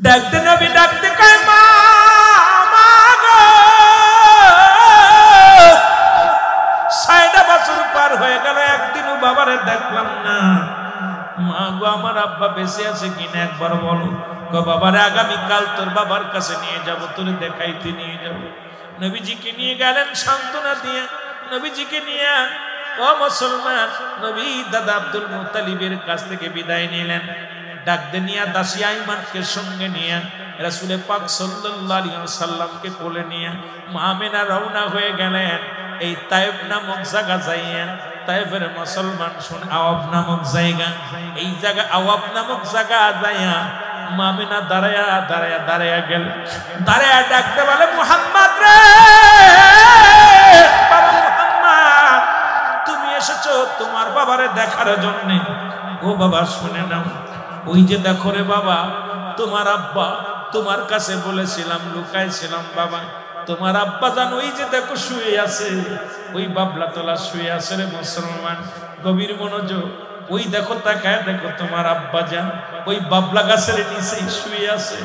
ডাকতে নবী ডাকতে কয় মা গো, 6টা বছর পার হয়ে গেল, একদিনও বাবারে দেখলাম না। মা গো, আমার আব্বা বেঁচে আছে কিনা একবার বলো। বাবারে আগামীকাল তোর বাবার কাছে নিয়ে যাব, তোরে দেখাইতে নিয়ে যাব। নবীজিকে নিয়ে গেলেন সান্ত্বনা দিয়ে। নবীজিকে নিয়ে ও মুসলমান, নবী দাদা আব্দুল মুত্তালিবের কাছ থেকে বিদায় নিলেন। ডাকতে নিয়ে দাসী আইমানকে সঙ্গে নিয়ে রাসূল পাক সাল্লাল্লাহু আলাইহি ওয়াসাল্লামকে কোলে নিয়ে মা আমিনা রওনা হয়ে গেলেন এই তায়েব নামক জায়গা যাইয়া। তায়েবের মুসলমান শুন, আওয়াব নামক জায়গা, এই জায়গা আওয়াব নামক জায়গা যাইয়া মা আমিনা দাঁড়ায়া গেল। দাঁড়ায়া ডাকতে বলে, মুহাম্মদ রে, বাবা মুহাম্মদ, তুমি এসেছো তোমার বাবারে দেখার জন্য। ও বাবা শুনে নাও, ওই যে দেখো রে বাবা, তোমার আব্বা, তোমার কাছে বলেছিলাম, লুকাইছিলাম বাবা, তোমার আব্বা জান ওই যে দেখো শুয়ে আছে, ওই বাবলা তোলা শুয়ে আছে রে মুসলমান। গভীর মনোযোগ, ওই দেখো তাকায় দেখো, তোমার আব্বা জান ওই বাবলা গাছের নিচেই শুয়ে আছে।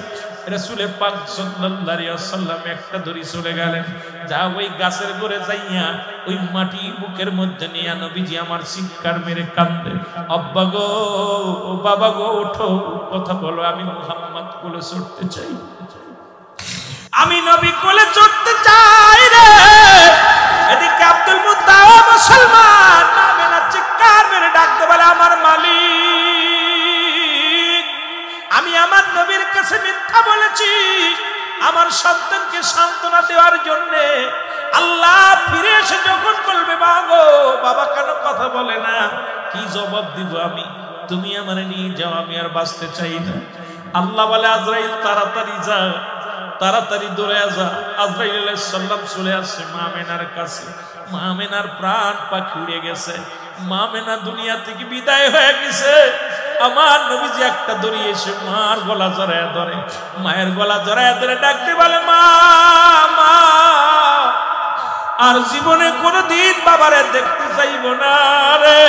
রাসূল পাক সাল্লাল্লাহু আলাইহি ওয়াসাল্লাম একটা দড়ি চলে গেলেন, যা ওই গাছের গোড়ে যাইয়া ওই মাটি বুকের মধ্যে নিয়ে নবীজি আমার চিৎকার মেরে কাঁদে, আব্বা গো, বাবা গো, ওঠো, কথা বলো, আমি মুহাম্মদ কোলে চড়তে চাই, আমি নবী কোলে চড়তে চাই রে। এদিকে আব্দুল মুত্তালিব মুসলমান আমিনা চিৎকার মেরে ডাকতে বলে, আমার মালিক, আমি আমার নবীর কাছে মিথ্যা বলেছি। আমার সন্তানকে সান্ত্বনা দেওয়ার জন্য আল্লাহ ফিরে এসে যখন বলবে, মা গো, বাবা কেন কথা বলে না, কি জবাব দিব আমি? তুমি আমারে নিয়ে যাও, আমি আর বাঁচতে চাই না। আল্লাহ বলে, আজরাইল তাড়াতাড়ি যা, তাড়াতাড়ি দৌড়ে যা। আজরাইল আলাইহিস সালাম চলে আসে মা আমিনার কাছে। মা আমিনার প্রাণ পাখি উড়ে গেছে, মা আমিনা দুনিয়া থেকে বিদায় হয়ে গেছে। আমার নবীজি একটা দড়ি এসে মার গলা জড়ায় ধরে, মায়ের গলা জড়ায় ধরে ডাকতে বলে, মা, মা, আর জীবনে কোনোদিন বাবারে দেখতে চাইব না রে,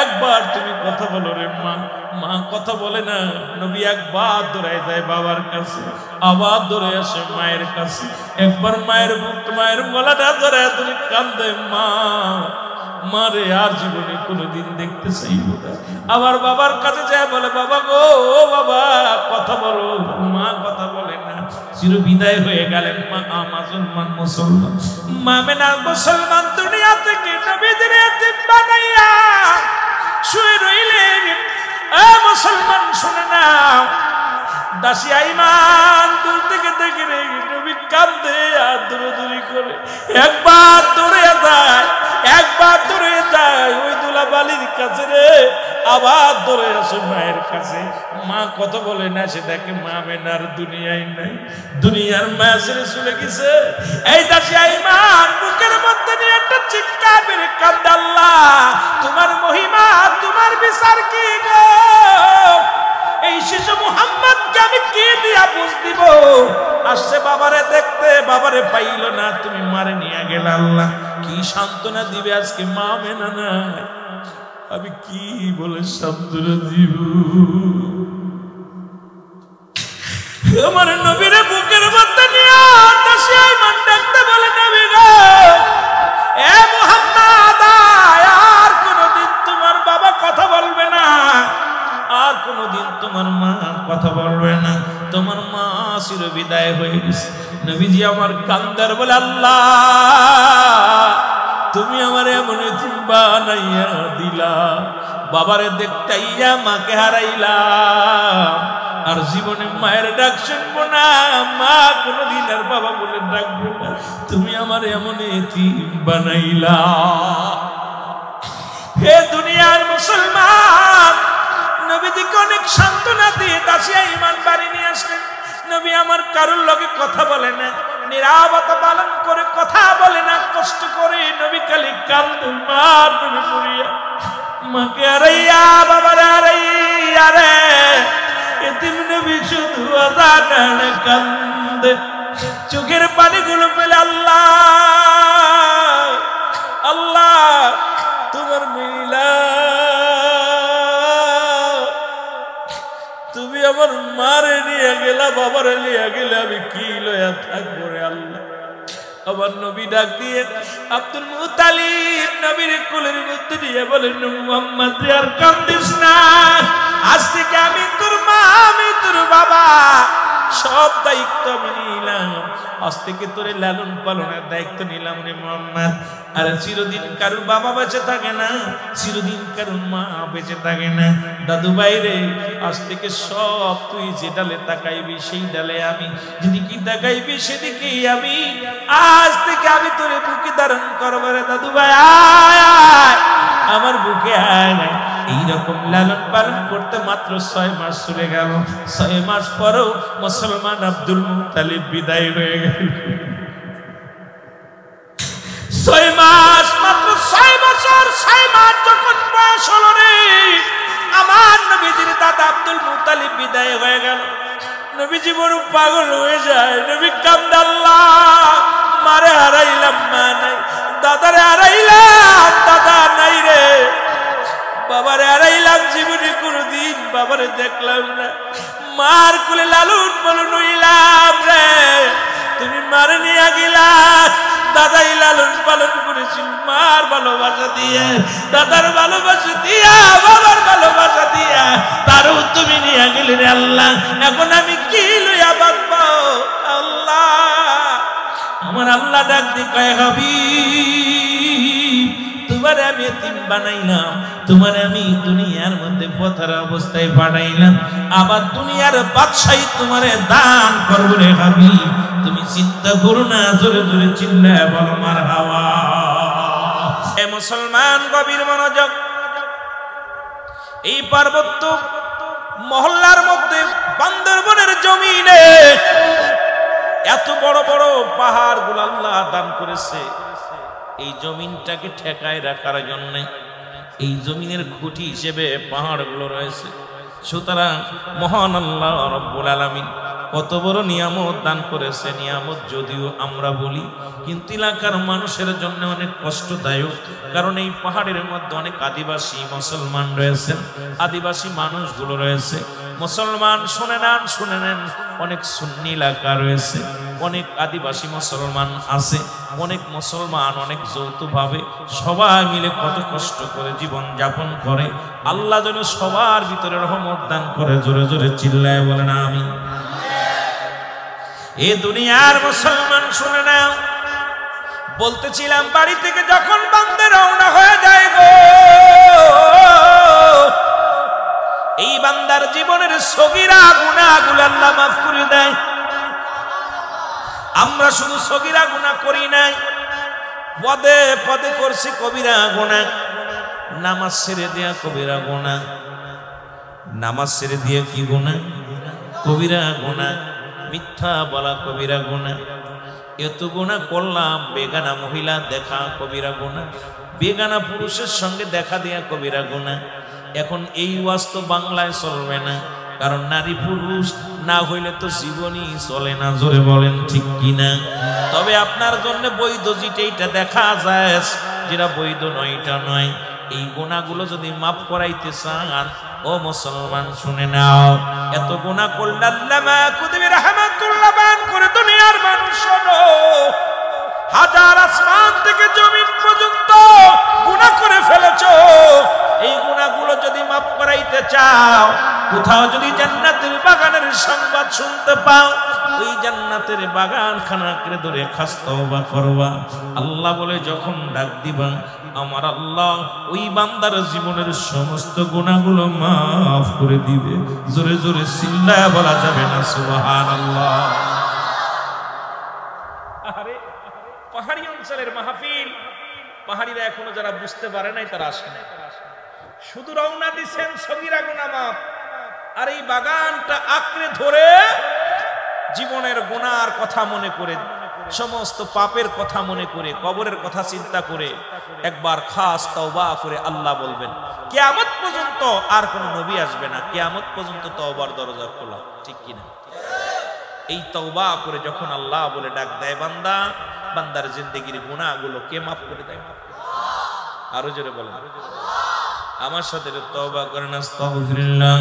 একবার তুমি কথা বলো রে মা। মা কথা বলে না। নবী একবার দৌড়ায় যায় বাবার কাছে, আবার দৌড়ে আসে মায়ের কাছে। একবার মায়ের গলাটা জড়ায় ধরে কান্দে, মা, মারে আর জীবনে কোনোদিন দেখতে চাইব না। আবার বাবার কাছে যায় বলে, বাবা গো, ও বাবা, কথা বলো। মা কথা বলে না, চির বিদায় হয়ে গেলেন মা। মুসলমান মা আমিনা মুসলমান দুনিয়া থেকে নবীদের এতিম বানাইয়া শুয়ে রইলেন। এ মুসলমান শুনে নাও, দাসী আইমান দূর থেকে দেখে রে নবী কান্দে আর দৌড়াদৌড়ি করে। একবার দৌড়ে যায়, একবার দৌড়ে যায় ওই দুলাবালির কাছে রে, আবার দৌড়ে আসে মায়ের কাছে। মা কথা বলে না, সে দেখে মা আমিনার দুনিয়ায় নাই, দুনিয়ার মায়া ছেড়ে চলে গেছে। এই দাসী আইমান বুকের মধ্যে নিয়ে একটা চিৎকার মেরে কান্দে, আল্লাহ তোমার মহিমা, তোমার বিচার কি গো? এই শিশু মুহাম্মদকে আমি কি দিয়া বুঝ দিব? আসছে বাবারে দেখতে, বাবারে পাইল না, তুমি মারে নিয়ে গেল। আল্লাহ কি সান্ত্বনা দিবে আজকে মা আমিনা নাই, আমি কি বলে সান্ত্বনা দিব? আমার নবীর বুকের মধ্যে নিয়ে দাসী আইমান ডাকতে বলে, নবী গো, এ মুহাম্মদ, আর কোনদিন তোমার বাবা কথা বলবে না, আর কোনদিন তোমার মা কথা বলবে না, তোমার মা চির বিদায় হয়ে গেছে। নবীজি আমার কান্দার বলে, আল্লাহ তুমি আমার এমন এতিম বানাইয়া দিলা, বাবারে দেখতাইয়া মাকে হারাইলাম, আর জীবনে মায়ের ডাক শুনবো না, মা কোনদিন আর বাবা বলে ডাকবো না, তুমি আমার এমন এতিম বানাইলা। হে দুনিয়ার মুসলমান, নবীজিকে অনেক সান্ত্বনা দিয়ে দাসী আইমান বাড়ি নিয়ে আসলেন। নবী আমার কারোর লগে কথা বলে না, নীরবতা পালন করে কথা বলে না, কষ্ট করে নবী খালি কান্দে। মার নবী পড়িয়া, মাকে আরাইয়া, বাবারে আরাইয়া রে, এতিম নবী শুধু আজান কান্দে, চোখের পানিগুলো ফেলে, আল্লাহ, আল্লাহ তোমার মিলা, তুমি আমার মারে নিয়ে গেলা, বাবারে নিয়ে গেলে আমি কি লয়া থাকবো রে আল্লাহ। আমার নবী ডাক দিয়ে আব্দুল মুত্তালিব নবীর কোলের মধ্যে দিয়ে বলেন, মুহাম্মদ রে আর কান্দিস না, আজ থেকে আমি তোর মা, আমি তোর বাবা, সব দায়িত্ব আমি নিলাম। আজ থেকে তোর লালন পালনের দায়িত্ব নিলাম রে মুহাম্মদ। আর চিরদিন কারোর বাবা বেঁচে থাকে না, চিরদিন কারোর মা বেঁচে থাকে না। দাদু ভাই রে, আজ থেকে সব তুই যে ডালে তাকাইবি সেই ডালে আমি, যেদিকে তাকাইবি সেদিকেই আমি। আজ থেকে আমি তোরে বুকে ধারণ করবো রে দাদু ভাই, আয় আয় আমার বুকে আয়। এইরকম লালন পালন করতে মাত্র 6 মাস চলে গেল। 6 মাস পরেও মুসলমান আব্দুল মুত্তালিব বিদায় হয়ে গেল। 6 মাস, মাত্র 6 বছর 6 মাস যখন বয়স হলো রে, আমার নবীজির দাদা আব্দুল মুত্তালিব বিদায় হয়ে গেল। নবীজি বড় পাগল হয়ে যায়। নবী কান্দে, আল্লাহ মারে হারাইলাম, মা নাই, দাদারে হারাইলাম, দাদা নাই রে, বাবারে হারাইলাম, জীবনে কোনদিন বাবারে দেখলাম না, মার কোলে লালন পালন হইলাম রে, তুমি মারে নিয়ে গেলা, দাদাই লালন পালন করেছিল মার ভালোবাসা দিয়ে, দাদার ভালোবাসা দিয়া, বাবার ভালোবাসা দিয়া, তারও তুমি নিয়ে গেলে রে আল্লাহ। এখন আমি কি লইয়া বাঁচবো আল্লাহ? আমার আল্লাহ ডাক দিয়ে কয়, হাবিব তোমারে আমি এতিম বানাইলাম, তোমারে আমি দুনিয়ার মধ্যে পথের অবস্থায় পাঠাইলাম, আবার দুনিয়ার বাদশাহী তোমারে দান করব রে হাবিব, তুমি চিন্তা করো না। জোরে জোরে চিল্লায় বলো মারহাবা। এ মুসলমান গভীর মনোযোগ। এই পার্বত্য মহল্লার মধ্যে বান্দরবনের জমিনে এত বড় বড় পাহাড় গুলো আল্লাহ দান করেছে। এই জমিনটাকে ঠেকায় রাখার জন্য এই জমিনের খুঁটি হিসেবে পাহাড়গুলো রয়েছে। সুতরাং মহান আল্লাহ রব্বুল আলামিন কত বড় নিয়ামত দান করেছে। নিয়ামত যদিও আমরা বলি, কিন্তু এলাকার মানুষের জন্য অনেক কষ্টদায়ক। কারণ এই পাহাড়ের মধ্যে অনেক আদিবাসী মুসলমান রয়েছেন, আদিবাসী মানুষগুলো রয়েছে। মুসলমান শুনে নেন, অনেক সুন্নি এলাকা রয়েছে, অনেক আদিবাসী মুসলমান আছে, অনেক মুসলমান অনেক যৌথভাবে সবাই মিলে কত কষ্ট করে জীবন যাপন করে। আল্লাহ যেন সবার ভিতরে রহমত দান করে। জোরে জোরে চিল্লায় বলেন আমিন। এ দুনিয়ার মুসলমান শুনে নাও, বলতেছিলাম বাড়ি থেকে যখন বান্দা রওনা হয়ে যায় গো, এই বান্দার জীবনের সগীরা গুনাহগুলো আল্লাহ মাফ করে দেয়। আমরা শুধু সগীরা গুনাহ করি নাই, পদে পদে করছি কবিরা গুনাহ। নামাজ ছেড়ে দেয়া কবিরা গুনাহ, নামাজ ছেড়ে দিয়ে কি গুনাহ? কবিরা গুনাহ। মিথ্যা বলা কবিরা গুনাহ। এত গুনাহ করলাম, বেগানা মহিলা দেখা কবিরা গুনাহ, বেগানা পুরুষের সঙ্গে দেখা দেয়া কবিরা গুনাহ। এখন এই ওয়াজ তো বাংলায় চলবে না, কারণ নারী পুরুষ না হইলে তো জীবনই চলে না। জোরে বলেন ঠিক কিনা? তবে আপনার জন্য বৈধ যেটা দেখা যায়, যেটা বৈধ নয় এটা নয়। এই গুনাহগুলো যদি মাফ করাইতে চান, ও মুসলমান শুনে নাও, এত গুনাহ করলে আল্লামা কুতুবী রাহমাতুল্লাহ বায়ান করে দুনিয়ার মানুষ শোনো, হাজার আসমান থেকে জমিন পর্যন্ত গুনাহ করে ফেলেছো। এই গুনাহগুলো যদি মাফ করাইতে চাও, কোথাও যদি জান্নাতের বাগানের সংবাদ শুনতে পাও, ওই জান্নাতের বাগান খানাকে ধরে খাস তওবা করবা। আল্লাহ বলে যখন ডাক দিবা, আমার আল্লাহ ওই বান্দার জীবনের সমস্ত গুনাহগুলো মাফ করে দিবে। জোরে জোরে চিল্লায়া বলা যাবে না সুবহানাল্লাহ। আরে পাহাড়ি অঞ্চলের মাহফিল, পাহাড়িরা এখনো যারা বুঝতে পারে নাই তারা আসে না, শুধু রওনা দিচ্ছেন সগীরা গুনাহ মাফ। আর এই বাগানটা আঁকড়ে ধরে জীবনের গুনার কথা মনে করে, সমস্ত পাপের কথা মনে করে, কবরের কথা চিন্তা করে একবার খাস তওবা করে আল্লাহ বলবেন। কিয়ামত পর্যন্ত আর কোন নবী আসবে না, কিয়ামত পর্যন্ত তওবার দরজা খোলা। ঠিক কিনা? এই তওবা করে যখন আল্লাহ বলে ডাক দেয় বান্দা, বান্দার জিন্দেগির গুনাহগুলো কে মাফ করে দেয়? আরো জোরে বলেন, আমার সাথে তওবা করেন। আস্তাগফিরুল্লাহ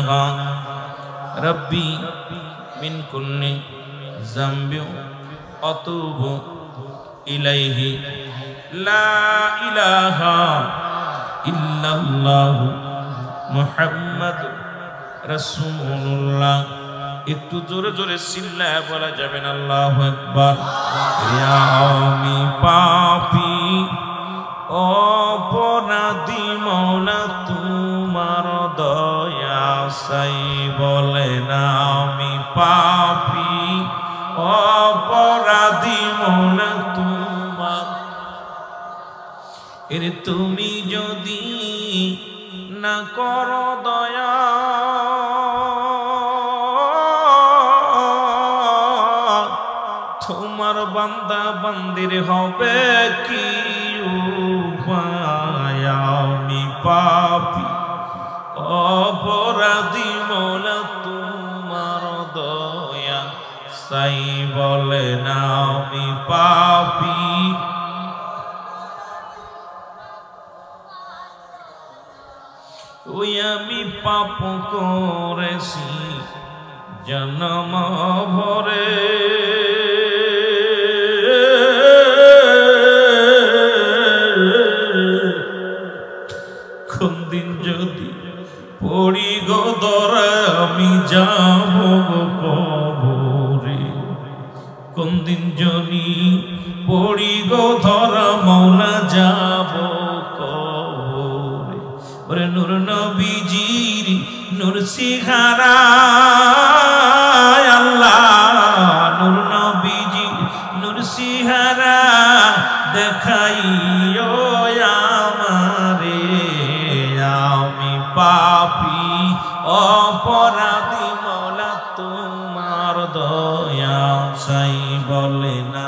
রব্বি মিন কুল্লি যামবি আতুবু ইলাইহি লা ইলাহা ইল্লাল্লাহ মুহাম্মাদুর রাসূলুল্লাহ। একটু জোরে জোরে চিল্লায় বলা যাবে না আল্লাহু আকবার। আমি পাপী অপরাধী মওলা তোমার দয়া চাই, বলে না আমি পাপী অপরাধী মওলা তোমার। এর তুমি যদি না করো দয়া, তোমার বান্দা বান্দির হবে কি উপায়? আমি পাপী অপরাধী মওলা তোমার দয়া চাই, বলে না আমি পাপী। ওই আমি পাপ করেছি জন্ম ভরে, কোন দিন যদি পড়ি গো ধরা আমি যাব গো কবরে, কোন দিন যদি পড়ি গো ধরা মওলা যাব কবরে। ওরে নূর নবীজির নূর সিহারা আল্লাহ, নূর নবীজির নূর সিহারা দেখাইও আমারে। আমি পাপী অপরাধী মওলা তোমার দয়া চাই, বলে না।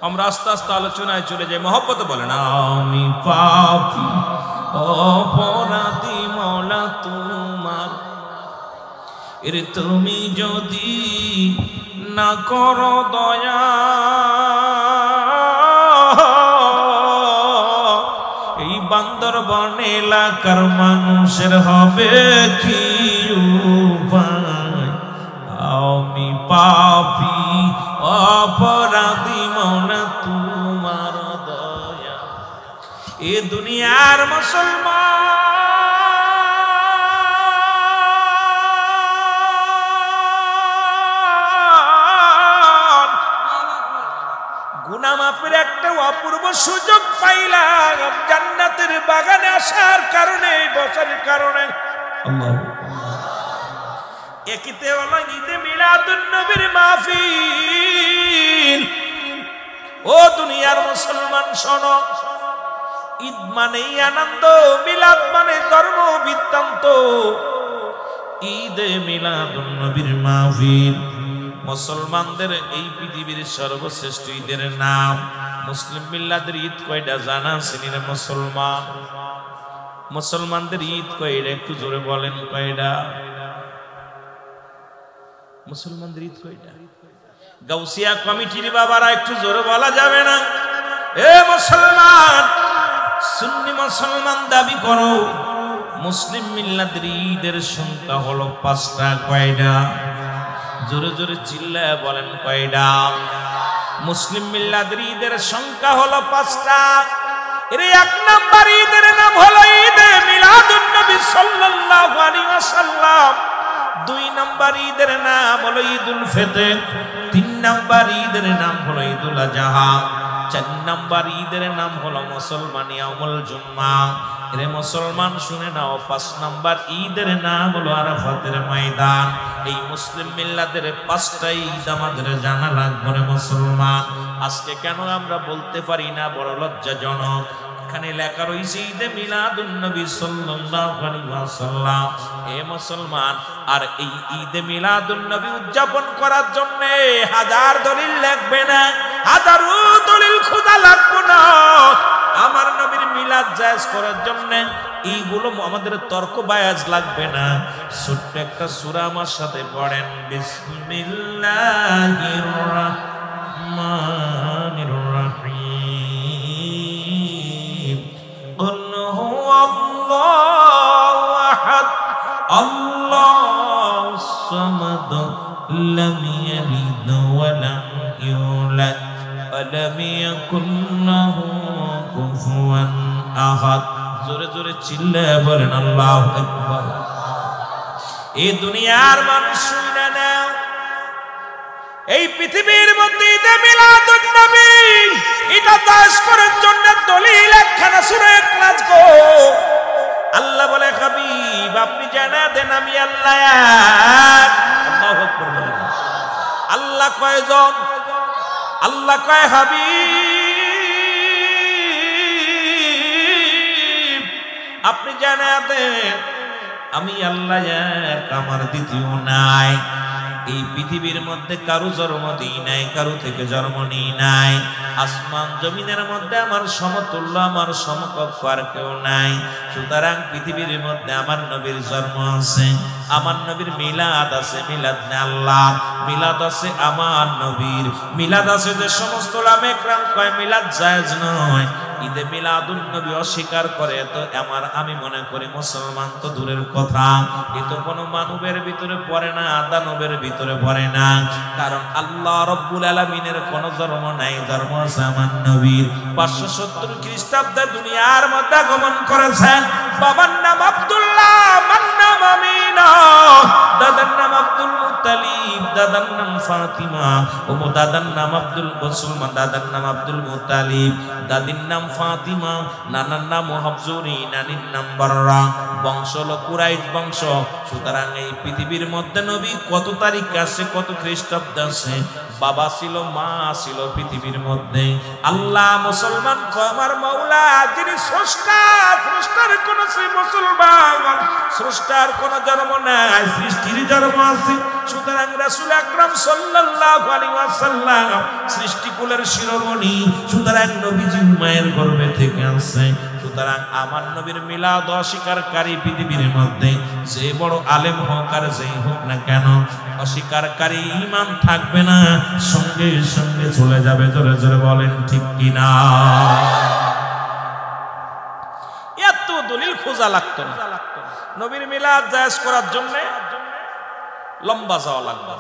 আমরা আস্তে আস্তে আলোচনায় চলে যাই, মহব্বত বলে না আমি পাপী অপরাধী মওলা তোমার। এর তুমি যদি না করো দয়া, এই বান্দরবান এলাকার মানুষের হবে কি উপায়? আমি পাপী অপরাধী মওলা তোমার দয়া। এ দুনিয়ার মুসলমান গুনাহ মাফের একটা অপূর্ব সুযোগ পাইলাম জান্নাতের বাগানে আসার কারণে, বসার কারণে। আল্লাহ একিতে হলো ঈদে মিলাদুন নবীর মাহফিল। ও দুনিয়ার মুসলমান শোনো, ঈদ মানেই আনন্দ, মিলাদ মানে কর্ম বৃত্তান্ত। ঈদে মিলাদুন নবীর মাহফিল মুসলমানদের এই পৃথিবীর সর্বশ্রেষ্ঠ ঈদের নাম। মুসলিম মিল্লাতের ঈদ কয়টা জানা ছিলেন মুসলমান? মুসলমানদের ঈদ কয়টা একটু জোরে বলেন, কয়টা? মুসলমানদের ঈদ কয়টা? গাউসিয়া কমিটির বাবারা একটু জোরে বলা যাবে না? এ মুসলমান, সুন্নি মুসলমান দাবি করো, মুসলিম মিল্লাতের ঈদের সংখ্যা হলো 5টা। কয়টা? জোরে জোরে চিল্লায় বলেন, কয়টা? মুসলিম মিল্লাতের ঈদের সংখ্যা হলো 5টা। এর 1 নাম্বার ঈদের নাম হলো ঈদে মিলাদুন নবী সাল্লাল্লাহু আলাইহি ওয়াসাল্লাম। 2 নাম্বার ঈদের নাম হলো ঈদুল ফিতর। 3 নাম্বার ঈদের নাম হলো ঈদুল আযহা। 4 নাম্বার ঈদের নাম হলো মুসলমান ইয়াউমুল জুম্মা। এরে মুসলমান শুনে নাও, 5 নাম্বার ঈদের নাম হলো আরাফাতের ময়দান। এই মুসলিম মিল্লাতের 5টা ঈদ আমাদের জানা লাগবে মুসলমান। আজকে কেন আমরা বলতে পারি না? বড় লজ্জাজনক। এখানে লেখা রয়েছে ঈদে মিলাদুন নবী সাল্লাল্লাহু আলাইহি ওয়াসাল্লাম। এ মুসলমান, আর এই ঈদে মিলাদুন নবী উদযাপন করার জন্য 1000 দলিল লাগবে না, 1000 দলিল খোদা লাগবে না। আমার নবীর মিলাদ জায়েজ করার জন্য এইগুলো আমাদের তর্ক বায়াজ লাগবে না। ছোট্ট একটা সূরা আমার সাথে পড়েন, বিসমিল্লাহির রাহমানির রাহিম। আল্লাহুস সামাদ লাম ইয়ালিদ ওয়া লাম ইউলাদ ওয়া লাম ইয়াকুল লাহু কুফুয়ান আহাদ। জোরে জোরে চিল্লায়ে বলেন আল্লাহু আকবার। এই দুনিয়ার মানুষ শুনে নাও, এই পৃথিবীর মধ্যে ঈদে মিলাদুন নবী এটা দাস করার জন্য দলিল একখানা সূরা ইখলাস গো। আল্লাহ বলে হাবিব আপনি জানা দেন আমি আল্লাহ এক। আল্লাহু আকবার বলেন। আল্লাহ কয়জন? আল্লাহ কয় হাবিব আপনি জানা দেন আমি আল্লাহ এক, আমার দ্বিতীয় নাই। এই পৃথিবীর মধ্যে কারো জন্ম দিই নাই, কারো থেকে জন্ম নিই নাই। আসমান জমিনের মধ্যে আমার সমতুল্য, আমার সমকক্ষ আর কেউ নাই। সুতরাং পৃথিবীর মধ্যে আমার নবীর জন্ম আছে, আমার নবীর মিলাদ আছে। মিলাদ না আল্লাহ, মিলাদ আছে আমার নবীর। মিলাদ আছে যে সমস্ত উলামা ইকরাম কয় মিলাদ জায়েজ নয়, ঈদে মিলাদুন নবী অস্বীকার করে, তো আমি মনে করি মুসলমান তো দূরের কথা, এ তো কোনো মানবের ভিতরে পড়ে না, দানবের ভিতরে পড়ে না। কারণ আল্লাহ রব্বুল আলামিনের কোনো জন্ম নাই, জন্ম আছে আমার নবীর। 570 খ্রিস্টাব্দে দুনিয়ার মধ্যে আগমন করেছেন। বাবার নাম আব্দুল্লাহ, মার নাম আমিনা, দাদার নাম আব্দুল মুত্তালিব, দাদার নাম ফাতিমা, ও দাদার নাম আব্দুল মুসলমান, দাদার নাম আব্দুল মুত্তালিব, দাদির নাম ফাতিমা, নানার নাম হাফজুরি, নানির নাম বাররা। বংশ হলো কুরাইশ বংশ। সুতরাং এই পৃথিবীর মধ্যে নবী কত তারিখ আছে, কত খ্রিস্টাব্দ আছে, বাবা ছিল, মা ছিল পৃথিবীর মধ্যে। আল্লাহ মুসলমান আমার মাওলা যিনি স্রষ্টা, স্রষ্টার কোন সেই মুসলমান স্রষ্টার কোন জন্ম নাই, সৃষ্টির জন্ম আছে। সুতরাং রাসূল আকরাম সাল্লাল্লাহু আলাইহি ওয়াসাল্লাম সৃষ্টিকুলের শিরোমণি। সুতরাং নবীজি মায়ের গর্ভে থেকে আসছে। সুতরাং আমার নবীর মিলাদ অস্বীকারী পৃথিবীর মধ্যে যে বড় আলেম হোক আর যেই হোক না কেন, অস্বীকারী ঈমান থাকবে না, সঙ্গে সঙ্গে চলে যাবে। জোরে জোরে বলেন ঠিক কিনা? এত দলিল খোঁজা লাগতো না নবীর মিলাদ জায়েজ করার জন্য, লম্বা যাওয়া লাগবে।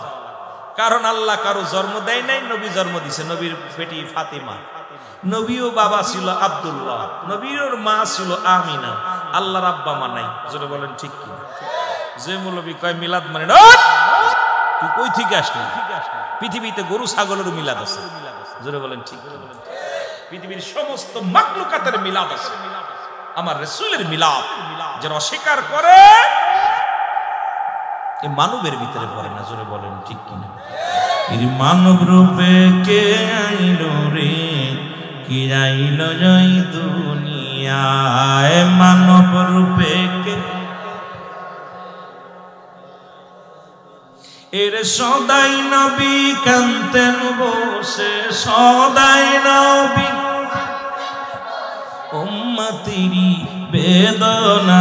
কারণ আল্লাহ কারো জন্ম দেয় নাই, নবী জন্ম দিছে। নবীর বেটি ফাতিমা, নবীও বাবা ছিল আব্দুল্লাহ, নবীর মা ছিল আমিনা। আল্লাহর আব্বা মা নাই। জোরে বলেন ঠিক কি? যে মৌলবী কয় মিলাদ মানে না, তুই কই থেকে আসলি? পৃথিবীতে গরু ছাগলের মিলাদ আছে। জোরে বলেন ঠিক? পৃথিবীর সমস্ত মাখলুকাতের মিলাদ আছে, আমার রাসূলের মিলাদ যারা অস্বীকার করে এই মানবের ভিতরে পড়ে না। জোরে বলেন ঠিক কিনা? এই মানব রূপে কে আইলো রে, কে আইলো এই দুনিয়ায়, মানব রূপে কে এর সদাই নবী কান্তেন বসে, সদাই নবী উম্মতিরি বেদনায়।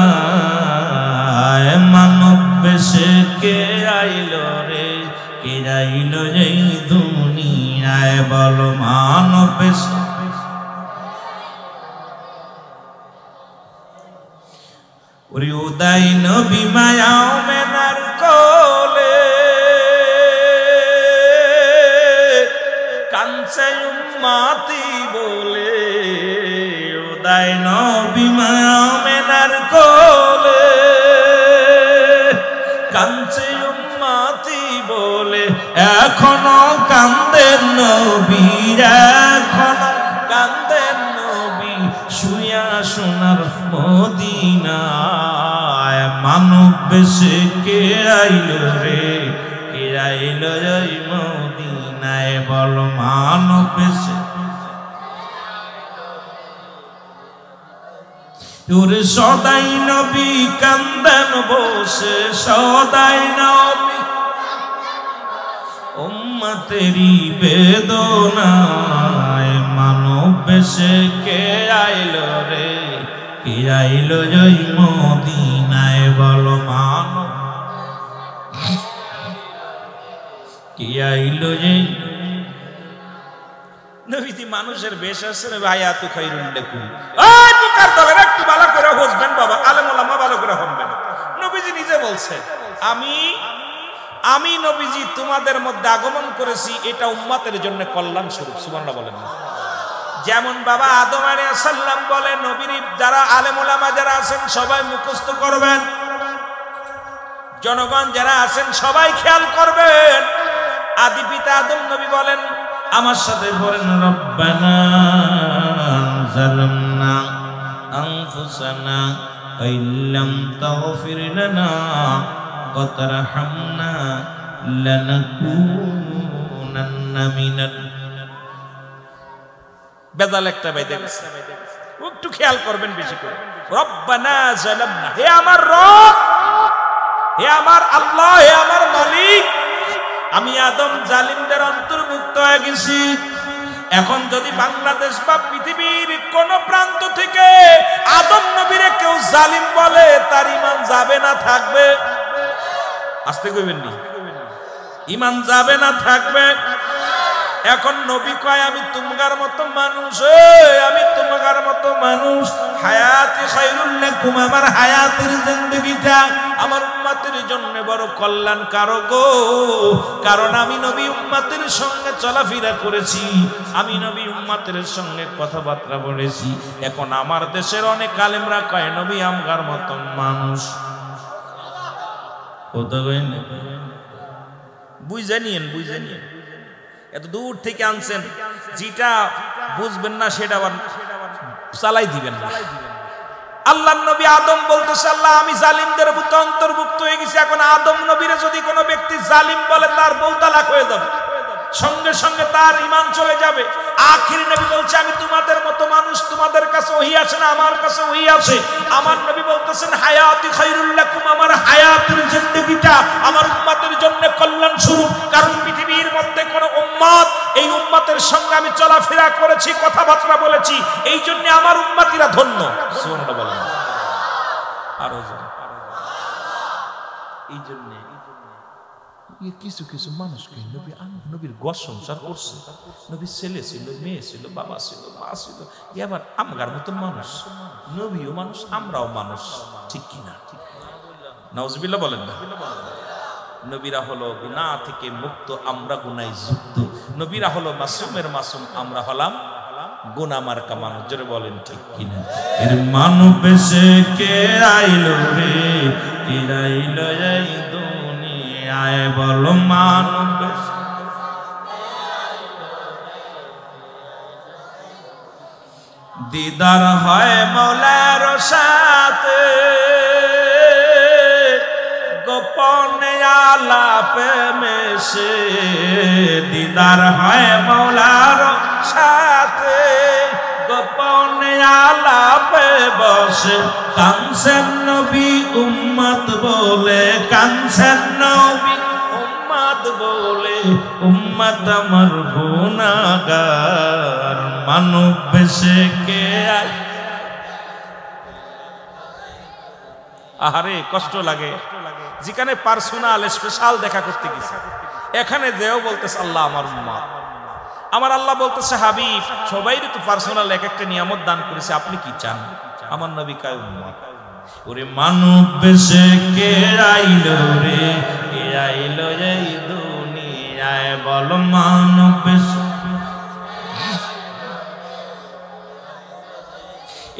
মানব বেশে কে আইলো রে, কে আইলো এই দুনিয়ায়, বলো মানব বেশে। ওরে উদয় নবী মায়াও মেনার কোলে, কাঞ্চে উম্মতি বলে। উদয় নবী মায়াও মেনার কোলে, কাঞ্চে উম্মতি বলে। এখনো কান্দেন নবী, এখনো কান্দেন নবী, শুয়া সোনার মদিনায়। মানব বেশে কে আইলো রে, কে আইলো এই মদিনায়, বল মানব বেশে। তোর সদাই নবী কান্দেন বসে, সদাই নবী উম্মতেরি বেদনায়। মানব বেশে কে আইলো রে, কে আইলো এই মদিনায়, বলো মানব কে আইলো এই। নবীজি মানুষের বেশ আছে রে ভাই, এত খাইরুল লেকুম। ওই বুকার দলের একটু ভালো করে বুঝবেন বাবা, আলেম ওলামা ভালো করে শুনবেন। নবীজি নিজে বলছে আমি নবীজি তোমাদের মধ্যে আগমন করেছি, এটা উম্মতের জন্য কল্যাণ স্বরূপ। সুবহানাল্লাহ বলেন না? যেমন বাবা আদম আলাইহিস সালাম বলে, নবীর যারা আলেম ওলামা যারা আছেন সবাই মুখস্থ করবেন, জনগণ যারা আছেন সবাই খেয়াল করবেন। আদি পিতা আদম নবী বলেন, আমার সাথে বলেন, রব্বানা যালামনা আনফুসানা ওয়া ইল্লাম তাগফির লানা ওয়া তারহামনা লানাকুনান্না মিনাল বেজাল একটা বাইতে গেছে, একটু খেয়াল করবেন বেশি করে। রব্বানা যালামনা, হে আমার রব, হে আমার আল্লাহ, হে আমার মালিক, আমি আদম জালিমদের অন্তর্ভুক্ত হয়ে গেছি। এখন যদি বাংলাদেশ বা পৃথিবীর কোন প্রান্ত থেকে আদম নবীরে কেউ জালিম বলে, তার ঈমান যাবে না থাকবে? আস্তে কইবেন নি, ঈমান যাবে না থাকবে? এখন নবী কয়, আমি তোমার মতো মানুষ, আমি তোমার মতো মানুষ, হায়াতি খায়রুল লাকুম, আমার হায়াতের জিন্দেগিটা আমার উম্মতের জন্য বড় কল্যাণকারক গো। কারণ আমি নবী উম্মতের সঙ্গে চলাফেরা করেছি, আমি নবী উম্মতের সঙ্গে কথাবার্তা বলেছি। এখন আমার দেশের অনেক আলেমরা কয় নবী আমার মতো মানুষ। বুঝে নিয়েন, বুঝে নিয়েন, এত দূর থেকে আনছেন, যেটা বুঝবেন না সেটা আবার চালাই দিবেন না। আল্লাহ নবী আদম বলতেছে, আল্লাহ আমি জালিমদের অন্তর্ভুক্ত হয়ে গেছি। এখন আদম নবীরে যদি কোনো ব্যক্তি জালিম বলে, তার বউ তালাক হয়ে যাবে, সঙ্গে সঙ্গে তার ঈমান চলে যাবে। আখির নবী বলছে, আমি তোমাদের মতো মানুষ, তোমাদের কাছে ওহী আসে না, আমার কাছে ওহী আসে। আমার নবী বলতেছেন, হায়াতি খায়রুল লাকুম, আমার হায়াতের জিন্দেগিটা আমার উম্মতের জন্য কল্যাণ স্বরূপ। কারণ পৃথিবীর মধ্যে কোন উম্মত, এই উম্মতের সঙ্গে আমি চলাফেরা করেছি, কথাবার্তা বলেছি, এই জন্য আমার উম্মতিরা ধন্য। সুবহানাল্লাহ বলেন। আরো এই জন্য কিছু কিছু মানুষকে নবী নবীর ঘর সংসার করছে, নবীর ছেলে ছিল, মেয়ে ছিল, বাবা ছিল, মা ছিল, এবার আমগার মতন মানুষ, নবীও মানুষ, আমরাও মানুষ, ঠিক কিনা? নাউজুবিল্লাহ বলেন না? নবীরা হলো গুনাহ থেকে মুক্ত, আমরা গুনায় যুক্ত। নবীরা হলো মাসুমের মাসুম, আমরা হলাম গুনাহ মার্কা মানুষ। জোরে বলেন ঠিক কিনা? এর মানব বেশে কে আইলো রে, কে আইলো এই দুনিয়ায়, বলো মানব বেশে দিদার হয় মওলার সাথে, গোপনে আলাপে মেশে দিদার হয় মওলার সাথে, গোপনে আলাপে বসে কানছেন নবী উম্মত বলে, কানছেন নবী উম্মত বলে, উম্মত আমার গুনাহগার, মানব বেশে কে আয়। আহারে কষ্ট লাগে, যেখানে পার্সোনাল স্পেশাল দেখা করতে গেছে, এখানে যেও বলতেছে আল্লাহ আমার উম্মত, আমার আল্লাহ বলতেছে হাবিব, সবাই তো পার্সোনাল এক একটা নিয়ামত দান করেছে, আপনি কি চান? আমার নবী কায় উম্মত। ওরে মানব বেশে কে আইলো রে, কে আইলো এই দুনিয়ায়, বলো মানব বেশে।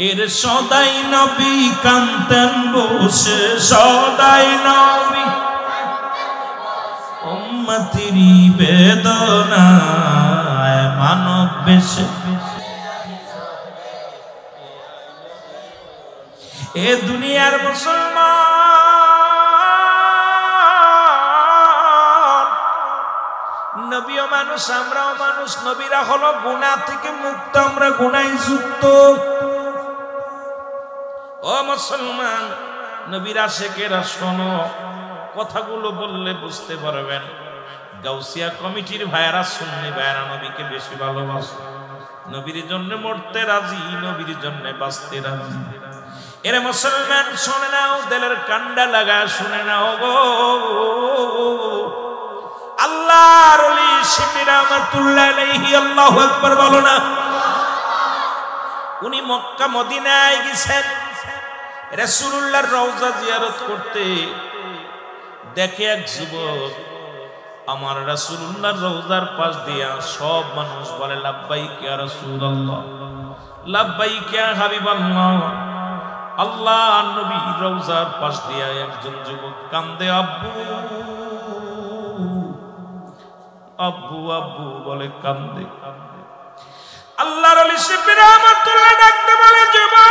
এর সদাই নবী কান্তেন বসে, সদাই নবী উম্মতিরি বেদনায়, মানব বেশে এ দুনিয়ার মুসলমান। নবীও মানুষ, আমরাও মানুষ, নবীরা হলো গুনাহ থেকে মুক্ত, আমরা গুনায় যুক্ত। ও মুসলমান, নবীর আশিকেরা শোনো, কথাগুলো বললে বুঝতে পারবেন। গাউসিয়া কমিটির ভাইয়েরা, সুন্নি ভাইয়েরা নবীকে বেশি ভালোবাসে, নবীর জন্য মরতে রাজি, নবীর জন্য বাঁচতে রাজি। এরে মুসলমান শুনে নাও, দিলের কান্ডা লাগায় শুনে নাও গো। আল্লাহর ওলি শিবলি রাহমাতুল্লাহ আলাইহি, আল্লাহু আকবার বলো না। উনি মক্কা মদিনায় গেছেন রাসূলুল্লাহর রওজা জিয়ারত করতে। দেখে এক যুবক আমার রাসূলুল্লাহর রওজার পাশ দিয়া, সব মানুষ বলে লাব্বাইক ইয়া রাসূলুল্লাহ, লাব্বাইক ইয়া হাবিবাল্লাহ। আল্লাহ নবী রওজার পাশ দিয়া একজন যুবক কান্দে, আব্বু আব্বু আব্বু বলে কান্দে। আল্লাহর ওলি শিবলি রাহমাতুল্লাহ ডাকতে বলে, যুবক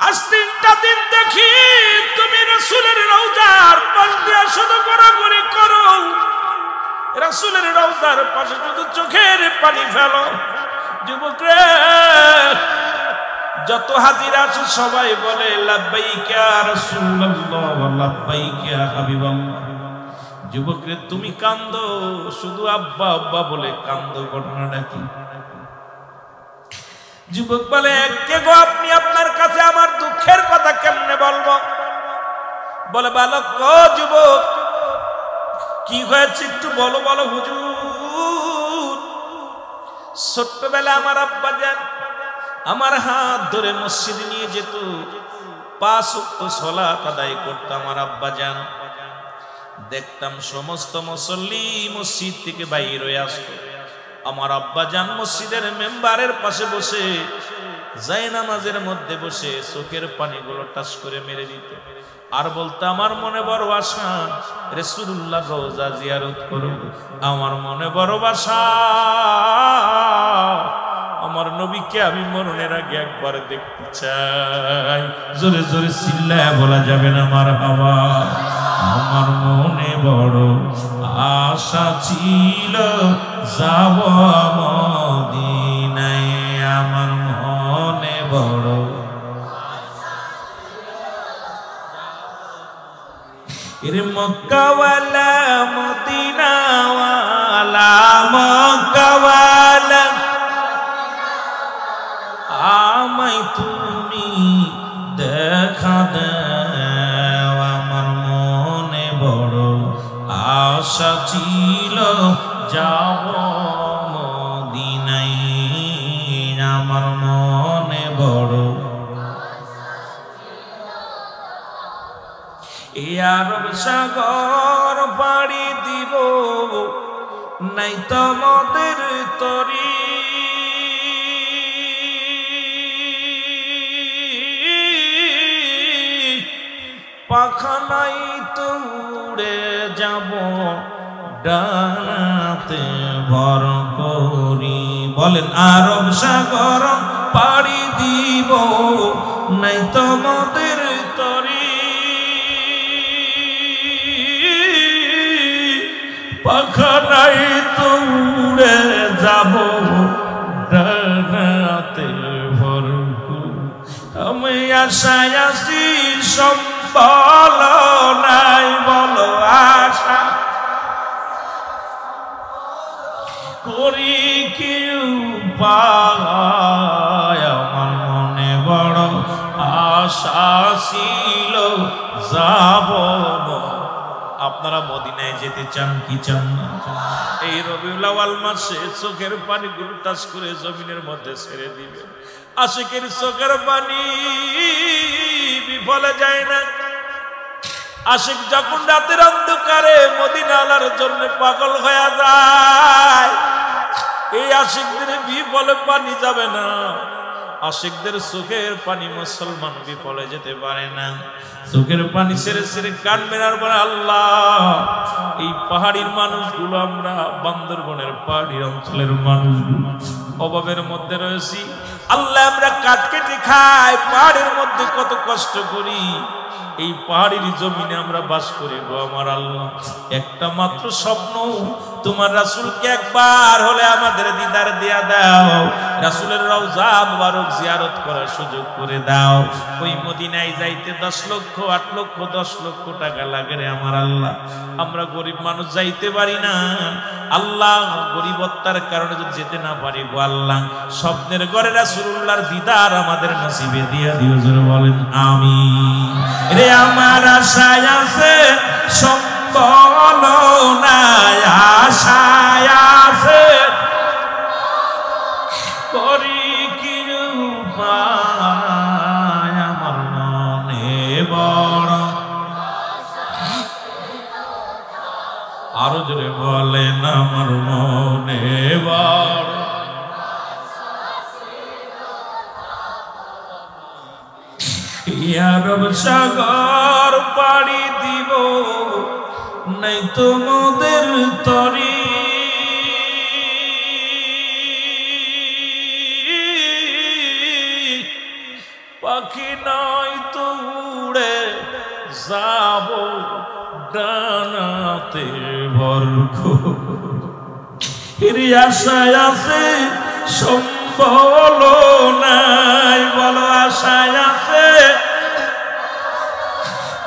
আজ 3টা দিন দেখি তুমি রাসূলের রওজার পাশ দিয়া শুধু ঘোরাঘুরি করো, রাসূলের রওজার পাশে শুধু চোখের পানি ফেলো। যুবক রে, যত হাজিরা আছে সবাই বলে লাব্বাইক ইয়া রাসূলুল্লাহ ওয়া লাব্বাইক ইয়া হাবিবাল্লাহ। যুবক রে, তুমি কান্দো, শুধু আব্বা আব্বা বলে কান্দো, ঘটনাটা কি? যুবক বলে, কে গো আপনি? আপনার কাছে আমার দুঃখের কথা কেমনে বলবো? বলে, বালক ও যুবক, কি হয়েছে একটু বলো বলো হুজুর। ছোট্টবেলা আমার আব্বা যান আমার হাত ধরে মসজিদে নিয়ে যেত, 5 ওয়াক্ত সালাত আদায় করত আমার আব্বা যান। দেখতাম সমস্ত মুসল্লি মসজিদ থেকে বাইর হয়ে আসতো, আমার আব্বা যান মসজিদের মেম্বারের পাশে বসে জায়নামাজের মধ্যে বসে চোখের পানিগুলো টাচ করে মেরে দিত, আর বলতো আমার মনে বড় আশা রাসূলুল্লাহর রওজা জিয়ারত করব, আমার মনে বড় আশা আমার নবীকে আমি মরণের আগে একবার দেখতে চাই। জোরে জোরে চিল্লায় বলা যাবে না মারহাবা। আমার মনে বড় আশা ছিল যাব মদিনায়, আমার মনে বড় এর মক্কাওয়ালা মদিনাওয়ালা, মক্কাওয়ালা আমায় তুমি দেখা দাও, আমার মনে বড় আশা ছিল যাব মদিনায়, আমার মনে বড়। এই আরব সাগর পাড়ি দিব, নাই তোমাদের তরি, পাখা নাই তো উড়ে যাব ডানাতে ভর করি। বলেন, আরব সাগর পাড়ি দিব, নাই তোমাদের তরি, পাখা নাই তো উড়ে যাব ডানাতে ভর করি। আমি আশায় আছি সম্বল নাই, বলো আশা করি কি উপায়, আমার মনে বড় আশা ছিল যাব। আপনারা মদিনায় যেতে চান কি চান না? এই রবিউল আউয়াল মাসে চোখের পানিগুলো টাচ করে জমিনের মধ্যে ছেড়ে দিবেন। আশিকের চোখের পানি বিফলে যায় না। আশিক যখন রাতের অন্ধকারে মদিনাওয়ালার জন্য পাগল হয়ে যায়, এই আশিকদের বিফলে পানি যাবে না। আশিকদের চোখের পানি মুসলমান বিফলে যেতে পারে না। চোখের পানি ছেড়ে ছেড়ে কাঁদবেন আর বলে, আল্লাহ এই পাহাড়ির মানুষগুলো, আমরা বান্দরবনের পাহাড়ি অঞ্চলের মানুষগুলো অভাবের মধ্যে রয়েছি, আল্লাহ আমরা কাঠ কেটে খাই, পাহাড়ের মধ্যে কত কষ্ট করি, এই পাহাড়ির জমিনে আমরা বাস করি গো আমার আল্লাহ। একটা মাত্র স্বপ্ন, তোমার রাসূলকে একবার হলে আমাদের দিদার দিয়া দাও, রাসূলের রওজা মুবারক জিয়ারত করার সুযোগ করে দাও। ওই মদিনায় যাইতে 10 লক্ষ 8 লক্ষ 10 লক্ষ টাকা লাগে রে আমার আল্লাহ। আমরা গরিব মানুষ যাইতে পারি না আল্লাহ, গরিবত্বের কারণে যদি যেতে না পারি গো আল্লাহ, স্বপ্নের ঘরে রাসূলুল্লাহর দিদার আমাদের নসিবে দিয়া দিও। জোরে বলেন আমিন। রে আমার আশায় আছে সম্বল নাই, আশায় আছে করি কি উপায়, জোরে বলেন আমার মনে বড় আরব সাগর পাড়ি দিব নাই তোমাদের তরি পাখি নাই তো উড়ে যাব ডানাতে ভরখ আশায় আছে সম্বল নাই বলো আশায় আছে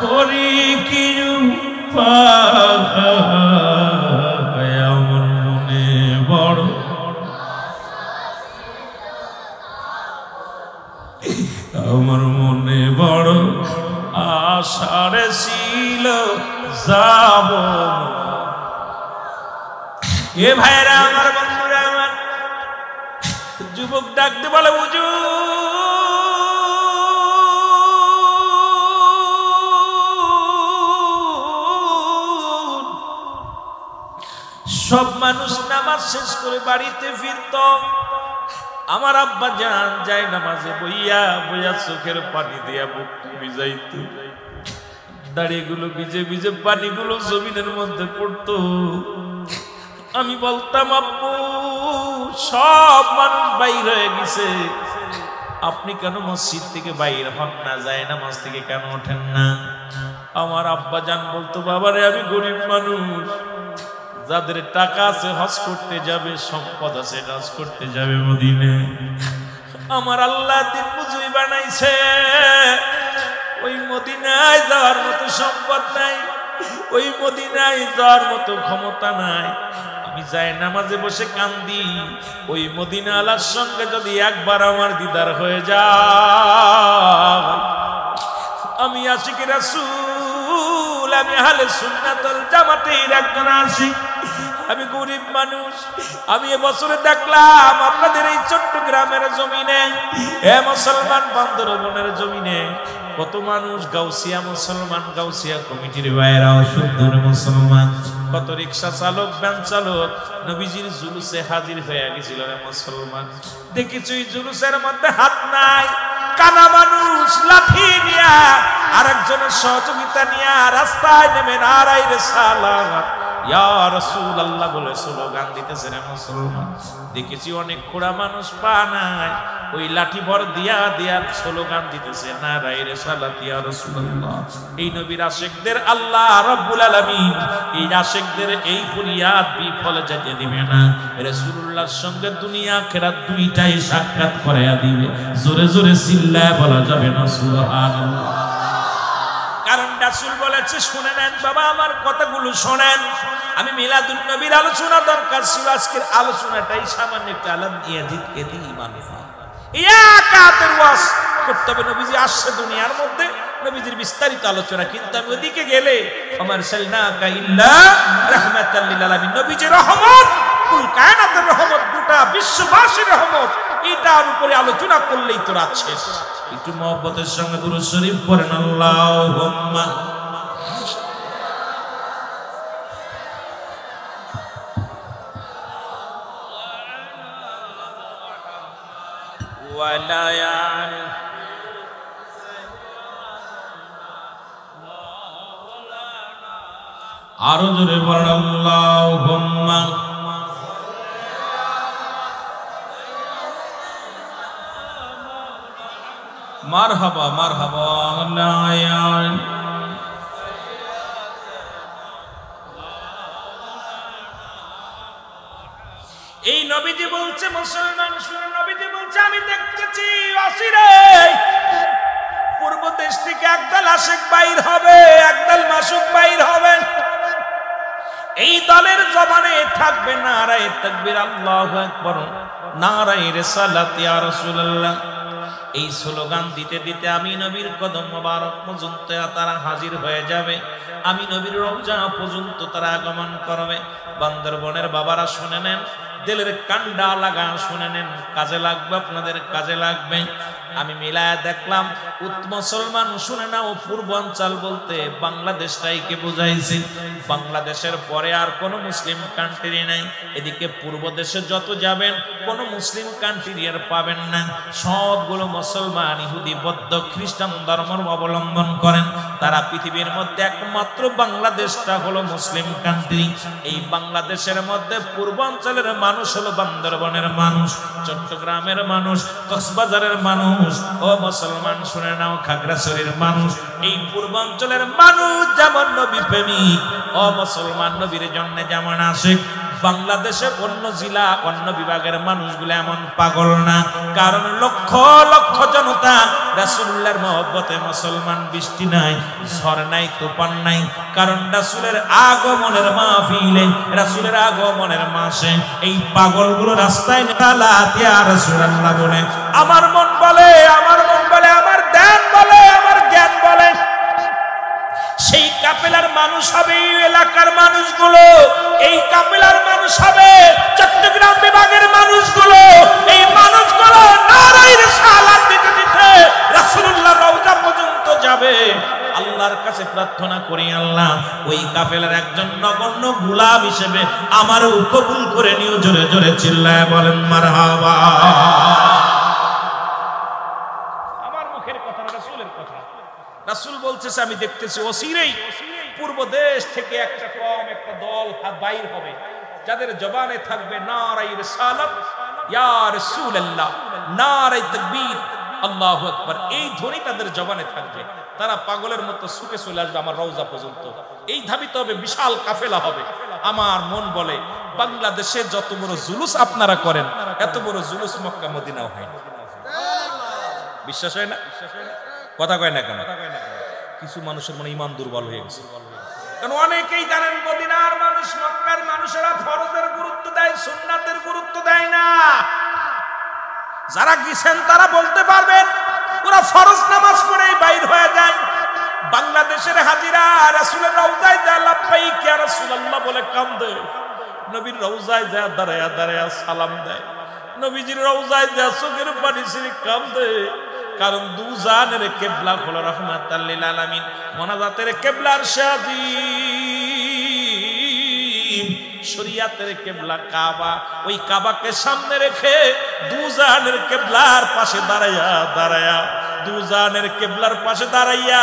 করি কি আমার মনে বড় আমার মনে বড় আশার ছিল যাব এ ভাইরা আমার বন্ধুরা আমার যুবক ডাকতে বলে বুঝু সব মানুষ নামাজ শেষ করে বাড়িতে ফিরত আমার আব্বা জান যায় নামাজে বইয়া বইয়া চোখের পানি দিয়া বুকটা ভিজাইত দাড়িগুলো ভিজে ভিজে পানিগুলো জমিনের মধ্যে পড়তো আমি বলতাম আব্বু সব মানুষ বাইর হয়ে গেছে আপনি কেন মসজিদ থেকে বাইর হন না যায় নামাজ থেকে কেন ওঠেন না আমার আব্বা জান বলতো বাবারে আমি গরিব মানুষ যাদের টাকা আছে হজ করতে যাবে সম্পদ আছে হজ করতে যাবে মদিনে আমার আল্লাহ দিন বুঝুই বানাইছে ওই মদিনায় যাওয়ার মতো সম্পদ নাই ওই মদিনায় যাওয়ার মতো ক্ষমতা নাই আমি যাই নামাজে বসে কান্দি ওই মদিনা আল্লাহর সঙ্গে যদি একবার আমার দিদার হয়ে যায় আমি আশিক রাসূল আমি আহলে সুন্নাতুল জামাতের একজন আশিক আমি গরিব মানুষ আমি এবছরে দেখলাম আপনাদের এই চট্টগ্রামের জমিনে এ মুসলমান বান্দরবনের জমিনে কত মানুষ গাউসিয়া মুসলমান গাউসিয়া কমিটির ভাইরাও শুদ্ধ মুসলমান কত রিকশা চালক ভ্যান চালক নবীজির জুলুসে হাজির হয়ে গেছিল রে মুসলমান দেখেছি জুলুসের মধ্যে হাত নাই কানা মানুষ লাঠি নিয়া আরেকজনের সহযোগিতা নিয়ে রাস্তায় নেমে নারায়ে রিসালাত ইয়া রাসূলুল্লাহ বলে স্লোগান দিতেছে রে মুসলমান দেখেছি অনেক খোড়া মানুষ পা নাই ওই লাঠি ভর দিয়া দিয়া স্লোগান দিতেছে নারায়ে রিসালাত ইয়া রাসূলুল্লাহ এই নবীর আশিকদের আল্লাহ রাব্বুল আলামিন এই আশিকদের এই ফরিয়াদ বিফলে যেতে দিবে না রাসূলুল্লাহর সঙ্গে দুনিয়া আখিরাত দুইটাই সাক্ষাৎ করায়া দিবে জোরে জোরে চিল্লায় বলা যাবে না সুবহানাল্লাহ কারণ রাসূল বলেছে শুনে নেন বাবা আমার কথাগুলো শুনেন আমি মিলাদুন নবীর আলোচনা দরকার ছিল আজকের আলোচনাটাই সামান্য একটা আলাম ইয়াজিদকে দিয়ে ঈমান ইয়াকাতের ওয়াস করতে হবে নবীজি আসছে দুনিয়ার মধ্যে নবীজির বিস্তারিত আলোচনা কিন্তু আমি ওদিকে গেলে আমার সাল্লাকা ইল্লা রাহমাতাল লিল আলামিন নবীজির রহমত কুল কায়নাতের রহমত গোটা বিশ্ববাসীর রহমত এটার উপরে আলোচনা করলেই তো রাত শেষ একটু মহব্বতের সঙ্গে দুরূদ শরীফ পড়েন আল্লাহুম্মা ওয়ালায়ান আরো জোরে পড়েন আল্লাহুম্মা মারহাবা মারহাবা আল্লায়ান এই নবীজি বলছে মুসলমান শুনে নবীজি বলছে আমি দেখতেছি আসিরে পূর্ব দেশ থেকে একদল আশিক বাইর হবে একদল মাসুক বাইর হবে এই দলের জবানে থাকবে নারায়ে তাকবীর আল্লাহু আকবার নারায়ে রিসালাত ইয়া রাসূলুল্লাহ এই স্লোগান দিতে দিতে আমি নবীর কদম মোবারক পর্যন্ত তারা হাজির হয়ে যাবে আমি নবীর রওজা পর্যন্ত তারা আগমন করবে বান্দরবনের বাবারা শুনে নেন দিলের কান্ডা লাগা শুনে নেন, কাজে লাগবে, আপনাদের কাজে লাগবে। আমি মিলায়া দেখলাম মুসলমান শুনে নাও, পূর্বাঞ্চল বলতে বাংলাদেশটাইকে বুঝাইছি। বাংলাদেশের পরে আর কোন মুসলিম কান্ট্রি নাই। এদিকে পূর্ব দেশে যত যাবেন কোন মুসলিম কান্ট্রি আর পাবেন না, সবগুলো মুসলমান, ইহুদি, বৌদ্ধ, খ্রিস্টান ধর্ম অবলম্বন করেন। তারা পৃথিবীর মধ্যে একমাত্র বাংলাদেশটা হলো মুসলিম কান্ট্রি। এই বাংলাদেশের মধ্যে পূর্বাঞ্চলের মানুষ হলো বান্দরবনের মানুষ, চট্টগ্রামের মানুষ, কক্সবাজারের মানুষ, ও মুসলমান শুনে নাও, খাগড়াছড়ির মানুষ। এই পূর্বাঞ্চলের মানুষ যেমন নবী প্রেমিক, ও মুসলমান নবীর জন্য যেমন আশিক, বাংলাদেশের অন্য জেলা অন্য বিভাগের মানুষগুলো এমন পাগল না। কারণ লক্ষ লক্ষ জনতা রাসূলুল্লাহর মহব্বতে মুসলমান, বৃষ্টি নাই, ঝড় নাই, তুফান নাই। কারণ রাসূলের আগমনের মাহফিলে, রাসূলের আগমনের মাসে এই পাগলগুলো রাস্তায় নালাত ইয়া রাসূলুল্লাহ বলে। আমার মন বলে, আমার মন বলে, আমার ধ্যান বলে, আমার জ্ঞান বলে, সেই কাফেলার মানুষ হবে এই এলাকার মানুষগুলো, এই কাফেলার মানুষ হবে চট্টগ্রাম বিভাগের মানুষগুলো। এই মানুষগুলো নারায়ে রিসালাত দিতে দিতে রাসূলুল্লাহর রওজা পর্যন্ত যাবে। আল্লাহর কাছে প্রার্থনা করি, আল্লাহ ওই কাফেলার একজন নগণ্য গোলাম হিসেবে আমারও কবুল করে নিও। জোরে জোরে চিল্লায় বলেন মারহাবা। আমার মুখের কথা না, রাসূলের কথা। রাসূল বলতেছে, আমি দেখতেছি অচিরেই পূর্ব দেশ থেকে একটা দল বাইর হবে, যাদের জবানে থাকবে নারায়ে রিসালাত ইয়া রাসূলুল্লাহ, নারায়ে তাকবীর, আল্লাহু আকবার, এই ধ্বনি তাদের জবানে থাকবে। তারা পাগলের মতো ছুটে চলে আসবে আমার রওজা পর্যন্ত। এই ধাবিত হবে, বিশাল কাফেলা হবে। আমার মন বলে, বাংলাদেশে যত বড় জুলুস আপনারা করেন, এত বড় জুলুস মক্কা মদিনাও হয় না। বিশ্বাস হয় না? কথা কয় না কেন? কিছু মানুষের মনে ইমান দুর্বল হয়ে গেছে। কারণ অনেকেই জানেন মদিনার মানুষ, মক্কার মানুষেরা ফরজের গুরুত্ব দেয়, সুন্নাতের গুরুত্ব দেয় না। যারা গেছেন তারা বলতে পারবেন, ওরা ফরজ নামাজ পড়েই বাইর হয়ে যায়। বাংলাদেশের হাজিরা রাসূলের রওজায় যায় লাব্বাইক ইয়া রাসূলুল্লাহ বলে কান্দে, নবীর রওজায় যায় দাঁড়ায়া দাঁড়ায়া সালাম দেয়, নবীজির রওজায় যায় চোখের পানি ছেড়ে কান্দে। কারণ দুজানের কিবলা হলো রাহমাতাল লিল আলামিন, মোনাজাতের কিবলার শাদীম, শরীয়তের কিবলা কাবা। ওই কাবাকে সামনে রেখে দুজানের কিবলার পাশে দাঁড়ায়া দাঁড়ায়া, দুজানের কিবলার পাশে দাঁড়াইয়া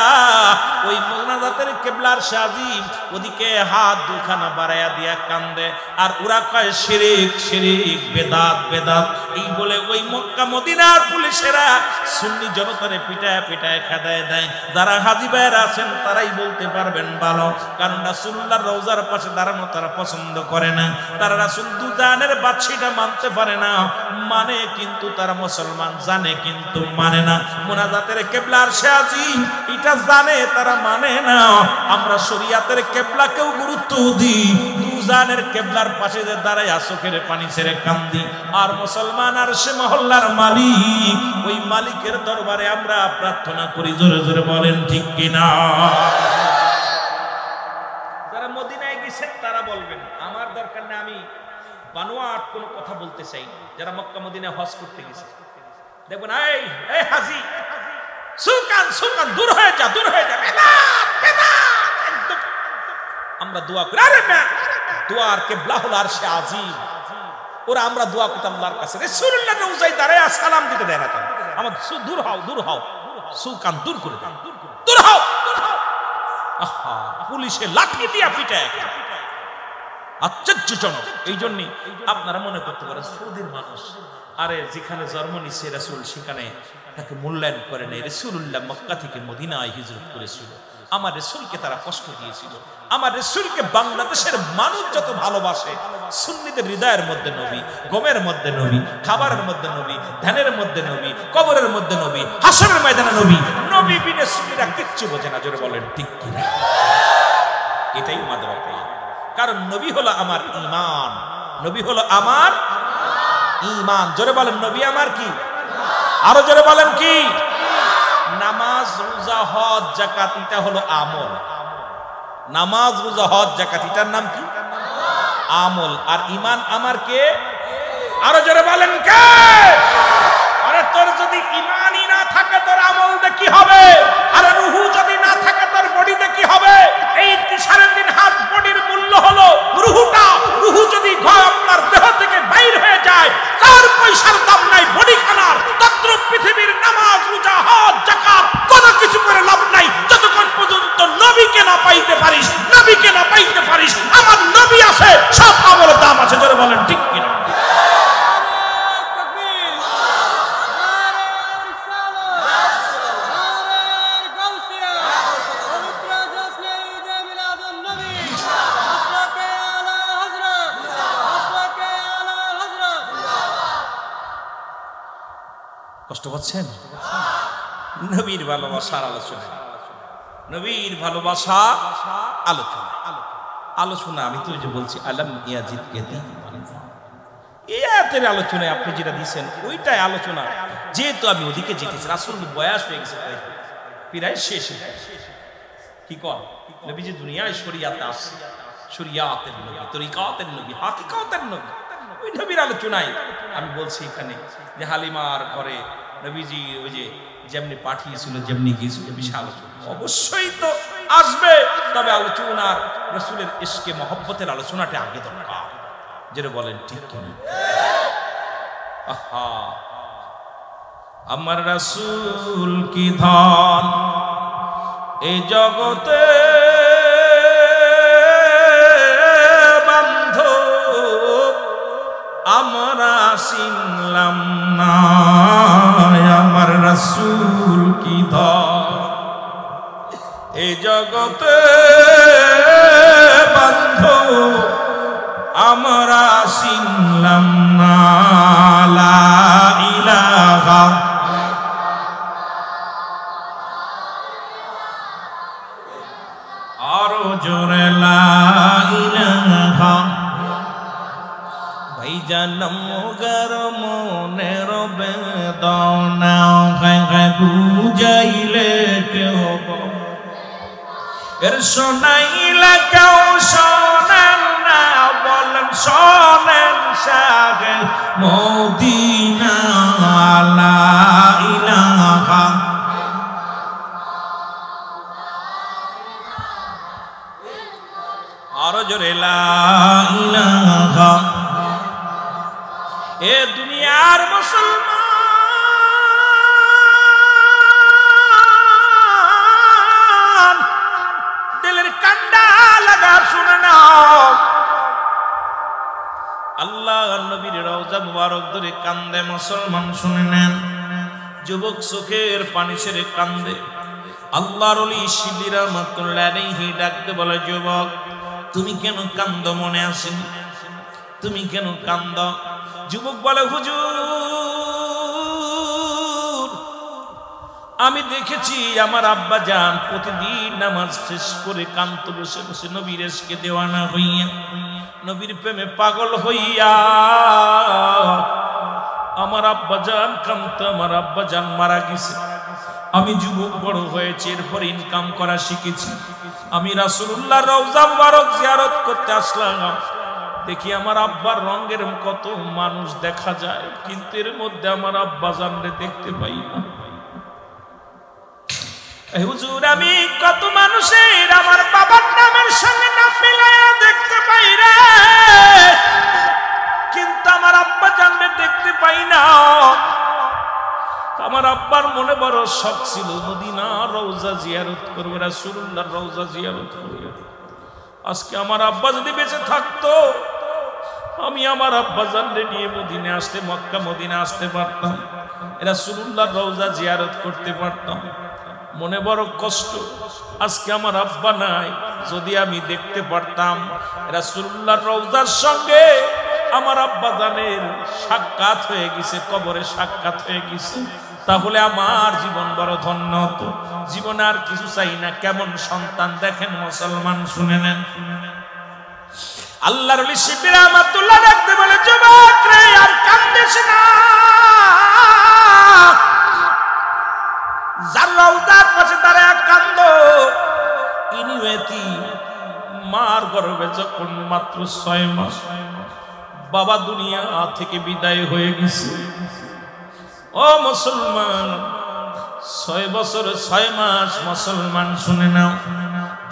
ওই মোনাজাতের কিবলার শাদীম ওদিকে হাত দুখানা বাড়াইয়া দিয়া কান্দে। আর ওরা কয় শিরিক শিরিক, বেদাত বেদাত, এই বলে ওই মক্কা মদিনার পুলিশেরা সুন্নি জনতারে পিটায় পিটায় খেদায় দেয়। যারা হাজী ভাইয়েরা আছেন তারাই বলতে পারবেন ভালো, কারণ রাসূলুল্লাহর রওজার পাশে দাঁড়ানো তারা পছন্দ করে না। তারা রাসূল দুজানের বাদশাহটা মানতে পারে না, মানে কিন্তু তারা মুসলমান, জানে কিন্তু মানে না। মোনাজাতের কিবলার শাদীম এটা জানে, তারা মানে না। আমরা শরীয়তের কিবলাকেও গুরুত্ব দিই, দুজানের কিবলার পাশে যে দাঁড়ায় চোখের পানি ছেড়ে কান্দি। আর মুসলমান আর সে মহল্লার মালিক, ওই মালিকের দরবারে আমরা প্রার্থনা করি। জোরে জোরে বলেন ঠিক কিনা? যারা মদিনায় গেছেন তারা বলবেন, আমার দরকার নেই, আমি বানোয়াট কোনো কথা বলতে চাই। যারা মক্কা মদিনায় হজ করতে গেছে দেখবেন, এই এই হাজী সুলকান সুলকান, দূর হয়ে যা, দূর হয়ে যা, একদম। আমরা দোয়া করি, আরে দোয়ার কিবলা হলো আরশে আজিম। ওরা আমরা দোয়া করতাম আল্লাহর কাছে, রাসূলুল্লাহ রওজায় দাঁড়ায় সালাম দিতে দেয় না কেন? আমার দূর হও, দূর হও, সুলকান দূর করে দাও, দূর হও। আহা, পুলিশে লাঠি দিয়া পিটায়, আশ্চর্যজনক। এই জন্যই আপনারা মনে করতে পারেন সৌদির মানুষ, আরে যেখানে জন্ম নিচ্ছে রাসূল সেখানে তাকে মূল্যায়ন করে নেই। রাসূলুল্লাহ মক্কা থেকে মদিনায় হিজরত করেছিল, আমার রাসূলকে তারা কষ্ট দিয়েছিল। আমার রাসূলকে বাংলাদেশের মানুষ যত ভালোবাসে, সুন্নিদের হৃদয়ের মধ্যে নবী, গমের মধ্যে নবী, খাবারের মধ্যে নবী, ধানের মধ্যে নবী, কবরের মধ্যে নবী, হাসরের ময়দানে নবী। নবী বিনে সুন্নিরা কিচ্ছু বোঝে না। জোরে বলেন ঠিক কিনা? এটাই আমাদের অপরাধ। কারণ নবী হলো আমার ঈমান, নবী হলো আমার ঈমান। জোরে বলেন নবী আমার কি? আরো জোরে বলেন কি? নামাজ রোজা হজ যাকাত এটা হলো আমল। নামাজ রোজা হজ যাকাত এটার নাম কি? আমল। আর ঈমান আমার কে? আরো জোরে বলেন কে? আরে তোর যদি ঈমানই না থাকে তোর আমল দিয়ে কি হবে? আরে রূহ যদি না থাকে তোর বডিতে কি হবে? এই 3.5 হাত বডির মূল্য হলো রূহটা। রূহ যদি আপনার দেহ থেকে বাইর হয়ে যায় 4 পয়সার দাম নাই বডি খানার। তত্র পৃথিবীর নামাজ রোজা হজ যাকাত কোনো কিছু করে লাভ নাই যতক্ষণ পর্যন্ত নবীকে না পাইতে পারিস। নবীকে না পাইতে পারিস, আমার নবী আছে, সব আমলের দাম আছে। জোরে বলেন ঠিক কিনা? কষ্ট পাচ্ছেন? নবীর ভালোবাসার আলোচনা, নবীর ভালোবাসা আলোচনা। আলোচনা আমি তো যে বলছি আলম ইয়াজিদ ইয়াদি এই আয়াতের আলোচনায় আপনি যেটা দিয়েছেন ওইটাই আলোচনা। যেহেতু আমি ওদিকে যেতেছি, রাসূল বয়স হয়ে গেছে, প্রায় শেষ। কি কর নবী যে দুনিয়ায় শরিয়াতে আসছে, শরিয়াতের নবী, তরিকাতের নবী, হাকিকাতের নবী, ওই নবীর আলোচনায় আমি বলছি এখানে যে হালিমার ঘরে নবীজি ওই যে যেমনি পাঠিয়েছিল, যেমনি গিয়েছিল, বিশাল আলোচনা অবশ্যই তো আসবে। তবে আলোচনার রাসূলের ইশকে মহব্বতের আলোচনাটা আগে দরকার। যেটা বলেন ঠিক কিনা? আহা, আমার রাসূল কি ধন এই জগতে আমরা চিনলাম না। আমার রাসূল কি ধন এই জগতে বান্ধব আমরা চিনলাম না। লা ইলাহা আরো জোরে লা ইলাহা। ভাই জনম গর মনের বেদনা বুঝাইলে কেউ এর শোনাইলে কেউ শোনেন না। বলেন শোনেন শাহে মদিনা। লা ইলাহা আরো জোরে লা ইলাহা। এ দুনিয়ার মুসলমান দিলের কান্ডা লাগা শুনে নাও। আল্লাহ নবীর রওজা মুবারক ধরে কান্দে মুসলমান, শুনে নেন। যুবক চোখের পানি ছেড়ে কান্দে। আল্লাহর ওলি শিবলি রাহমাতুল্লাহ আলাইহি ডাকতে বলে, যুবক তুমি কেন কান্দো? মনে আসেনি? তুমি কেন কান্দো? যুবক বলে, হুজুর আমি দেখেছি আমার আব্বা জান প্রতিদিন নামাজ শেষ করে কান্ত বসে বসে নবীর ইশকে দেওয়ানা হইয়া, নবীর প্রেমে পাগল হইয়া আমার আব্বা জান কান্ত। আমার আব্বা জান মারা গেছে। আমি যুবক বড় হয়েছি, এরপর ইনকাম করা শিখেছি। আমি রাসূলুল্লাহর রওজা মুবারক জিয়ারত করতে আসলাম। দেখি আমার আব্বার রঙের কত মানুষ দেখা যায়, কিন্তু এর মধ্যে আমার আব্বা জানরে দেখতে পাই না। হুজুর আমি কত মানুষের আমার বাবার নামের সঙ্গে নাম মিলাইয়া দেখতে পাই রে, কিন্তু আমার আব্বা জানরে দেখতে পাই না। আমার আব্বার মনে বড় শখ ছিল মদিনার রওজা জিয়ারত করবে, রাসূলুল্লাহর রওজা জিয়ারত করবে। আজকে আমার আব্বা যদি বেঁচে থাকতো আমি আমার আব্বা জানরে নিয়ে মদিনা আসতে, মক্কা মদিনা আসতে পারতাম, রাসূলুল্লাহর রওজা জিয়ারত করতে পারতাম। মনে বড় কষ্ট, আজকে আমার আব্বা নাই। যদি আমি দেখতে পারতাম রাসূলুল্লাহর রওজার সঙ্গে আমার আব্বা জানের সাক্ষাৎ হয়ে গেছে, কবরে সাক্ষাৎ হয়ে গেছে, তাহলে আমার জীবন বড় ধন্য হতো। জীবনে আর কিছু চাই না। কেমন সন্তান দেখেন মুসলমান, শুনে নেন। আল্লাহর ওলি শিবলি রাহমাতুল্লাহ ডাকতে বলে, যুবক রে আর কান্দিস না। যার রওজার পাশে দাঁড়ায় কান্দো, ইনি এতিম। মার গর্ভে যখন মাত্র 6 মাস, বাবা দুনিয়া থেকে বিদায় হয়ে গেছে। ও মুসলমান, 6 বছর 6 মাস মুসলমান শুনে নাও,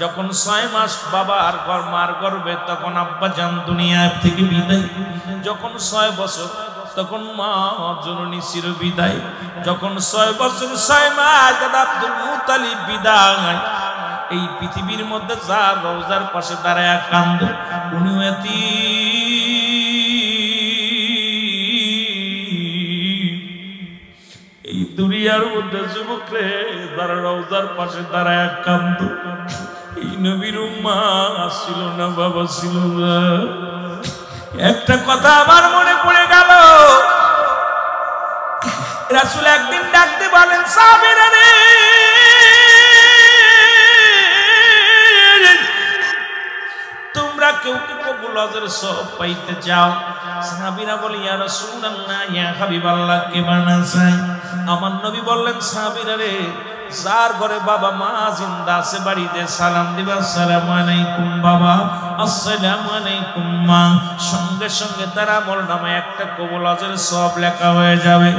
যখন 6 মাস বাবার মার গর্ভে তখন আব্বা জান দুনিয়া থেকে বিদায়। যখন 6 বছর তখন মা জননী চির বিদায়। যখন 6 বছর 6 মাস দাদা আব্দুল মুতালিব বিদায়। এই পৃথিবীর মধ্যে যার রওজার পাশে দাঁড়ায় কান্দ, উনিও এই দুনিয়ার মধ্যে যুবক রে, যারা রওজার পাশে দাঁড়ায় কান্দ, এই নবীর মা ছিল না, বাবা ছিল না। একটা কথা আমার মনে পড়ে গেল, রাসূল একদিন ডাকতে বলেন, সাহাবীরা রে, তোমরা কেউ কি কবুল হজের সওয়াব পাইতে চাও? সাহাবীরা বলে, ইয়া রাসূলুল্লাহ, ইয়া হাবিবাল্লাহ, কে বানা চাই? আমার নবী বললেন, সাহাবীরা রে, যার ঘরে বাবা মা জিন্দা আছে বাড়িতে সালাম দিবা, আসসালামু আলাইকুম বাবা, আসসালামু আলাইকুম মা। সঙ্গে সঙ্গে তার আমলনামায় একটা কবুল হজের সওয়াব লেখা হয়ে যাবে।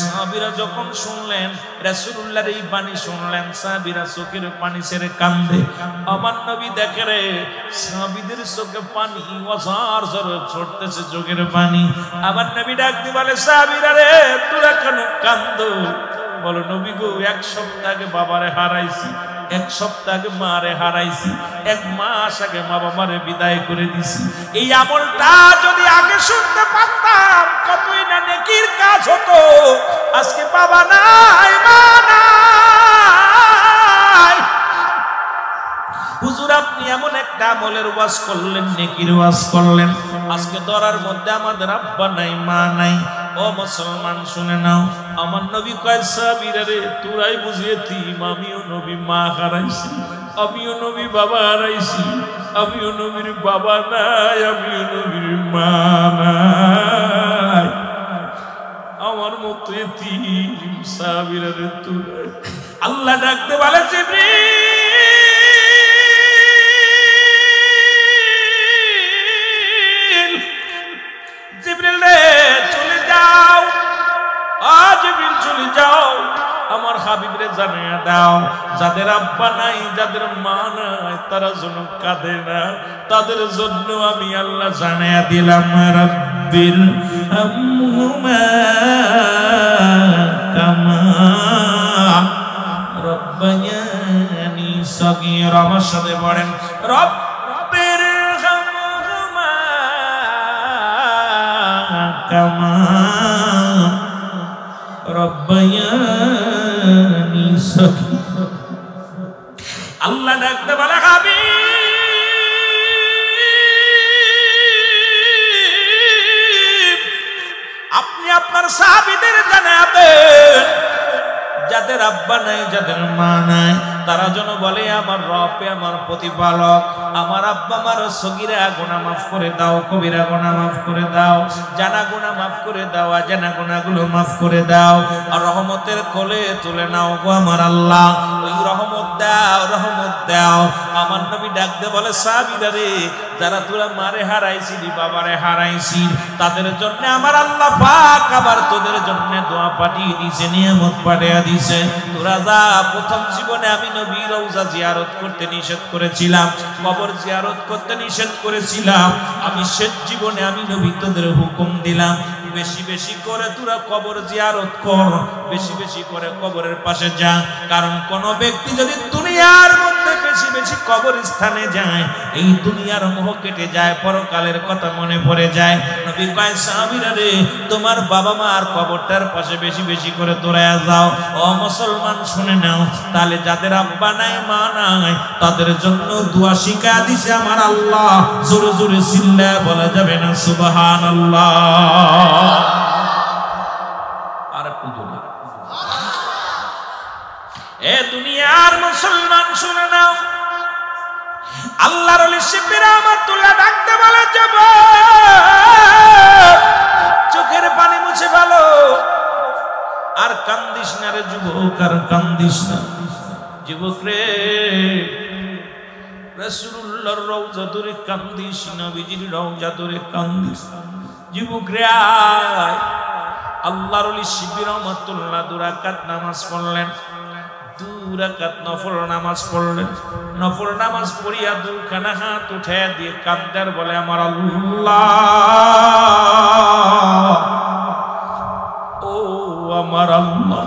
সাহাবীরা যখন শুনলেন, রাসূলুল্লাহর এই বাণী শুনলেন, সাহাবীরা চোখের পানি ছেড়ে কান্দে। আমার নবী দেখে রে, সাহাবীদের চোখে পানি অঝর ঝর ছড়তেছে, চোখের পানি। আমার নবী ডাক দিয়ে বলে, সাহাবীরা রে, তোরা কেন কান্দো? বলো, নবী গো, 1 সপ্তাহ আগে বাবারে হারাইছি, 1 সপ্তাহ আগে মারে হারাইছি, 1 মাস আগে মা বাবারে বিদায় করে দিছি। এই আমলটা যদি আগে শুনতে পারতাম, কতই না নেকির কাজ হতো। আজকে বাবা নাই, মা নাই। হুজুর, আপনি এমন একটা আমলের ওয়াজ করলেন, নেকির ওয়াজ করলেন, আজকে দরার মধ্যে আমাদের আব্বা নাই, মা নাই। ও মুসলমান শুনে নাও, আমার নবী কয়, সাহাবীরা রে, তোরাই বুঝিয়ে তিম, আমিও নবী মা হারাইছি, আমিও নবী বাবা হারাইছি, আমিও নবীর বাবা নাই, আমিও নবীর মা নাই। আমার মতো তিম সাহাবীরা রে, তোরাই। আল্লাহ ডাকতে বলে, জিবরিল রে, চলে যাও, জিবরিল চলে যাও, আমার হাবিবরে জানিয়ে দাও, যাদের আব্বা নাই, যাদের মা নাই, তারা যেন কাঁদে না। তাদের জন্য আমি আল্লাহ জানিয়ে দিলাম, রাব্বির হামহুমা কামা রাব্বায়ানি সগীরা। আমার সাথে পড়েন, রাব্বির হামহুমা কামা রাব্বায়ানি সগীরা। আল্লাহ ডাকতে বলে, হাবিব, আপনি আপনার সাহাবীদের জানাবেন, যাদের আব্বা নাই, যাদের মা নাই, তারা যেন বলে, আমার রব, আমার প্রতিপালক, আমার আব্বা আমার সগীরা গুনাহ মাফ করে দাও, কবিরা গুনাহ মাফ করে দাও, জানা গুনাহ মাফ করে দাও, অজানা গুনাহগুলো মাফ করে দাও, আর রহমতের কোলে তুলে নাও গো আমার আল্লাহ। ওই রহমত দাও, রহমত দাও। আমার নবী ডাক দিয়ে বলে, সাহাবীরা রে, যারা তোরা মারে হারাইছিলি, বাবারে হারাইছি, তাদের জন্য আমার আল্লাহ পাক আবার তোদের জন্য দোয়া পাঠিয়ে দিয়েছে, নিয়ামত পাঠিয়ে দিয়েছে। তোরা যা, প্রথম জীবনে আমি নবী রওজা জিয়ারত করতে নিষেধ করেছিলাম, কবর জিয়ারত করতে নিষেধ করেছিলাম, আমি শেষ জীবনে আমি নবী তোদের হুকুম দিলাম, বেশি বেশি করে তোরা কবর জিয়ারত কর, বেশি বেশি করে কবরের পাশে যা। কারণ কোন ব্যক্তি যদি দুনিয়ার মধ্যে বেশি বেশি কবরস্থানে যায়, এই দুনিয়ার মোহ কেটে যায়, পরকালের কথা মনে পড়ে যায়। নবী কয়, সাহাবীরা রে, তোমার বাবা মার কবরটার পাশে বেশি বেশি করে তোরা যাও। ও মুসলমান শুনে নাও, তাহলে যাদের আব্বা নাই, মা নাই, তাদের জন্য দোয়া শিখায়া দিছে আমার আল্লাহ। জোরে জোরে চিল্লায়া বলা যাবে না সুবহানাল্লাহ? আর একটু জোরে। এ দুনিয়ার মুসলমান শুনে নাও, আল্লাহর ওলি শিবলি রহমাতুল্লাহ ডাকতে বলে, যাব চোখের পানি মুছে ভালো, আর কান্দিস না রে যুবক, আর কান্দিস না যুবক রে। রাসূলুল্লাহর রওজা ধরে কান্দিস, নবীজির রওজা ধরে কান্দিস। যুবকরে আল্লাহর ওলি শিবির রহমাতুল্লাহ 2 রাকাত নামাজ পড়লেন, 2 রাকাত নফল নামাজ পড়লেন। নফল নামাজ পড়িয়া 2খানা হাত উঠাইয়া দিয়ে কান্দার বলে আমার আল্লাহ, ও আমার আল্লাহ।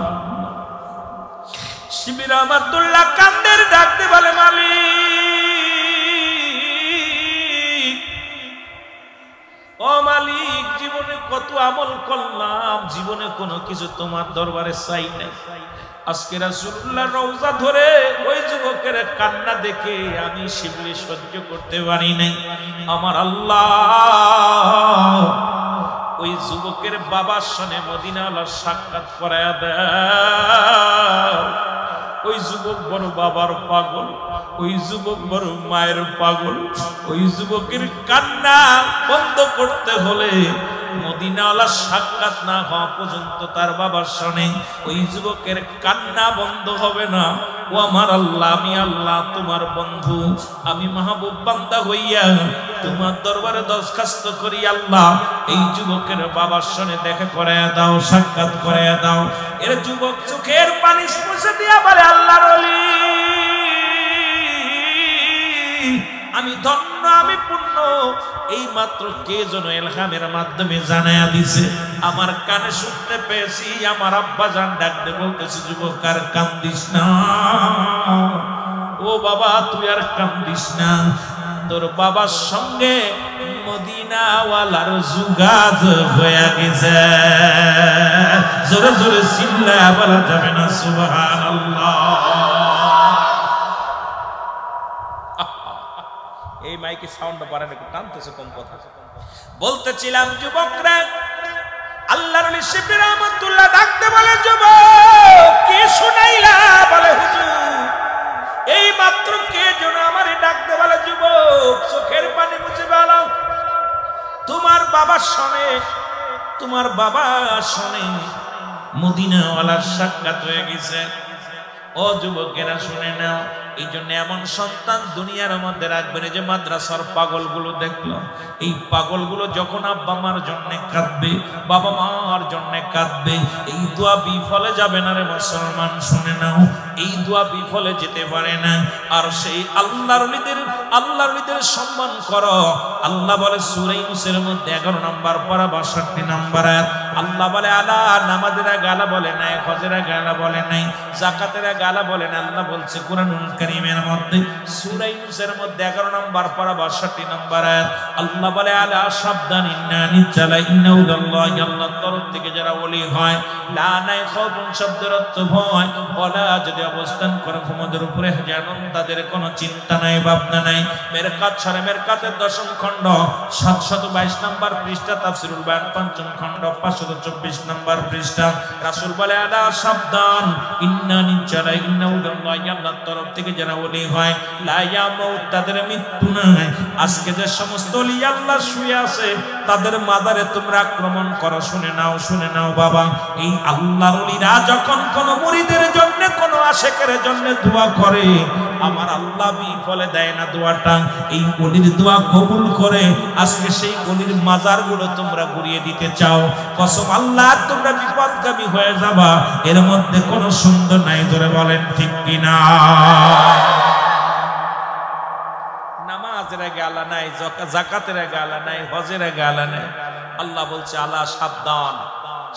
শিবির রহমাতুল্লাহ কান্দের ডাকতে বলে মালিক, ও মালিক, জীবনে কত আমল করলাম, জীবনে কোনো কিছু তোমার দরবারে চাই নাই। আজকে রাসূলুল্লাহ রওজা ধরে ওই যুবকের কান্না দেখে আমি শিবলি সহ্য করতে পারি নাই। আমার আল্লাহ, ওই যুবকের বাবার সঙ্গে মদিনাওয়ালার সাক্ষাৎ করায়া দাও। ওই যুবক বড় বাবার পাগল, ওই যুবক বড় মায়ের পাগল। ওই যুবকের কান্না বন্ধ করতে হলে মদিনাওয়ালার সাক্ষাৎ না হওয়া পর্যন্ত তার বাবার সঙ্গে ওই যুবকের কান্না বন্ধ হবে না। ও আমার আল্লাহ, আমি আল্লাহ তোমার বন্ধু, আমি মাহবুব বান্দা হইয়া তোমার দরবারে দরখাস্ত করি আল্লাহ, এই যুবকের বাবার সঙ্গে দেখা করায়া দাও, সাক্ষাৎ করায়া দাও। এর যুবক চোখের পানি মুছে দিয়া বলে আল্লাহর ওলি, আমি ধন্য, আমি পুণ্য, এই মাত্র কে যেন ইলহামের মাধ্যমে জানায়া দিছে, আমার কানে শুনতে পেয়েছি। আমার আব্বা জান ডাকতে বলতেছে যুবক আর কান্দিস না, ও বাবা তুই আর কান্দিস না, তোর বাবার সঙ্গে মদিনাওয়ালার যোগাযোগ হয়ে গেছে। জোরে জোরে চিল্লায়া বলা যাবে না সুবহানাল্লাহ। এই মাইকে সাউন্ড বাড়ানো একটু টানতেছে কম কথা বলতেছিলাম। যুবকরা আল্লাহর ওলি শিবির রহমাতুল্লাহ ডাকতে বলে যুবক কি শুনাইলা? বলে হুজুর এই মাত্র কে যেন আমারে ডাকতে বলে। যুবক চোখের পানি মুছে বলো তোমার বাবার সঙ্গে, তোমার বাবার সঙ্গে মদিনাওয়ালার সাক্ষাৎ হয়ে গেছে। ও যুবকেরা শুনে নাও, এই জন্য এমন সন্তান দুনিয়ার মধ্যে রাখবেন। এই যে মাদ্রাসার পাগলগুলো দেখলো, এই পাগলগুলো যখন আব্বা মার জন্য কাঁদবে, বাবা মার জন্য কাঁদবে, এই দোয়া বিফলে যাবে না রে মুসলমান, শুনে নাও, এই দোয়া বিফলে যেতে পারে না। আর সেই আল্লাহর ওলিদের সম্মান করো। আল্লাহ বলে সূরা ইউনূসের মধ্যে 11 নম্বর পারা 62 নম্বর আয়াত, আল্লাহ বলে আলা নামাজের গালা বলে নাই, হজের গালা বলে নাই, যাকাতের গালা বলে না। আল্লাহ বলছে কুরআনুল কারীমের মধ্যে সূরা ইউনূসের মধ্যে 11 নম্বর পারা 62 নম্বর আয়াত, আল্লাহ বলে আলা সাবধান ইন্নানি চালা ইন্নাউল্লাহি, আল্লাহর তরফ থেকে যারা ওলি হয়, লা নাই খাউফুন শব্দের অর্থ ভয়, ওয়ালা যদি অবস্থান করে ঘুমদের উপরে জানুন, তাদের কোনো চিন্তা নাই, ভাবনা নাই। মেরকাত সরে মেরকাতের 10ম খণ্ড 722 নম্বর পৃষ্ঠা, তাফসীরুল বায়ান 5ম খণ্ড 524 নম্বর পৃষ্ঠা। রাসূল বলে আলা সাবধান ইন্নানি চালা ইন্নাউল্লাহি, আল্লাহর তরফ থেকে যারা ওলি হয়, লা ইয়ামুত, তাদের মৃত্যু নাই। আজকে যে সমস্ত ওলি আল্লাহ শুয়ে আছে তাদের মাজারে তোমরা আক্রমণ করো। শুনে নাও, শুনে নাও বাবা, এই আল্লাহর ওলিরা যখন কোন মুরিদের জন্য, কোন আশিকের জন্য দোয়া করে, আমার আল্লাহ বিফলে দেয় না দোয়াটা, এই ওলির দোয়া কবুল করে। আজকে সেই ওলির মাজারগুলো তোমরা ঘুরিয়ে দিতে চাও, কসম আল্লাহ তোমরা বিপদগামী হয়ে যাবা, এর মধ্যে কোনো সুন্দর নাই। ধরে বলেন ঠিক কিনা? নামাজের আগে আল্লাহ নাই, যাকাতের আগে আল্লাহ নাই, হজের আগে আল্লাহ নাই। আল্লাহ বলছে আল্লাহ সাবধান,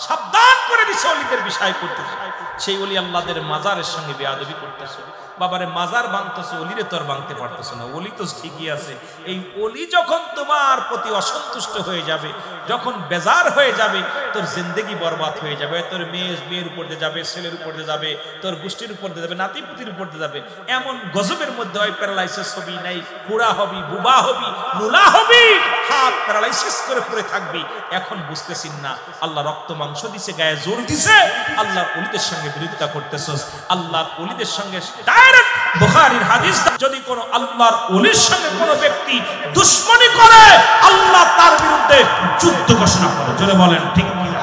সাবধান করে দিছে ওলিদের বিষয় করতেছে। সেই ওলি আল্লাহদের মাজারের সঙ্গে বেয়াদবি করতেছে। বাবারে মাজার ভাঙতেছে, ওলিরে তো আর ভাঙতে পারতেছে না। ওলি তো ঠিকই আছে, এই ওলি যখন তোমার প্রতি অসন্তুষ্ট হয়ে যাবে, যখন বেজার হয়ে যাবে, তোর জিন্দেগি বরবাদ হয়ে যাবে। তোর মেয়ের উপর দিয়ে যাবে, ছেলের উপর দিয়ে যাবে, তোর গোষ্ঠীর উপর দিয়ে যাবে, নাতিপুতির উপর দিয়ে যাবে। এমন গজবের মধ্যে হয় প্যারালাইসিস হবি, নাই পুরা হবি, বুবা হবি, নুলা হবি, হাত প্যারালাইসিস করে পড়ে থাকবি। এখন বুঝতেছিস না আল্লাহ রক্ত মাংস দিছে, গায়ে জোর দিছে, আল্লাহর ওলিদের সঙ্গে বিরোধিতা করতেছস। আল্লাহর ওলিদের সঙ্গে ডাইরেক্ট বুখারীর হাদিস, যদি কোন আল্লাহর ওলির সঙ্গে কোন ব্যক্তি দুশমনি করে, আল্লাহ তার বিরুদ্ধে যুদ্ধ ঘোষণা করে। জোরে বলেন ঠিক কিনা?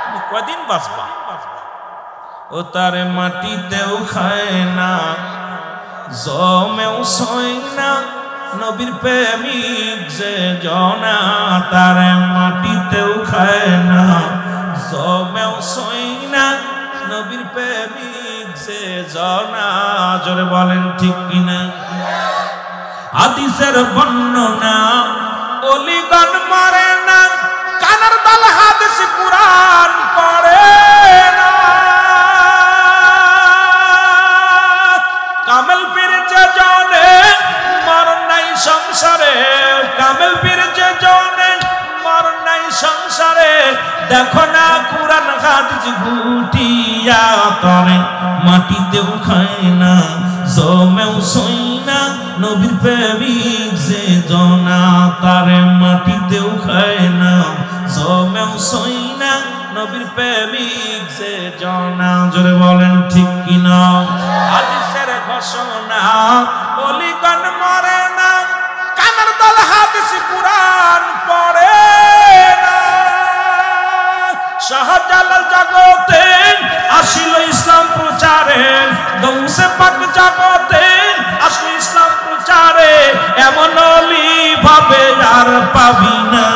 তুমি কয়দিন বাঁচবা? ও তার মাটিতেও খায় না, জমেও সয় না, নবীর প্রেমিক যে জনা তার মাটিতেও খায় না জমেও সই না নবীর প্রেমিক যে জনা জোরে বলেন ঠিক কিনা হাদিসের বর্ণনা ওলিগণ মরে না কানার দল হাদিস কুরআন পড়ে না কামেল পীর যে জানে মরণ নাই সংসারে কামেল পীর যে জানে মরণ নাই সংসারে দেখো না কুরআন হাদিস গুটিয়া তরে মাটিতেও খায় না জমেও সই না নবীর প্রেমিক যে জনা তারে মাটিতেও খায় না জমেও সই না নবীর প্রেমিক যে জনা জোরে বলেন ঠিক কিনা হাদিসের ঘোষণা ওলিগণ মরে না কানার দল হাদিস কুরআন পড়ে না শাহজালাল জগতে আসিল ইসলাম প্রচারে গৌসে পাক জগতে আসিল ইসলাম প্রচারে এমন অলি ভাবে আর পাবি না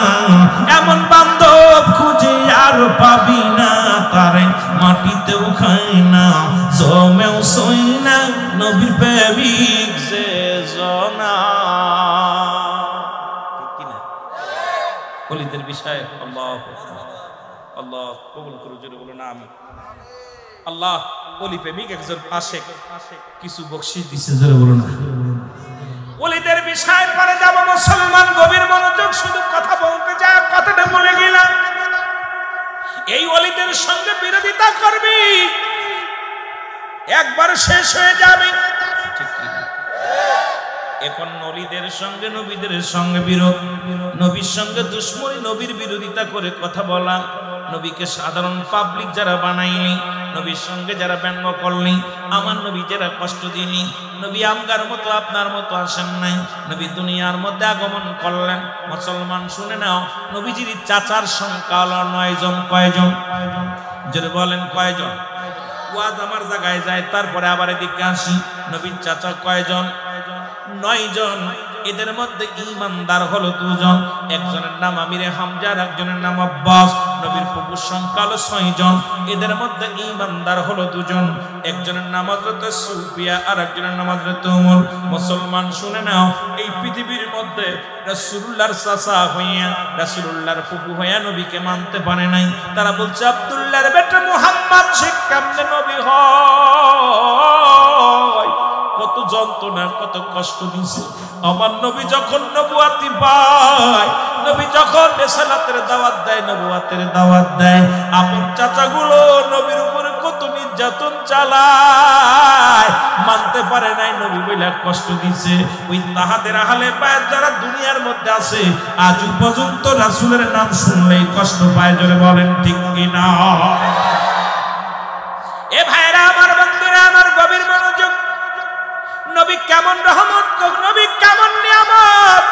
এমন বান্ধব খুঁজে আর পাবি না তারে মাটিতেও খায় না জমেও সই না নবীর প্রেমিক যে জনা ঠিক না ওলিদের বিষয়ে আল্লাহ কবুল করুন জোরে বলুন আমিন আল্লাহ ওলি প্রেমিক একজন আশিক কিছু বকশিশ দিছে জোরে বলুন ওলিদের বিষয় পরে যাব মুসলমান গভীর মনোযোগ শুধু কথা বলতে যায় কথাটা বলে গেলাম এই ওলিদের সঙ্গে বিরোধিতা করবি একবার শেষ হয়ে যাবে ঠিক কি এখন নবীদের সঙ্গে নবীদের সঙ্গে বিরোধ নবীর সঙ্গে দুশ্মনী নবীর বিরোধিতা করে কথা বলা নবীকে সাধারণ পাবলিক যারা বানাইনি নবীর সঙ্গে যারা ব্যঙ্গ করলি আমার নবী যারা কষ্ট দিনি নবী আমগার মতো আপনার মতো আসেন নাই নবী দুনিয়ার মধ্যে আগমন করলেন মুসলমান শুনে নাও নবীজির চাচার সংখ্যা হলো 9 জন কয়জন যদি বলেন কয়জন ওয়াজ আমার জায়গায় যায় তারপরে আবার এদিকে আসি নবীর চাচা কয়জন 9 জন এদের মধ্যে ঈমানদার হলো 2 জন একজনের নাম আমিরে হামজা আর একজনের নাম আব্বাস নবীর ফুফুর সংখ্যা হলো 6 জন এদের মধ্যে ঈমানদার হলো 2 জন একজনের নাম হযরত সুফিয়া আর একজনের নাম হযরত ওমর মুসলমান শুনে নাও এই পৃথিবীর মধ্যে রাসূলুল্লাহর চাচা হইয়া রাসূলুল্লাহর ফুফু হইয়া নবীকে মানতে পারে নাই তারা বলছে আব্দুল্লাহর বেটা মুহাম্মদ সে কেমনে নবী হয় কত যন্ত্রণা কত কষ্ট দিছে আমার নবী যখন নবুয়াতি পায় নবী যখন রিসালাতের দাওয়াত দেয় নবুয়াতের দাওয়াত দেয় আপন চাচাগুলো নবীর উপরে কত নির্যাতন চালায় মানতে পারে নাই নবী বইলা কষ্ট দিছে ওই তাহাদের আহলে বায়াত যারা দুনিয়ার মধ্যে আছে আজ পর্যন্ত রাসূলের নাম শুনলেই কষ্ট পায় জোরে বলেন ঠিক কি না এ ভাইরা আমার বন্ধুরা আমার গভীর মনোযোগ নবী কেমন রহমত নবী কেমন নিয়ামত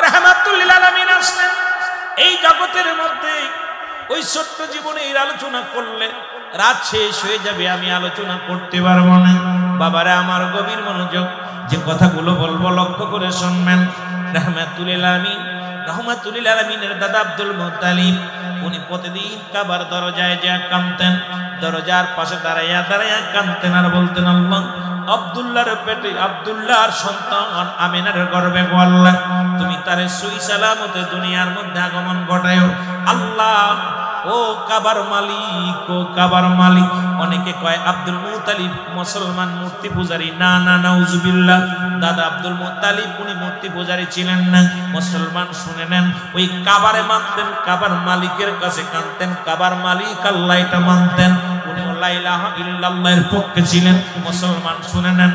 রাহমাতুল লিল আলামিন আসলেন এই জগতের মধ্যে ওই ছোট্ট জীবনে এর আলোচনা করলে রাত শেষ হয়ে যাবে আমি আলোচনা করতে পারবো না বাবারে আমার গভীর মনোযোগ যে কথাগুলো বলবো লক্ষ্য করে শুনবেন রাহমাতুল লিল আলামিনের দাদা আব্দুল মুত্তালিব উনি প্রতিদিন কাবার দরজায় যা কাঁদতেন দরজার পাশে দাঁড়াইয়া দাঁড়াইয়া কাঁদতেন আর বলতেন আল্লাহ আব্দুল্লাহর পেটে আব্দুল্লাহর সন্তান আমিনার গর্ভে গো আল্লাহ তুমি তারে সহি সালামতে দুনিয়ার মধ্যে আগমন ঘটায়ো আল্লাহ ও কাবার মালিক অনেকে কয় আব্দুল মুত্তালিব মুসলমান মূর্তি পূজারী না না নাউজুবিল্লাহ দাদা আব্দুল মুত্তালিব উনি মূর্তি পূজারী ছিলেন না মুসলমান শুনে নেন ওই কাবারে মানতেন কাবার মালিকের কাছে কাঁদতেন কাবার মালিক আল্লাহ এটা মানতেন উনি লা ইলাহা ইল্লাল্লাহর পক্ষে ছিলেন মুসলমান শুনে নেন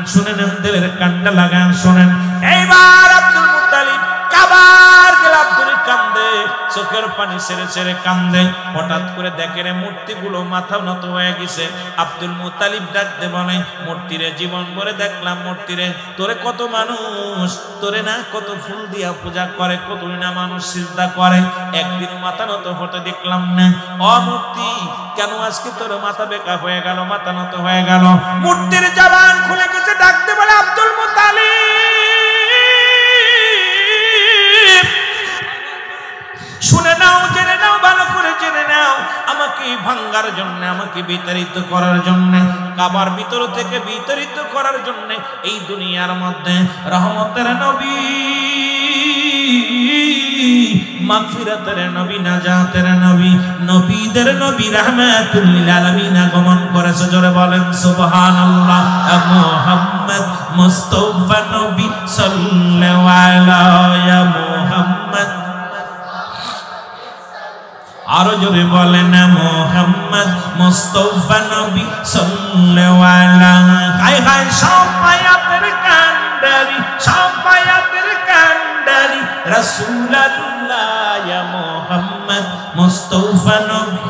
দিলের কান্ডা লাগান শুনেন এইবার আব্দুল মুত্তালিব কাবার গেল আব্দুল কান্দে চোখের পানি ছেড়ে ছেড়ে কান্দে হঠাৎ করে দেখে রে মূর্তিগুলো মাথা নত হয়ে গেছে আব্দুল মুত্তালিব ডাক দে বলে মূর্তিরে জীবন ভরে দেখলাম মূর্তিরে তোরে কত মানুষ তোরে না কত ফুল দিয়া পূজা করে কতই না মানুষ সিজদা করে একদিন মাথা নত হতে দেখলাম না ও মূর্তি কেন আজকে তোর মাথা বেকা হয়ে গেল মাথা নত হয়ে গেল মূর্তির জবান খুলে গেছে ডাক দে বলে আব্দুল মুত্তালিব নাও আমাকে ভাঙ্গার জন্য, আমাকে বিতাড়িত করার জন্য, কাবার ভিতর থেকে বিতাড়িত করার জন্য এই দুনিয়ার মধ্যে রহমতের নবী, মাগফিরাতের নবী, নাজাতের নবী, নবীদের নবী রাহমাতুল লিল আলামিন আগমন করেছে। জোরে বলেন সুবহানাল্লাহ। মুহাম্মদ মুস্তাফা নবী সাল্লাল্লাহু আলাইহি মুহাম্মদ, আরো জোরে বলেন মুহাম্মদ মুস্তাফা নবী সাল্লাল্লাহু আলাইহি। হায় হায় সাফায়াতের কান্ডারি, সাফায়াতের কান্ডারি রাসূলুল্লাহ ইয়া মুহাম্মদ মুস্তাফা নবী,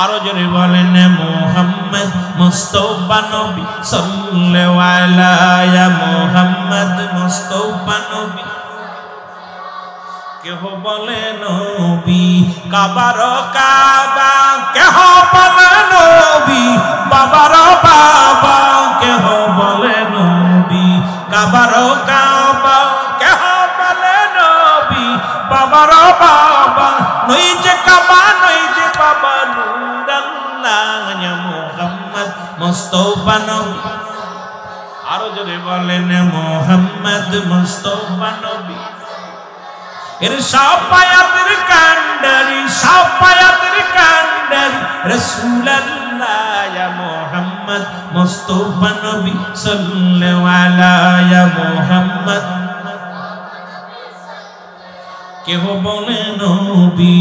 আরো জোরে বলেন মুহাম্মদ মুস্তাফা নবী সাল্লাল্লাহু আলাইহি মুহাম্মদ মুস্তাফা নবী। কেহ বলে নবী কাবার কাবা, কেহ বলে নবী বাবার বাবা, কেহ বলে নবী কাবার কাবা, কেহ বলে নবী বাবার বাবা, নই যে কাবা নই যে বাবা নূরাল্লাহ ইয়া মুহাম্মদ মুস্তাফা নবী, আরো জোরে বলেন মুহাম্মদ মুস্তাফা নবী। এর সাফায়াতের কান্ডারি, সাফায়াতের কান্ডারি রাসূলুল্লাহ ইয়া মুহাম্মদ মুস্তাফা নবী সাল্লাল্লাহু আলাইহি মুহাম্মদ। কেহ বলে নবী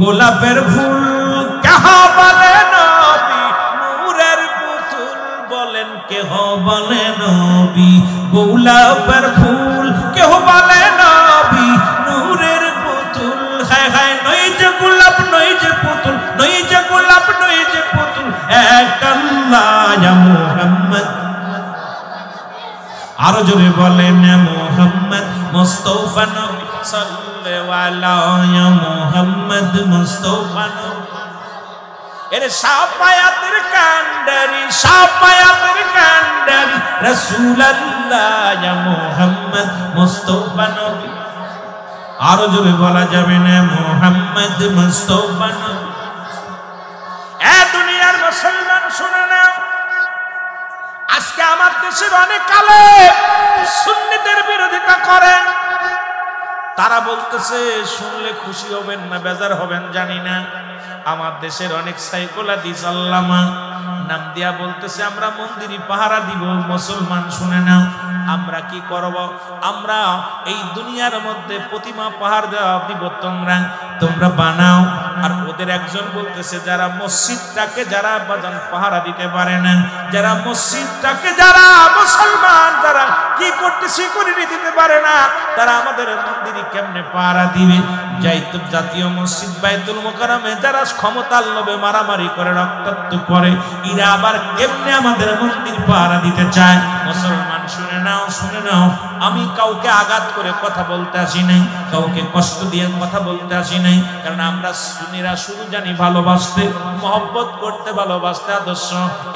গোলাপের ফুল, কেহ বলে নবী নূরের পুতুল, বলেন কেহ বলে নবী গোলাপের ফুল, কেহ বলে নবী নূরের পুতুল। হায় হায় নই যে গোলাপ নই যে পুতুল, নই যে গোলাপ নই যে পুতুল, এক আল্লাহ ইয়া মুহাম্মদ, আরো জোরে বলেন মুহাম্মদ মুস্তাফা নবী সাল্লাল্লাহু আলাইহি মুহাম্মদ মুস্তাফা নবী। এর সাফায়াতের কান্ডারি, সাফায়াতের কান্ডারি রাসূলুল্লাহ ইয়া মুহাম্মদ মুস্তাফা নবী, আরো জোরে বলা যাবে না মুহাম্মদ মুস্তাফা নবী। এ দুনিয়ার মুসলমান শুনে নাও, আজকে আমার দেশের অনেক আলেম সুন্নিদের বিরোধিতা করেন। তারা বলতেছে, শুনলে খুশি হবেন না বেজার হবেন জানি না, আমার দেশের অনেক সাইকুল হাদিস আল্লামা নাম দিয়া বলতেছে আমরা মন্দিরে পাহারা দিব। মুসলমান শুনে নাও, আমরা কি করব? আমরা এই দুনিয়ার মধ্যে প্রতিমা পাহাড় দেওয়া দিব, তোমরা বানাও। আর ওদের একজন বলতেছে যারা মসজিদটাকে যারা বাজান পাহারা দিতে পারে না, যারা মসজিদটাকে যারা মুসলমান যারা কি করতেছে করে দিতে পারে না, তারা আমাদের মন্দিরে কেমনে পাহারা দিবে? জাতীয় মসজিদ বাইতুল মুকাররমে যারা ক্ষমতার লোভে মারামারি করে রক্তাক্ত করে, এরা আবার কেমনে আমাদের মন্দির পাহারা দিতে চায়? মুসলমান শুনে নাও, শুনে নাও, আমি কাউকে আঘাত করে কথা বলতে আসি নাই, কাউকে কষ্ট দিয়ে কথা বলতে আসি নাই, কারণ আমরা সুন্নিরা শুধু জানি ভালোবাসতে, মহব্বত করতে, ভালোবাসতে আদর্শ।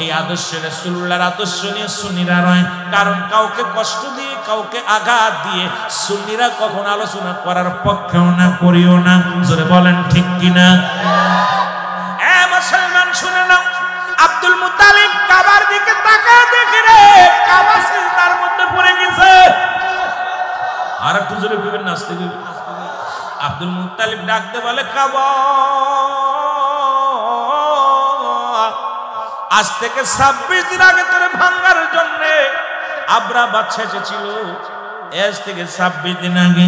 এই আদর্শ রাসূলুল্লাহর আদর্শ নিয়ে সুন্নিরা নয়, কারণ কাউকে কষ্ট দিয়ে কাউকে আঘাত দিয়ে সুন্নিরা কখন আলোচনা করার পক্ষেও না, করিও না। জোরে বলেন ঠিক কিনা? এ মুসলমান শুনে নাও, আব্দুল মুত্তালিব কাবার দিকে তাকায় দেখে রে কাবা সিজদার মধ্যে পড়ে গেছে। আর একটু জোরে কইবেন না, আস্তে কইবেন। আব্দুল মুত্তালিব ডাকতে বলে কাবা, আজ থেকে 26 দিন আগে তোরে ভাঙার জন্য আবরা বাদশা এসেছিল। আজ থেকে 26 দিন আগে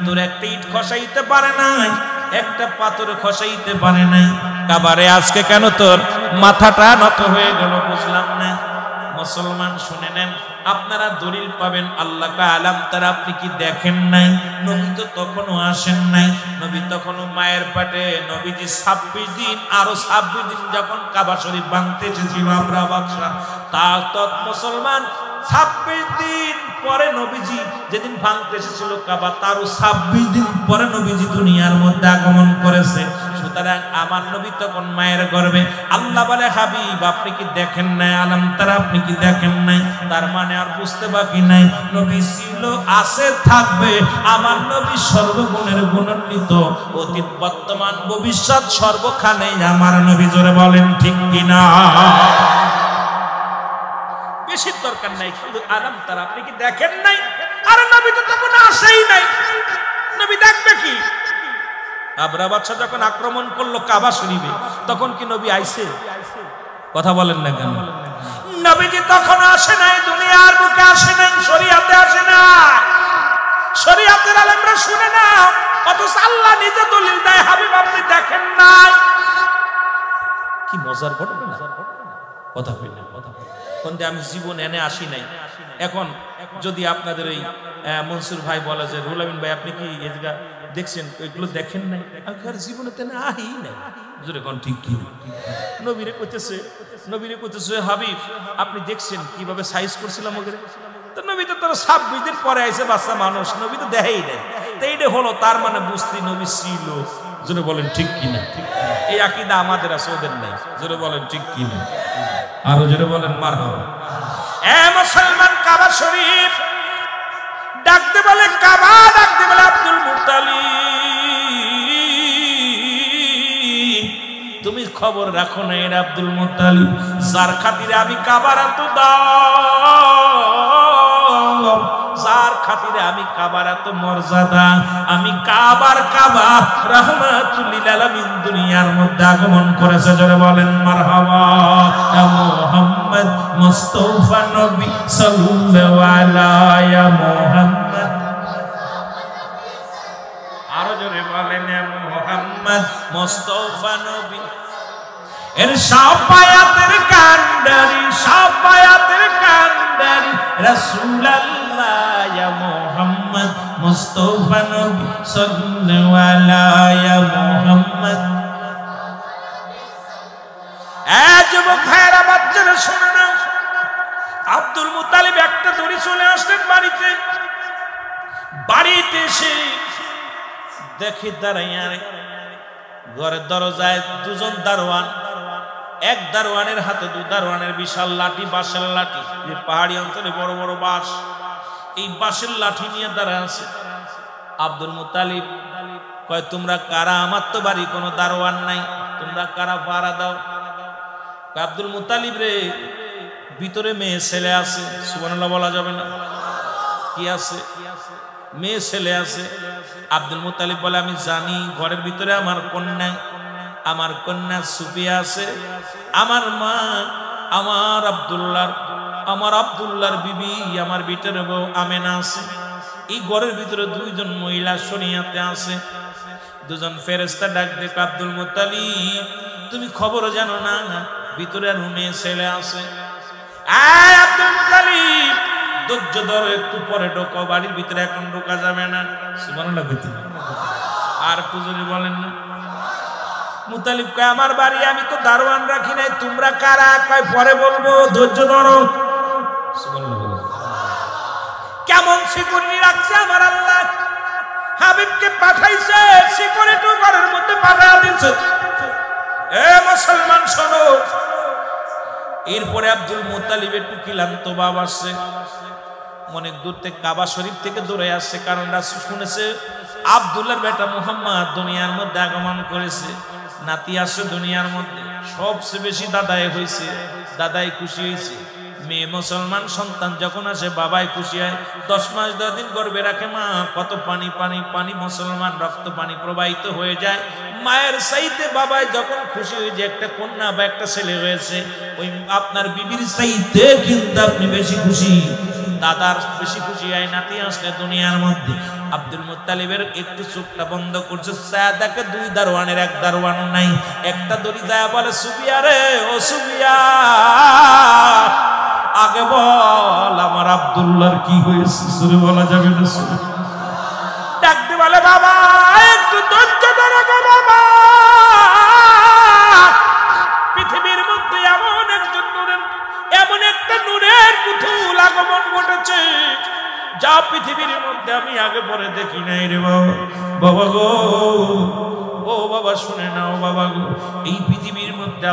তোর একটা ইট খসাইতে পারে নাই, একটা পাথর খসাইতে পারে নাই। কাবারে আজকে কেন তোর মাথাটা নত হয়ে গেল বুঝলাম না। মুসলমান শুনে নেন, আপনারা দলিল পাবেন আল্লাহ আলাম তারা। আপনি কি দেখেন নাই? নবী তো তখনও আসেন নাই, নবী তখনও মায়ের পেটে। নবীজি 26 দিন আরো 26 দিন যখন কাবা শরীফ ভাঙতে এসেছিল আবরা বাদশা, তা মুসলমান 26 দিন পরে নবীজি যেদিন ভাঙতে এসেছিল কাবা, তারও 26 দিন পরে নবীজি দুনিয়ার মধ্যে আগমন করেছে। সুতরাং আমার নবী তখন মায়ের গর্ভে। আল্লাহ বলে হাবিব আপনি কি দেখেন নাই, আলম তারা আপনি কি দেখেন নাই? তার মানে আর বুঝতে বাকি নাই, নবী ছিল, আছে, থাকবে। আমার নবী সর্বগুণের গুণান্বিত, অতীত বর্তমান ভবিষ্যৎ সর্বখানে আমার নবী। জোরে বলেন ঠিক কিনা? বেশি দরকার নাই, শুধু আলম তারা আপনি কি দেখেন নাই। আর নবী তো তখন আসেই নাই, নবী দেখবে কি? আবরা বাদশা যখন আক্রমণ করলো কাবা শরীফে, তখন কি নবী আইছে? কথা বলেন না কেন? নবীজি তখন আসে নাই, দুনিয়ার বুকে আসে নাই, শরীয়তে আসে না, শরীয়তের আলেমরা শুনে না। অথচ আল্লাহ নিজে দলিল দেয় হাবিব আপনি দেখেন নাই। কি মজার ঘটনা! কথা বলি কোনটা আমি জীবন এনে আসি নাই। এখন যদি আপনাদের ওই মনসুর ভাই বলে যে রুহুল আমিন ভাই আপনি কি এই জায়গা দেখছেন, এগুলো দেখেন নাই, আমি জীবনে তেনে আহি নাই। জোরে কোন ঠিক কি? নবীরে কইতেছে হাবিব আপনি দেখছেন কিভাবে সাইজ করছিলাম ওদের? তো নবী তো তার 26 দিন পরে আইছে, বাচ্চা মানুষ, নবী তো দেখাই নাই। তো এইটা হলো তার মানে বুঝতে নবী ছিল। জোরে বলেন ঠিক কিনা? এই আকীদা আমাদের আছে, ওদের নাই। জোরে বলেন ঠিক কিনা? আরো জোরে বলেন মারহাবা। এ মুসলমান, কাবা শরীফ ডাকতে বলে কাবা, ডাকতে বলে আব্দুল মুত্তালিব। তুমি খবর রাখো না, এর আব্দুল মুত্তালিব যার খাতিরে আমি কাবার এত দাম, যার খাতিরে আমি কাবার এত মর্যাদা, আমি কাবার কাবা রাহমাতুল লিল আলামিন দুনিয়ার মধ্যে আগমন করেছে। জোরে বলেন মারহাবা। ইয়া মুহাম্মদ মুস্তাফা নবী সাল্লাল্লাহু আলাইহি ইয়া মুহাম্মদ, আরো জোরে বলেন ইয়া মুহাম্মদ মুস্তাফা নবী। এর শাফায়াতের কান্ডারি, শাফায়াতের কান্ডারি রাসূলুল্লাহ ইয়া মুহাম্মদ মুস্তাফা নবী সাল্লাল্লাহু আলাইহি ইয়া মুহাম্মদ। এ যুবক ভাইরা, বাচ্চারা শোনো না, আব্দুল মুত্তালিব একটা দড়ি চলে আসলেন বাড়িতে। বাড়িতে এসে দেখি দাঁড়াইয়া ঘরের দরজায় দুজন দারোয়ান, এক দারোয়ানের হাতে দু দারোয়ানের বিশাল লাঠি, বাঁশের লাঠি। পাহাড়ি অঞ্চলে বড় বড় বাঁশ, এই বাঁশের লাঠি নিয়ে দাঁড়ায় আছে। আব্দুল মুত্তালিব কয় তোমরা কারা? আমার তো বাড়ি কোনো দারোয়ান নাই, তোমরা কারা? পাহারা দাও। আব্দুল মুত্তালিব রে, ভিতরে মেয়ে ছেলে আছে, সুবহানাল্লাহ বলা যাবে না? কি আছে? মেয়ে ছেলে আছে। আব্দুল মুত্তালিব বলে আমি জানি ঘরের ভিতরে আমার কন্যা সুফিয়া আছে, আমার মা, আমার আব্দুল্লাহর বিবি, আমার বিটের বউ আমেনা আছে। এই ঘরের ভিতরে দুইজন মহিলা শরিয়াতে আছে। দুজন ফেরেশতা ডাক দেখ, আব্দুল মুত্তালিব তুমি খবর জানো না ভিতরে আর মেয়ে ছেলে আছে? আব্দুল মুত্তালিব ধৈর্য ধরো, একটু পরে ঢোকো, বাড়ির ভিতরে এখন ঢোকা যাবে না। সুবহানাল্লাহ। আর পুজুরি বলেন না। মুত্তালিব কয় আমার বাড়ি আমি তো দারোয়ান রাখি নাই, তোমরা কারা? কয় পরে বলবো, ধৈর্য ধরো। সুবহানাল্লাহ। কেমন সিকিউরিটি রাখছে আমার আল্লাহ, হাবিবকে পাঠাইছে, সিকিউরিটি ঘরের মধ্যে পাঠিয়ে দিয়েছে। এ মুসলমান শোনো, এরপরে আব্দুল মুত্তালিব একটু ক্লান্ত ভাব আসছে, অনেক দূর থেকে কাবা শরীফ থেকে দৌড়ে আসছে, কারণ রাসূল শুনেছে আব্দুল্লাহর বেটা মুহাম্মদ দুনিয়ার মধ্যে আগমন করেছে, নাতি আসছে দুনিয়ার মধ্যে। সবচেয়ে বেশি দাদাই হয়েছে, দাদাই খুশি হয়েছে। মেয়ে মুসলমান সন্তান যখন আসে বাবাই খুশি হয়। 10 মাস 10 দিন গর্ভে রাখে মা, কত পানি পানি পানি, মুসলমান রক্ত পানি প্রবাহিত হয়ে যায়। মায়ের চাইতে বাবাই যখন খুশি হয়ে যে একটা কন্যা বা একটা ছেলে হয়েছে, ওই আপনার বিবির চাইতে কিন্তু আপনি বেশি খুশি, দাদার বেশি খুশি হয় নাতি আসলে দুনিয়ার মধ্যে। আব্দুল মুত্তালিবের একটু চোখটা বন্ধ করছে, সায়াদাকে দুই দারোয়ানের এক দারোয়ানও নাই। একটা দড়ি যায় বলে সুফিয়া রে, ও সুফিয়া আগে বল আমার আব্দুল্লাহর কি হয়েছে? সুরে বলা যাবে না। ডাকতে বলে বাবা একটু ধৈর্য ধরো গো বাবা, পৃথিবীর মধ্যে এমন একটা নূরের পুতুল আগমন ঘটেছে যা পৃথিবীর মধ্যে আমি আগে পরে দেখি নাই রে বাবা। বাবা গো ও বাবা শুনে নাও বাবা গো, এই পৃথিবীর মধ্যে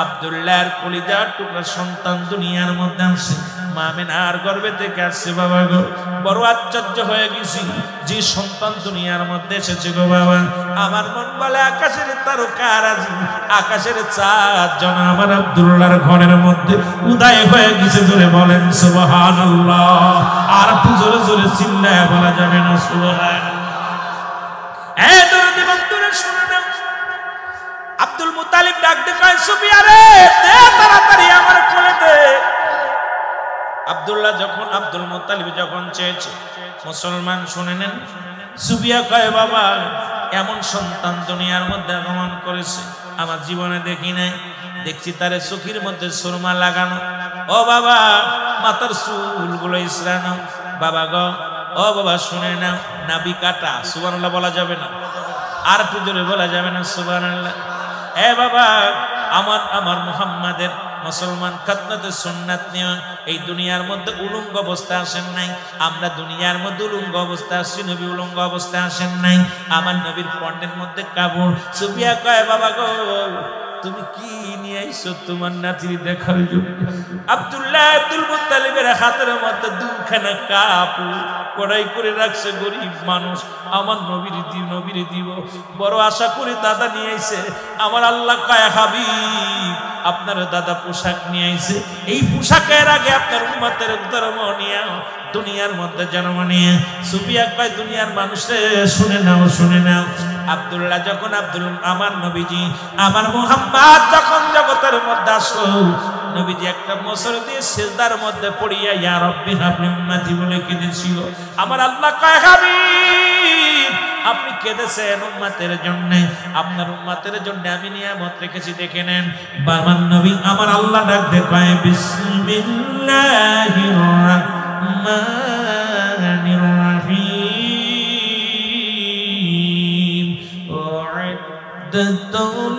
আব্দুল্লাহর কলিজার টুকরা সন্তান দুনিয়ার মধ্যে আসে, মা আমিনার গর্ভে থেকে আসছে বাবা গো। বড় আশ্চর্য হয়ে গেছি, যে সন্তান দুনিয়ার মধ্যে এসেছে গো বাবা, আমার মন বলে আকাশের তারকারাজি, আকাশের চাঁদ যেন আমার আব্দুল্লাহর ঘরের মধ্যে উদয় হয়ে গেছে। জোরে বলেন সুবহানাল্লাহ। আর একটু জোরে জোরে চিল্লায় বলা যাবে না সুবহানাল্লাহ। এই দরদি বন্ধুরা শুনে নাও, আব্দুল মুত্তালিব ডাক দিয়ে কয় সুফিয়া রে, দে তাড়াতাড়ি আমার কোলে দে। আব্দুল মুত্তালিব যখন চেয়েছে, মুসলমান শুনে নেন, সুফিয়া কয় বাবা এমন সন্তান দুনিয়ার মধ্যে আগমন করেছে আমার জীবনে দেখি নাই, দেখছি তারে চোখের মধ্যে সুরমা লাগানো, ও বাবা মাথার চুলগুলো ইসরানো, বাবা গো ও বাবা শুনে নাও, নাবি কাটা, সুবহানাল্লাহ বলা যাবে না, আর একটু জোরে বলা যাবে না সুবহানাল্লাহ। এ বাবা আমার মুহাম্মাদের মুসলমান খাতনাতে সুন্নাত নিয়ে এই দুনিয়ার মধ্যে উলঙ্গ অবস্থায় আসেন নাই, আমরা দুনিয়ার মধ্যে উলঙ্গ অবস্থায় আসছি, নবী উলঙ্গ অবস্থায় আসেন নাই, আমার নবীর পণ্যের মধ্যে কাপড়। সুফিয়া কয় বাবা গো তুমি কি নিয়ে আইছো তোমার নাতির দেখার জন্য? আব্দুল মুত্তালিবের হাতের মধ্যে দুখানা কাপড় কড়াই করে রাখছে, গরিব মানুষ, আমার নবীর দিব, বড় আশা করে দাদা নিয়ে আইছে। আমার আল্লাহ কয় হাবিব আপনার দাদা পোশাক নিয়ে আইছে, এই পোশাকের আগে আপনার উম্মতের ধর্ম নিয়ে দুনিয়ার মধ্যে জন্ম নিয়ে। সুফিয়া কয় দুনিয়ার মানুষে শুনে নাও, আব্দুল্লাহ যখন আমার নবীজি আমার মুহাম্মদ যখন জগতের মধ্যে আসলো, নবীজি একটা মোসর দিয়ে সিজদার মধ্যে পড়িয়া ইয়া রাব্বি হাবলি উম্মতি বলে কেঁদেছিল। আমার আল্লাহ কয় হাবিব আপনি কেঁদেছেন উম্মতের জন্য, আপনার উম্মতের জন্য আমি নিয়ামত রেখেছি দেখে নেন। আমার নবী আমার আল্লাহ ডাক দিয়ে কয় বিসমিল্লাহির রাহমানির রাহিম উ'iddaতুল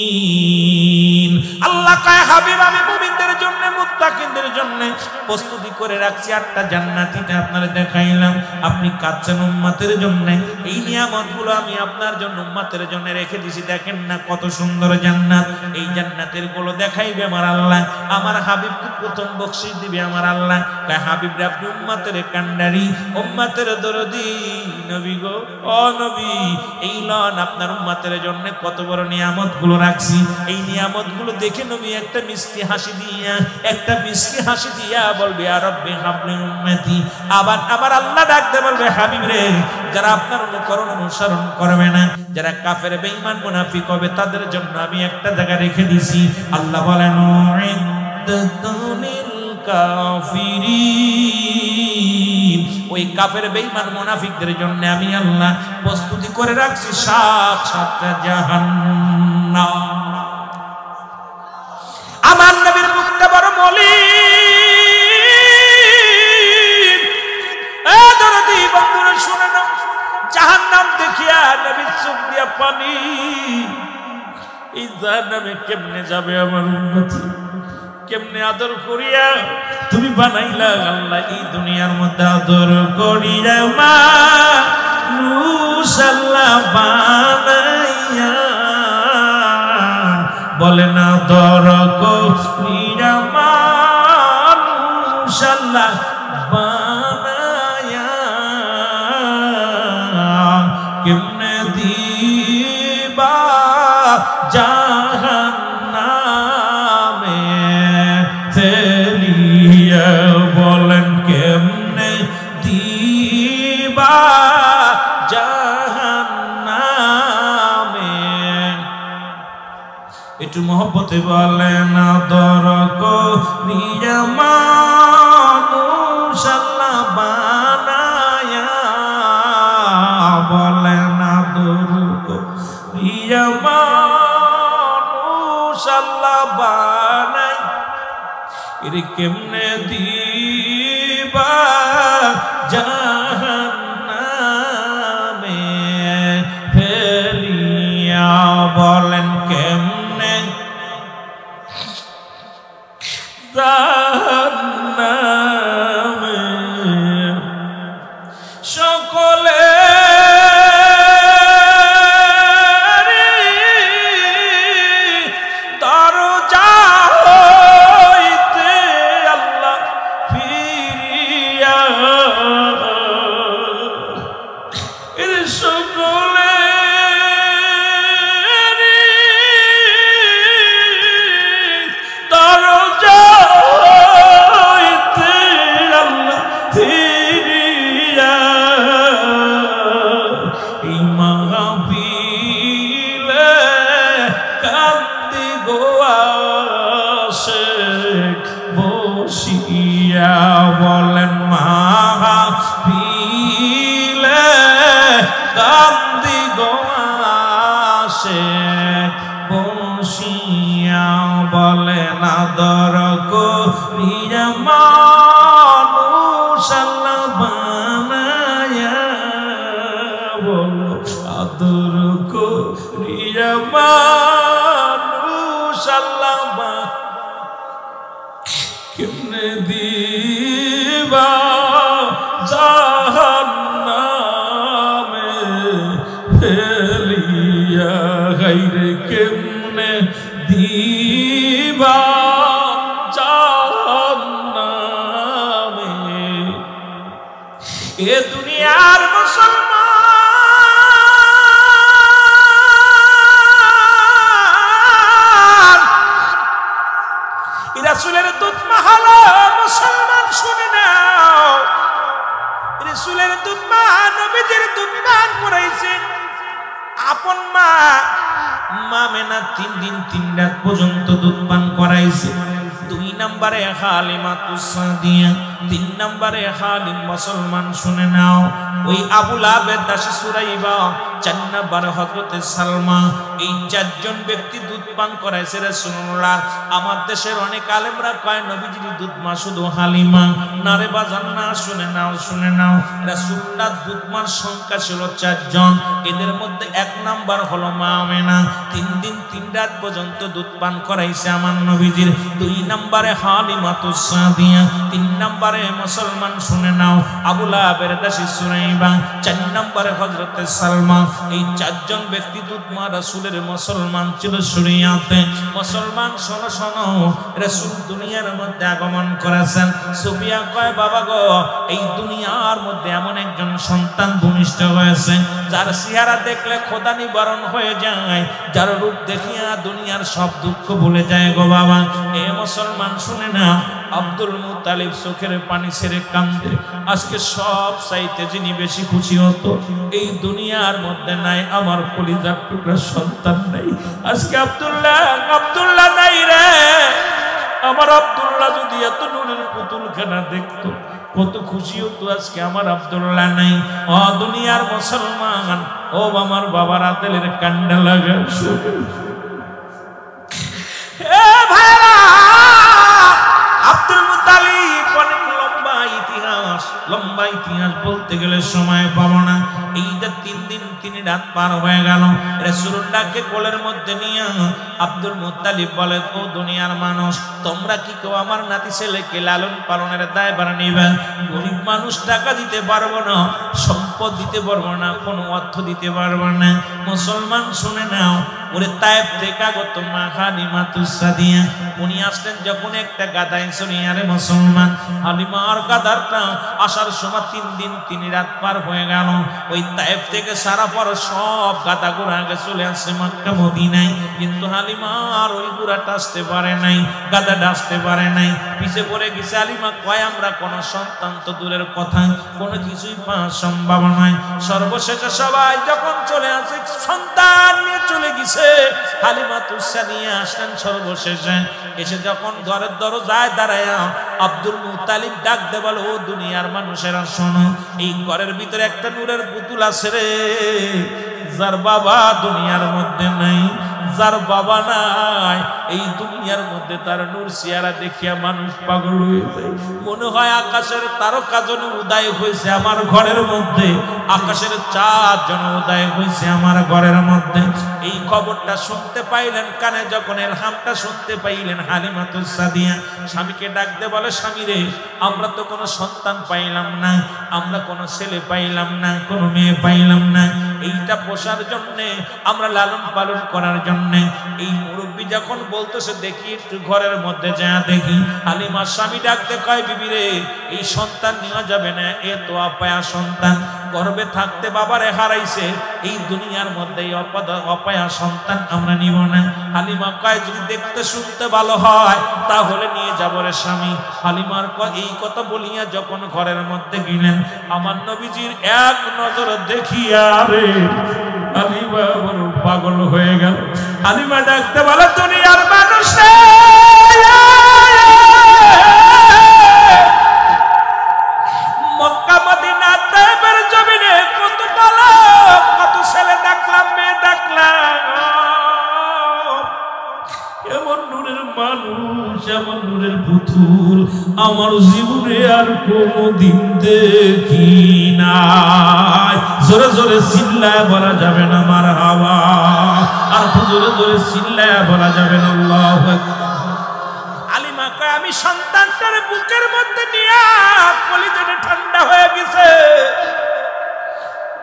মুমিনিন। আল্লাহ কয় হাবিব আমি মুমিনদের জন্য মুত্তাকিনদের জন্য প্রস্তুতি করে রাখছি 8টা জান্নাতিটা আপনারা দেখাইলাম, আপনি কাচ্চেন উম্মতের জন্য, এই নিয়ামতগুলো আমি আপনার জন্য উম্মতের জন্য রেখে দিয়েছি। দেখেন না কত সুন্দর জান্নাত, এই জান্নাতের গুলো দেখাইবে আমার আল্লাহ, আমার হাবিবকে প্রথম বকশিশ দিবে আমার আল্লাহ। কয় হাবিব রে আপনি উম্মতের কান্ডারি, উম্মতের দরদি নবী গো, ও নবী এই লন আপনার উম্মতের জন্য কত বড় নিয়ামতগুলো রাখছি, এই নিয়ামতগুলো দেখে নবী একটা মিষ্টি হাসি দিয়া বলবে ইয়া রাব্বি হাবলি উম্মতি। আবার আল্লাহ ডাকতে বলবে হাবিব রে যারা আপনার অনুসরণ করবে না, যারা কাফের বেঈমান মুনাফিক হবে তাদের জন্য আমি একটা জায়গা রেখে দিছি। আল্লাহ বলেন উ'iddaতুল কাফিরিন, ওই কাফের বেঈমান মুনাফিকদের জন্য আমি আল্লাহ প্রস্তুতি করে রাখছি 7টা জাহান্নাম। আমার নবীর মুখটা বড় মলিন, এ দরদি বন্ধুরা শুনে নাও, জাহান্নাম দেখিয়া নবীর চোখ দিয়া পানি, এই জাহান্নামে কেমনে যাবে আমার উম্মত, কেমনে আদর করিয়া তুমি বানাইলা আল্লাহ এই দুনিয়ার মধ্যে আদর করিয়া মানুষ আল্লাহ বানাইয়া, বলে না আদর করিয়া মানুষ আল্লাহ বানাইয়া, কেমনে দিবা জাহান্নামে ফেলিয়া, বলেন কেমনে দিবা জাহান্নামে। একটু মহব্বতে বলেন আদর করিয়া মানুষ আল্লাহ বানায়া, বলেন আদর করিয়া মানুষ আল্লাহ বানাই, এর কেমনে দিবা জাহান্নামে ফেলিয়া, বলেন কেমনে জাহান্নামে। গোয়াশে বসিয়া বলেন মাহফিলে কান্দি গোয়াশে বসিয়া বলেন আদর করিয়া মানুষ আল্লাহ বানায়া বলো আদর করিয়া মানুষ আল্লাহ কেমনে দিবা জাহান্নামে ফেলিয়া গাইরে কেমনে দিবা জাহান্নামে এ দুনিয়ার মুসলমান রাসূলের দুধ মাহালো মুসলমান শুনে নাও রাসূলের দুধ মা নবীজির দুধ পান করাইছে আপন মা মেনা 3 দিন 3 রাত পর্যন্ত দুধ পান করাইছে 2 নম্বরে হালিমাতুস সাদিয়া 3 নম্বরে হালিম মুসলমান শুনে নাও ওই আবু লাহাবের দাসী সুরাইবা 4 নম্বরে হযরতে সালমা এই 4 জন ব্যক্তি দুধ পান করাইছে রাসূলুল্লাহ আমার দেশের অনেক আলেমরা কয় নবীজির দুধ মা শুধু হালিমা না রে বাজান না শুনে নাও রাসূলুল্লাহ দুধ মার সংখ্যা ছিল 4 জন এদের মধ্যে 1 নাম্বার হলো মা আমেনা 3 দিন 3 রাত পর্যন্ত দুধ পান করাইছে আমার নবীজির 2 নম্বরে হালিমাতুস সাদিয়া 3 নম্বরে মুসলমান শুনে নাও আবু লাহাবের দাসী সুরাইবা 4 নম্বরে হযরতে সালমা এই 4 জন ব্যক্তি দুধ মা রাসূলের মুসলমান ছিল শরিয়াতে মুসলমান শোনো রাসূল দুনিয়ার মধ্যে আগমন করেছেন সুফিয়া কয় বাবা গো এই দুনিয়ার মধ্যে এমন একজন সন্তান ভূমিষ্ঠ হয়েছে যার চেহারা দেখলে খোদা নিবারণ হয়ে যায় যার রূপ দেখিয়া দুনিয়ার সব দুঃখ ভুলে যায় গো বাবা এ মুসলমান শুনে না আব্দুল মুত্তালিব চোখের পানি ছেড়ে কান্দে আজকে সব চাইতে যিনি বেশি খুশি হতো এই দুনিয়ার মধ্যে নাই আমার কলিজার টুকরা সন্তান নাই আজকে আব্দুল্লাহ নাই রে আমার আব্দুল্লাহ যদি এত নূরের পুতুলখানা দেখতো কত খুশি হতো আজকে আমার আব্দুল্লাহ নাই ও দুনিয়ার মুসলমান ও আমার বাবার আতেলের কান্ডা লাগা এ ভাইরা আব্দুল মুত্তালিব অনেক লম্বা ইতিহাস বলতে গেলে সময় পাবো না এইটা 3 দিন 3 রাত পার হয়ে গেল রাসূলুল্লাহকে কোলের মধ্যে নিয়ে আব্দুল মুত্তালিব বলে ও দুনিয়ার মানুষ তোমরা কি কেউ আমার নাতি ছেলেকে লালন পালনের দায়ভার নিবে গরিব মানুষ টাকা দিতে পারবো না সম্পদ দিতে পারবো না কোনো অর্থ দিতে পারবো না মুসলমান শুনে নাও ওরে তায়েফ থেকে আগত মা হালিমাতুস সাদিয়া উনি আসলেন যখন একটা গাদায় শুনিয়ারে মুসলমান হালিমার গাদারটা আসার সময় 3 দিন 3 রাত পার হয়ে গেল ওই তায়েফ থেকে সারা পর সব গাদাগুলো আগে চলে আসছে মক্কা মদিনায় কিন্তু হালিমার ওই গুড়াটা আসতে পারে নাই গাদাটা আসতে পারে নাই পিছে পড়ে গেছে হালিমা কয় আমরা কোনো সন্তান তো দূরের কথা কোনো কিছুই পাওয়া সম্ভব নয় সর্বশেষে সবাই যখন চলে আসে সন্তান নিয়ে চলে গেছে হালিমাতুস সাদিয়া আসলেন সর্বশেষে এসে যখন ঘরের দরজায় দাঁড়ায় আব্দুল মুত্তালিব ডাক দে বলে ও দুনিয়ার মানুষেরা শোনো এই ঘরের ভিতরে একটা নূরের পুতুল আছে রে যার বাবা দুনিয়ার মধ্যে নাই যার বাবা নাই এই দুনিয়ার মধ্যে তার নূর চেহারা দেখিয়া মানুষ পাগল হয়ে যায় মনে হয় আকাশের তারকা যেন উদয় হয়েছে আমার ঘরের মধ্যে আকাশের চাঁদ যেন উদয় হয়েছে আমার ঘরের মধ্যে এই খবরটা শুনতে পাইলেন কানে যখন ইলহামটা শুনতে পাইলেন হালিমাতুস সাদিয়া স্বামীকে ডাক দে বলে স্বামী রে আমরা তো কোনো সন্তান পাইলাম না আমরা কোনো ছেলে পাইলাম না কোনো মেয়ে পাইলাম না এইটা পোষার জন্য আমরা লালন পালন করার জন্য এই মুরব্বী যখন বলতেছে দেখি একটু ঘরের মধ্যে যা দেখি হালিমার স্বামী ডাকতে কয় বিবি রে এই সন্তান নেওয়া যাবে না এ তো অপায়া সন্তান গর্ভে থাকতে বাবারে হারাইছে এই দুনিয়ার মধ্যে অপায়া সন্তান আমরা নিব না হালিমা কয় যদি দেখতে শুনতে ভালো হয় তাহলে নিয়ে যাব রে স্বামী হালিমার এই কথা বলিয়া যখন ঘরের মধ্যে গেলেন আমার নবীজির এক নজর দেখিয়া রে হালিমা বড় পাগল হয়ে গেল হালিমা ডাকতে বলে দুনিয়ার মানুষ রে, মক্কা মদিনা তায়েফের জমিনে কত বালক কত ছেলে দেখলাম, মেয়ে দেখলাম, এমন নূরের মানুষ, এমন নূরের পুতুল আমার জীবনে আর কোনদিন দেখি নাই। জোরে জোরে চিল্লায় বলা যাবে না মারহাবা, আর জোরে জোরে চিল্লায় বলা যাবে না আল্লাহু আকবার। আলিমা কয় আমি সন্তানটার বুকের মধ্যে নিয়ে কলিজাটা ঠান্ডা হয়ে গেছে।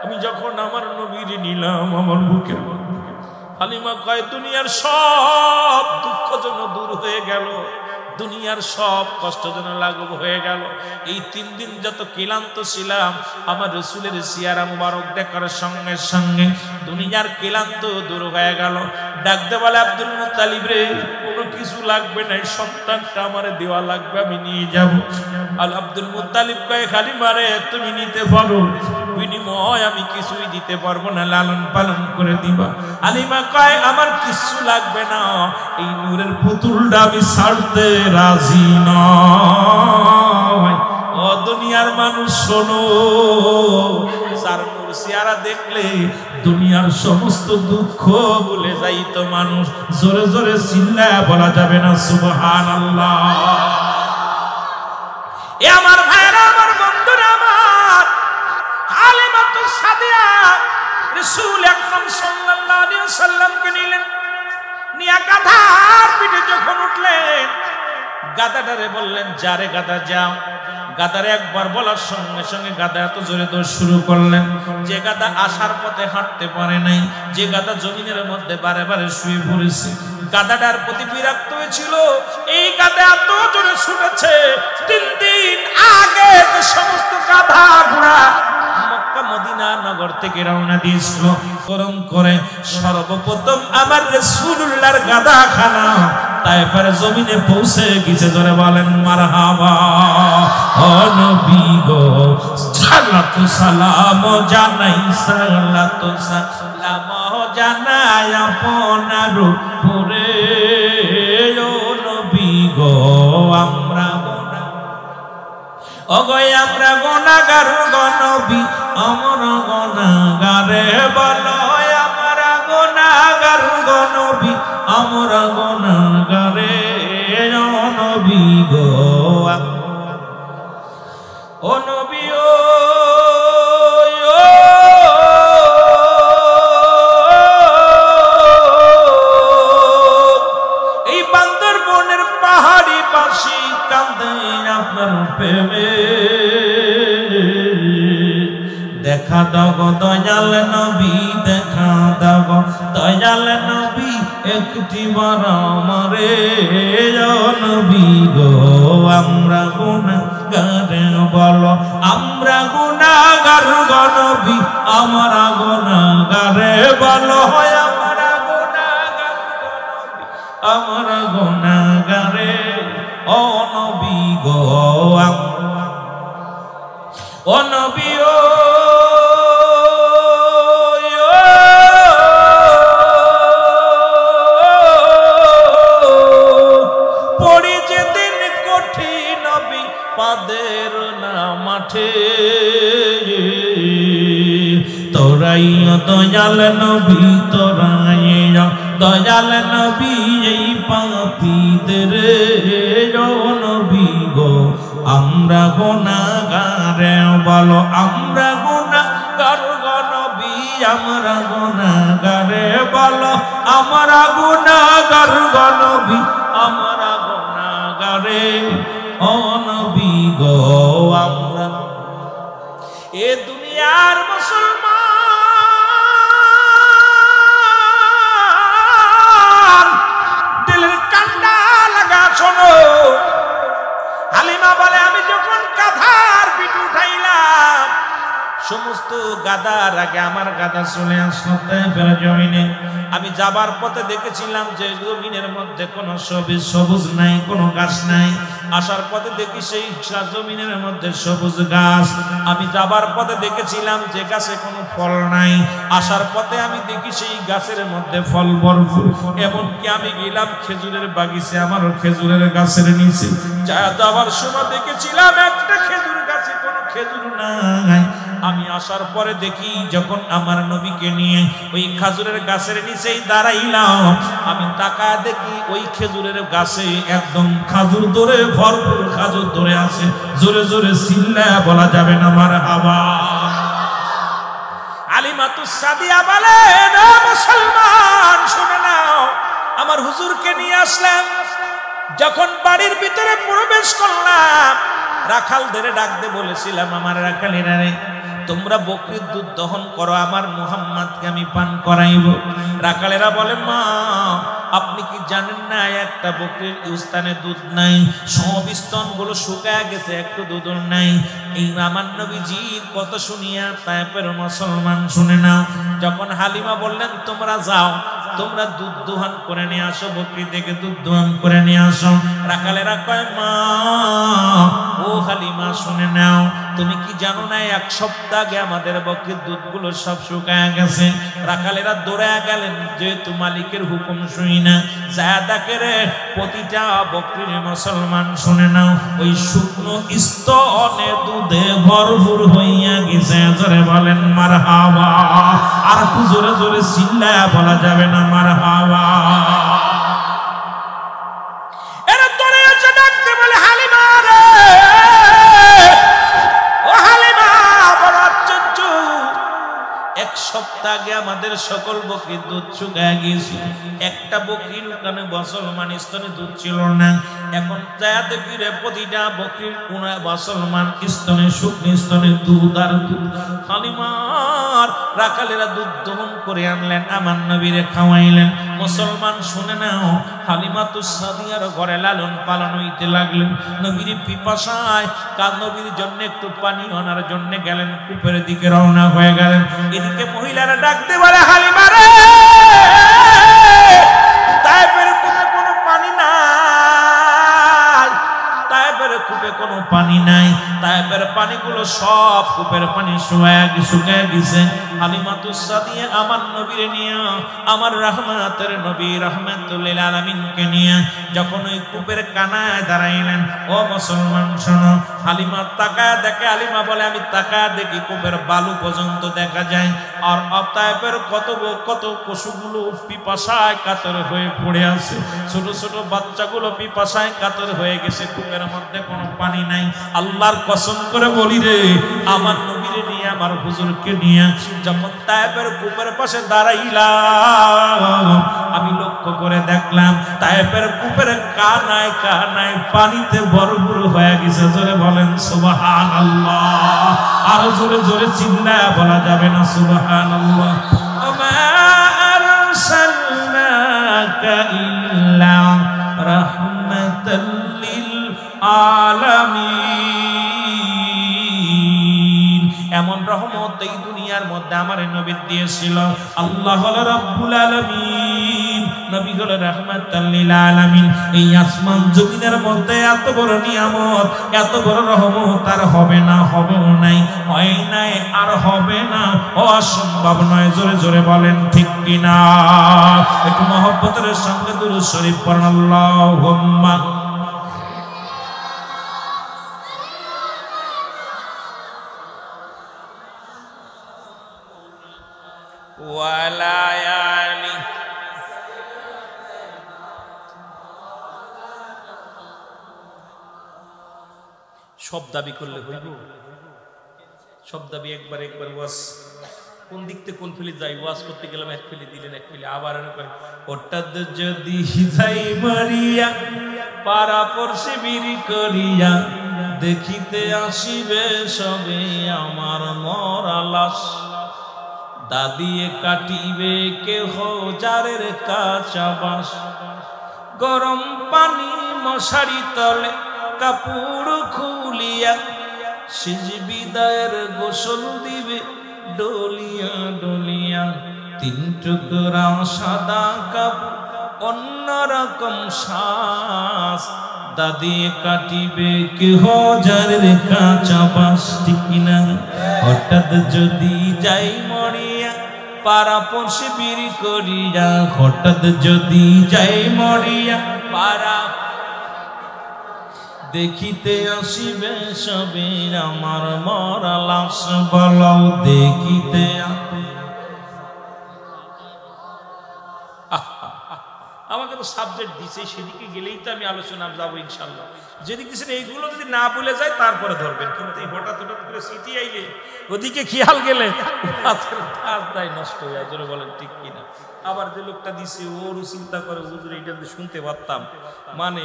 আমি যখন আমার নবীর নিলাম আমার বুকের মধ্যে, হালিমা কয় দুনিয়ার সব দুঃখ যেন দূর হয়ে গেল, দুনিয়ার সব কষ্ট যেন লাঘব হয়ে গেল। এই 3 দিন যত ক্লান্ত ছিলাম আমার রাসূলের সিয়ারা মুবারক দেখার সঙ্গে সঙ্গে দুনিয়ার ক্লান্ত দূর হয়ে গেল। ডাকতে বলে আব্দুল মুত্তালিব রে, কোনো কিছু লাগবে না, সন্তানটা আমারে দেওয়া লাগবে, আমি নিয়ে যাব। আর আব্দুল মুত্তালিব কয় হালিমা রে তুমি নিতে পারো, বিনিময় আমি কিছুই দিতে পারবো না, লালন পালন করে দিবা। হালিমা কয় আমার কিছু লাগবে না, এই নূরের পুতুলটা আমি ছাড়তে রাজি নয়। ও দুনিয়ার মানুষ শোনো, যার নূর চেহারা দেখলে দুনিয়ার সমস্ত দুঃখ ভুলে যাইতো মানুষ। জোরে জোরে চিল্লায়া বলা যাবে না সুবহানাল্লাহ। এ আমার ভাইরা, আমার বন্ধুরা, আমার হালিমাতুস সাদিয়া রাসূল আকরাম সাল্লাল্লাহু আলাইহি ওয়াসাল্লামকে নিলেন, নিয়া গাধার পিঠে যখন উঠলেন গাধাটারে বললেন যারে গাধা যাও। গাধারে একবার বলার সঙ্গে সঙ্গে গাধা এত জোরে দৌড় শুরু করলেন, যে গাধা আসার পথে হাঁটতে পারে নাই, যে গাধা জমিনের মধ্যে বারে বারে শুয়ে পড়েছে, গাধাটার প্রতি বিরক্ত হয়েছিল। এই গাধা এত জোরে ছুটেছে, 3 দিন আগে যে সমস্ত গাধা ঘোড়া মক্কা মদিনা নগর থেকে রওনা দিয়েছিল, গরম করে সর্বপ্রথম আমার রাসূলুল্লাহর গাধাখানা তায়েফের জমিনে পৌঁছে গেছে। ধরে বলেন মারহাবা। ও নবী গো সালাতু সালাম জানাই, সালাতু সালাম জানাই আপনার উপরে। ও নবী গো আমরা অগয় আমরা গুনাহগার গো নবী, আমরা গুনাহগারে বলো আমরা গুনাহগার গো নবী, আমরা গুনাহগারে। ও নবী গো, ও নবী ও এই বান্দরবনের পাহাড়ি পাশি কান্দে আপনার প্রেমে। দেখা দাও গো দয়াল নবী, দেখা দাও গো দয়াল নবী, একটি বার আমারে। ও নবী গো আমরা গুনাহগার বলো, আমরা গুনাহগার গো নবী, আমরা গুনাহগারে বলো, আমরা গুনাহগার গো নবী, আমরা গুনাহগারে। ও নবী গো, ও নবী ও পড়ি যেদিন কঠিন নবী পাদের না মাঠে, তোরাইয়া দয়াল নবী, তোরাইয়া দয়াল নবী এই পাপীদের। ও নবী গো আমরা গুনাহগার বলো, আমরা গুনাহগার গো নবী, আমরা গুনাহগার বলো, আমরা গুনাহগার গো নবী, আমরা গুনাহগারে। ও নবী গো আমরা এ দুনিয়ার মুসলমান, দিলের কান্না লাগা শোনো। হালিমা বলে আমি যখন গাধার পিঠ উঠাইলাম, সমস্ত গাধার আগে আমার গাধা চলে আসলো তায়েফের জমিনে। আমি যাবার পথে দেখেছিলাম যে জমিনের মধ্যে কোনো সবুজ নাই, কোনো গাছ নাই। আসার পথে দেখি সেই জমিনের মধ্যে সবুজ গাছ। আমি যাবার পথে দেখেছিলাম যে গাছে কোনো ফল নাই, আসার পথে আমি দেখি সেই গাছের মধ্যে ফল ভরপুর। এমনকি আমি গেলাম খেজুরের বাগিচে, আমারও খেজুরের গাছের নিচে যাবার সময় দেখেছিলাম একটা খেজুর গাছে কোনো খেজুর নাই। আমি আসার পরে দেখি যখন আমার নবীকে নিয়ে ওই খেজুরের গাছের নিচেই দাঁড়াইলাম, আমি তাকায় দেখি ওই খেজুরের গাছে একদম খাজুর ধরে ভরপুর খাজুর ধরে আছে। জোরে জোরে চিল্লায়া বলা যাবে না মারহাবা। হালিমাতুস সাদিয়া বলেন, ও মুসলমান শুনে নাও, আমার হুজুরকে নিয়ে আসলাম, যখন বাড়ির ভিতরে প্রবেশ করলাম রাখালদের ডাক দিয়ে বলেছিলাম, আমার রাখালেরা রে, তোমরা বকরির দুধ দহন করো, আমার মুহাম্মদকে আমি পান করাইব। রাখালেরা বলে, মা আপনি কি জানেন না একটা বকরির স্থানে দুধ নাই, সব স্তনগুলো শুকায় গেছে, একটু দুধ নাই। এই আমার নবীজির কথা শুনিয়া তায়েফের মুসলমান শুনে নাও। যখন হালিমা বললেন তোমরা যাও, তোমরা দুধ দোহান করে নিয়ে আসো, বকরি থেকে দুধ দোহান করে নিয়ে আসো। রাখালেরা কয়, মা ও হালিমা শুনে নাও, তুমি কি জানো না এক সপ্তাহ আগে আমাদের বকরির দুধগুলো সব শুকায় গেছে। রাখালেরা দৌড়ায় গেলেন, যেহেতু মালিকের হুকুম শুই না, জায়াদাকে রে প্রতিটা বকরির মুসলমান শুনে নাও ওই শুকনো স্তনে দুধে ভরপুর হইয়া গেছে। জোরে বলেন মারহাবা। আর একটু জোরে জোরে চিল্লায়া বলা যাবে না মারহাবা। এরা দৌড়ে এসে ডাকতে বলে, হালিমা রে, ও হালিমা, বড় আশ্চর্য, এক সপ্তাহ আগে আমাদের সকল বকরির দুধ শুকায় গিয়েছিল, একটা বকরির ওখানে মুসলমান স্তনে দুধ ছিল না। এখন যা দেখি রে প্রতিটা বকরির কোনা মুসলমান স্তনে শুকনো স্তনে দুধ আর দুধ। হালিমার রাখালেরা দুধ দহন করে আনলেন, আমার নবীরে খাওয়াইলেন। মুসলমান শুনে নাও, হালিমাতুস সাদিয়ার ঘরে লালন পালন হইতে লাগলেন। নবীর পিপাসায় কার নবীর জন্য একটু পানি আনার জন্য গেলেন, কূপের দিকে রওনা হয়ে গেলেন। এদিকে মহিলারা ডাকতে বলে, হালিমা রে, তায়েফের কূপে কোনো পানি নাই, তায়েফের কূপে কোনো পানি নাই, তায়েফের পানিগুলো সব কূপের পানি শুকায় গেছে। হালিমাতুস সাদিয়া আমার নবীরে নিয়ে, আমার রহমতের নবী রাহমাতুল লিল আলামিনকে নিয়ে যখন ওই কূপের কানায় দাঁড়াইলেন, ও মুসলমান শোনো, হালিমা তাকায় দেখে, হালিমা বলে, আমি তাকায় দেখি কূপের বালু পর্যন্ত দেখা যায়। আর তায়েফের কত পশুগুলো পিপাসায় কাতর হয়ে পড়ে আছে, ছোট ছোট বাচ্চাগুলো পিপাসায় কাতর হয়ে গেছে, কূপের মধ্যে কোনো পানি নাই। আল্লাহর কসম করে বলি রে, আমার নবীরে নিয়ে, আমার হুজুরকে নিয়ে যখন তায়েফের কূপের পাশে দাঁড়াইলাম, আমি লক্ষ্য করে দেখলাম তায়েফের কূপের কানায় কানায় পানিতে ভরপুর হয়ে গেছে। জোরে বলেন সুবহানাল্লাহ। আর জোরে জোরে চিল্লায়া বলা যাবে না সুবহানাল্লাহ। ওমা আরসালনাকা ইল্লা রাহমাতাল লিল আলামিন। এমন রহমত এই দুনিয়ার মধ্যে আমার নবী দিয়েছিল। আল্লাহ হলো রব্বুল আলামিন, নবী হলো রাহমাতাল লিল আলামিন। এই আসমান জমিনের মধ্যে এত বড় নিয়ামত, এত বড় রহমত আর হবে না, হবেও নাই, হয় নাই আর হবে না, অসম্ভব নয়। জোরে জোরে বলেন ঠিক কিনা? একটু মহব্বতের সঙ্গে দুরূদ শরীফ পড়ুন। আল্লাহুম্মা ওয়ালা আলি। সব দাবি করলে হইব? সব দাবি একবার ওয়াজ কোন দিক থেকে কোন ফিলি যাই, ওয়াজ করতে গেলাম এক ফিলি দিলেন, এক ফিলি আবার হঠাৎ যদি যাই মারিয়া পাড়া পড়শি বিড়ি করিয়া, দেখিতে আসিবে সবে আমার মরা লাশ, দাদিয়ে কাটিবে কেহ জারের কাঁচা বাঁশ, গরম পানি মশারি তলে কাপড় খুলিয়া, সিজ বিদায়ের গোসল দিবে ডলিয়া ডলিয়া, তিন টুকরা সাদা কাপড় অন্যরকম শ্বাস দাদি কাটিবে কেহ যারের কাঁচা বাস ঠিক না হঠাৎ যদি যাই মরিয়া পারা পড়ছে বিড়ি করিয়া হঠাৎ যদি যাই মরিয়া পারা দেখিতে আসিবে সবে আমার মরা লাশ বলাও দেখিতে আমাকে তো সাবজেক্ট দিছে সেদিকে গেলেই তো আমি আলোচনা যাবো ইনশাল্লাহ যেদিক দিচ্ছেন এইগুলো যদি না বলে যায় তারপরে ধরবেন কিন্তু এই হঠাৎ হঠাৎ করে স্মৃতি আইলে ওদিকে খেয়াল গেলে নষ্ট হয়ে যায় জোরে বলেন ঠিক কিনা আবার যে লোকটা দিছে ওরও চিন্তা করে হুজুর এইটা যদি শুনতে পারতাম মানে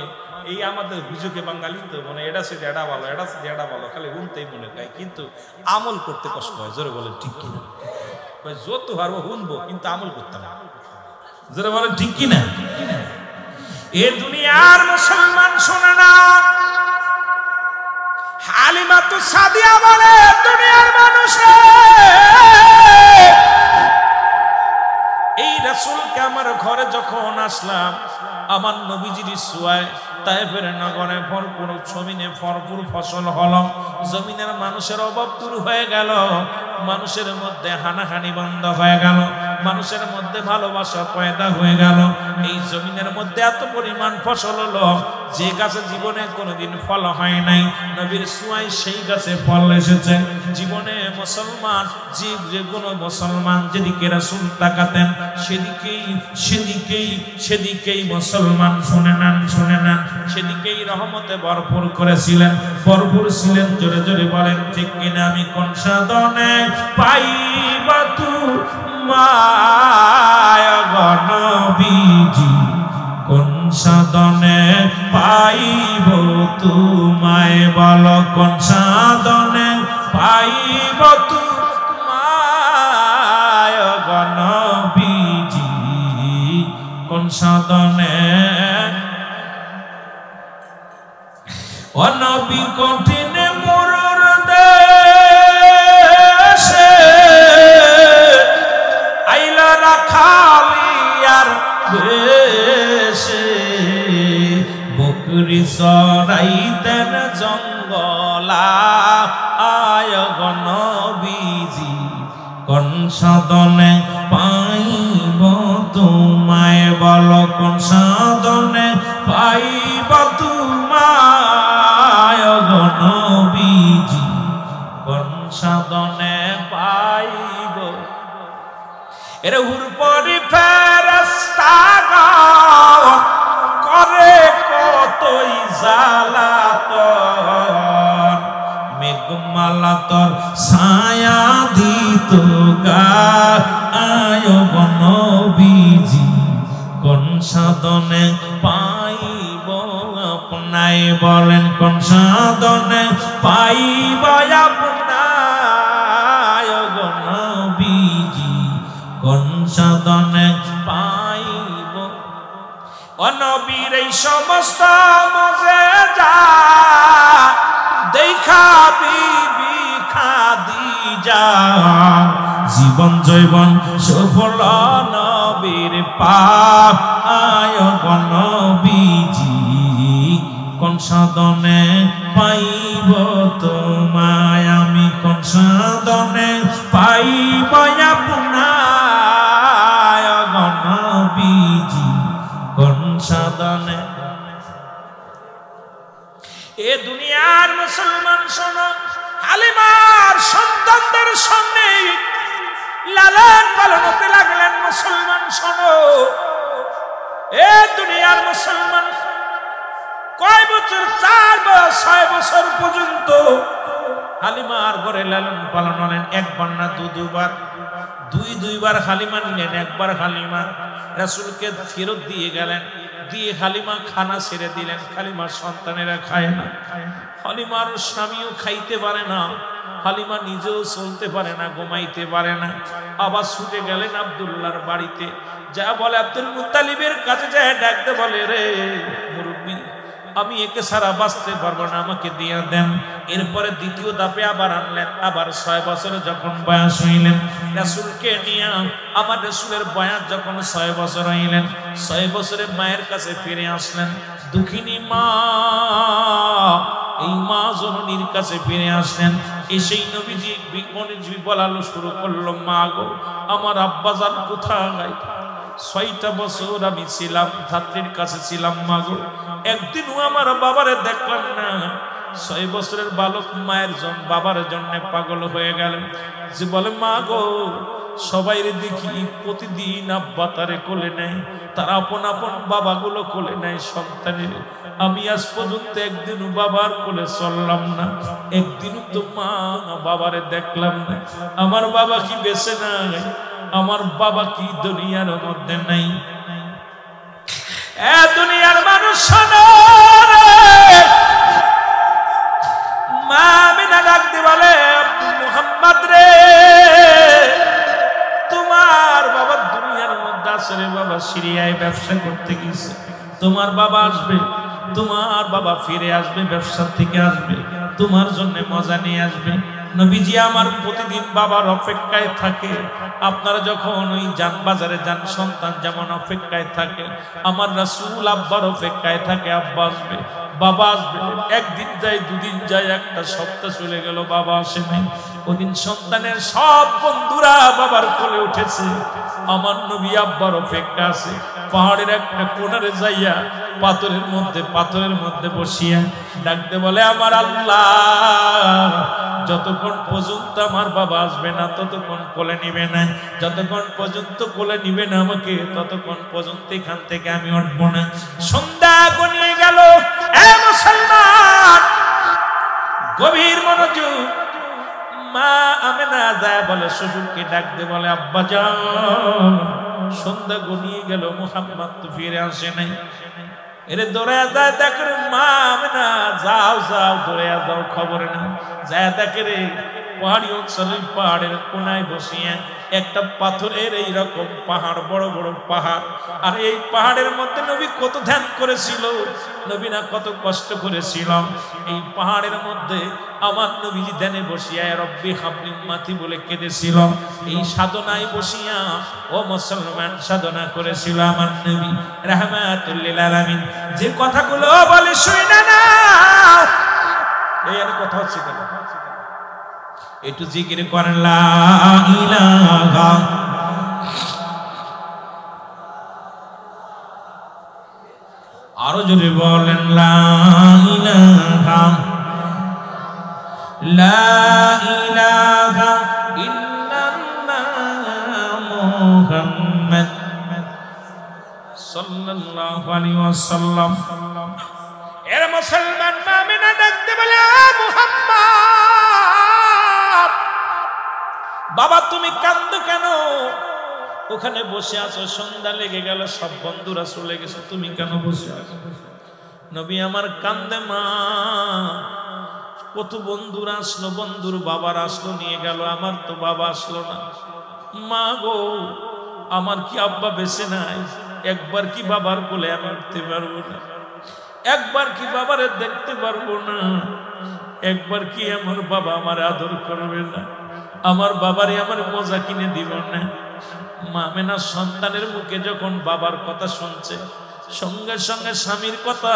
এই আমাদের হুজুকে বাঙালি তো মানে এটা সে এডা ভালো এটা সে এডা ভালো খালি শুনতেই মনে হয় কিন্তু আমল করতে কষ্ট হয় জোরে বলেন ঠিক কিনা যত পারবো শুনবো কিন্তু আমল করতাম না যারা বলেন ঠিক কিনা এ দুনিয়ার মুসলমান শোনে না হালিমা তো সাদিয়া বলে দুনিয়ার মানুষ এই রাসূলকে আমার ঘরে যখন আসলাম আমার নবীজির সুয়ায় তায়েফের নগরে ভরপুর জমিনে ভরপুর ফসল হলো জমিনের মানুষের অভাব দূর হয়ে গেল মানুষের মধ্যে হানাহানি বন্ধ হয়ে গেল মানুষের মধ্যে ভালোবাসা পয়দা হয়ে গেল এই জমিনের মধ্যে এত পরিমাণ ফসল হলো যে গাছে জীবনে কোনোদিন ফল হয় নাই নবীর সুয়ায় সেই গাছে ফল এসেছে জীবনে মুসলমান যে কোনো মুসলমান যেদিকে রাসূল তাকাতেন সেদিকেই মুসলমান শুনে নেন সেদিকেই রহমতে ভরপুর করেছিলেন ভরপুর ছিলেন জোরে জোরে বলেন ঠিক কিনা আমি কোন সাধনে পাইবা তোমায় নবীজি কোন সাধনে পাইব তোমায় বলো কোন সাধনে পাইব তোমায় নবীজি কোন সাধনে ও নবী কঠিন মরুর দেশে আইলা রাখালিয়ার বেশে বকরি চরাইতেন জঙ্গলা আয় নবীজি কোন সাধনে পাইব তোমায় বলো কোন সাধনে পাইব তোমায় নবীজি কোন সাধনে পাইব এর হুরপরি ফেরেশতা করে কতই জালাতন মেঘমালা তোর ছায়া দিত গায় নবীজি কোন সাধনে পাইব আপনাই বলেন কোন সাধনে পাইব আপনাই নবীজি কোন সাধনে পাইব ও নবীর এই সমস্ত মুজিজা দেখা বিবি খাদিজা জীবন জৈবন সফল নবীর পায় নবীজি কোন সাধনে পাইব তোমায় আমি কোন সাধনে পাইব আপনায় নবীজি কোন সাধনে এ দুনিয়ার মুসলমান শোনো হালিমার সন্তানদের সঙ্গে লালন পালন হতে লাগলেন মুসলমান শোনো এ দুনিয়ার মুসলমান কয় বছর 4 বা 6 বছর পর্যন্ত হালিমার ঘরে লালন পালন হলেন একবার না দুবার দুইবার হালিমা নিলেন একবার হালিমা রাসূলকে ফেরত দিয়ে গেলেন দিয়ে হালিমা খানা ছেড়ে দিলেন হালিমার সন্তানেরা খায় না হালিমার স্বামীও খাইতে পারে না হালিমা নিজেও চলতে পারে না ঘুমাইতে পারে না আবার ছুটে গেলেন আব্দুল্লাহর বাড়িতে যা বলে আব্দুল মুত্তালিবের কাছে যায় ডাকতে বলে রে মুরব্বি আমি একে ছাড়া বাঁচতে পারবো না, আমাকে দিয়ে দেন। এরপরে দ্বিতীয় ধাপে আবার আনলেন, আবার 6 বছরে যখন বয়স হইলেন রাসূলকে নিয়ে, আমার রাসূলের বয়স যখন 6 বছর হইলেন, 6 বছরে মায়ের কাছে ফিরে আসলেন। দুঃখিনী মা, এই মা জননীর কাছে ফিরে আসলেন। এসেই নবীজি বলালো শুরু করলো, মা গো আমার আব্বাজান কোথায়? 6টা বছর আমি ছিলাম ধাত্রীর কাছে ছিলাম মা গো, একদিনও আমার বাবারে দেখলাম না। 6 বছরের বালক মায়ের বাবার জন্য পাগল হয়ে গেলেন। যে বলে মা গো সবাইরে দেখি প্রতিদিন আব্বা তারে কোলে নেয়, তার আপন আপন বাবাগুলো কোলে নেয় সন্তানের, আমি আজ পর্যন্ত একদিনও বাবার কোলে চললাম না, একদিনও তো মা বাবারে দেখলাম না। আমার বাবা কি বেঁচে নাই? আমার বাবা কি দুনিয়ার মধ্যে নাই? এ দুনিয়ার মানুষ শোনো রে, মা আমিনা ডাক দিয়ে বলে, মুহাম্মদ রে তোমার বাবা দুনিয়ার মধ্যে আছে রে বাবা, সিরিয়ায় ব্যবসা করতে গেছে। তোমার বাবা আসবে, তোমার বাবা ফিরে আসবে, ব্যবসা থেকে আসবে, তোমার জন্য মজা নিয়ে আসবে। নবীজি আমার প্রতিদিন বাবার অপেক্ষায় থাকে। আপনারা যখন ওই যান বাজারে যান, সন্তান যেমন অপেক্ষায় থাকে, আমার রাসূল আব্বার অপেক্ষায় থাকে, আব্বা আসবে, বাবা আসবে। একদিন যায়, দুদিন যায়, একটা সপ্তাহ চলে গেল, বাবা আসে নাই। ওদিন সন্তানের সব বন্ধুরা বাবার কোলে উঠেছে, আমার নবী আব্বার অপেক্ষা আছে। পাহাড়ের একটা কোণারে যাইয়া পাথরের মধ্যে বসিয়া ডাকতে বলে, আমার আল্লাহ যতক্ষণ পর্যন্ত আমার বাবা আসবে না ততক্ষণ কোলে নিবে না, যতক্ষণ পর্যন্ত কোলে নিবে না আমাকে ততক্ষণ পর্যন্ত এখান থেকে আমি উঠবো না। সন্ধ্যা গনিয়ে গেল, এ মুসলমান গভীর মনোযোগ। মা আমেনা যায় বলে শ্বশুরকে ডাক দিয়ে বলে, আব্বা যান সন্ধ্যা গনিয়ে গেল, মুহাম্মদ তো ফিরে আসে নাই। এরে দৌড়ে যায় দেখে রে, মা আমেনা যাও যাও দৌড়ে যাও, খবর নেই। যায় দেখে রে পাহাড়ি অঞ্চলে পাহাড়ের কোনায় বসিয়ে একটা পাথরের এইরকম পাহাড়, বড় বড় পাহাড়, আর এই পাহাড়ের মধ্যে নবী কত ধ্যান করেছিল, নবী না কত কষ্ট করেছিল। এই পাহাড়ের মধ্যে আমার নবীজি ধ্যানে বসিয়া রব্বি হাবলি উম্মতি বলে কেঁদেছিল। এই সাধনায় বসিয়া ও মুসলমান সাধনা করেছিল আমার নবী রাহমাতুল লিল আলামিন। যে কথাগুলো বলে শুনে না, এই আর কথা হচ্ছে কেন? একটু জিকির করেন লা ইলাহা, আরো জোরে বলেন লা ইলাহা, লা ইলাহা ইল্লাল্লাহ মুহাম্মদ সাল্লাল্লাহু আলাইহি ওয়াসাল্লাম। এর মুসলমান মুমিনা ডাকতে বলে, মুহাম্মদ বাবা তুমি কাঁদো কেন? ওখানে বসে আছো, সন্ধ্যা লেগে গেল, সব বন্ধুরা চলে গেছে, তুমি কেন বসে আছো? নবী আমার কান্দে, মা কত বন্ধুরা আসলো, বন্ধুর বাবার আসলো নিয়ে গেল, আমার তো বাবা আসলো না। মা গো আমার কি আব্বা বেঁচে নাই? একবার কি বাবার কোলে আমি উঠতে পারবো না? একবার কি বাবারে দেখতে পারবো না? একবার কি আমার বাবা আমার আদর করবে না? আমার বাবারে আমার মজা কিনে দিব না? মা আমেনা সন্তানের মুখে যখন বাবার কথা শুনছে, সঙ্গে সঙ্গে স্বামীর কথা,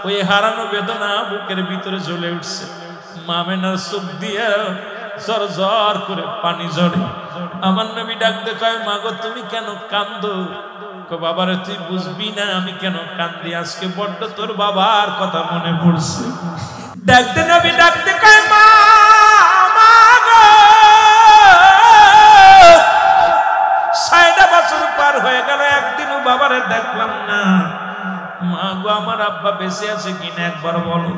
ওই হারানো বেদনা বুকের ভিতরে জ্বলে উঠছে। মা আমেনার চোখ দিয়ে জর জর করে পানি ঝরে। আমার নবী ডাক দেখায়, মা গো তুমি কেন কান্দো? বাবারে তুই বুঝবি না আমি কেন কান্দি, আজকে বড্ড তোর বাবার কথা মনে পড়ছে। ডাকতে নবী ডাকতে কয়, মা গো 6টা বছর পার হয়ে গেল, একদিনও বাবারে দেখলাম না। মা গো আমার আব্বা বেঁচে আছে কিনা একবার বলো।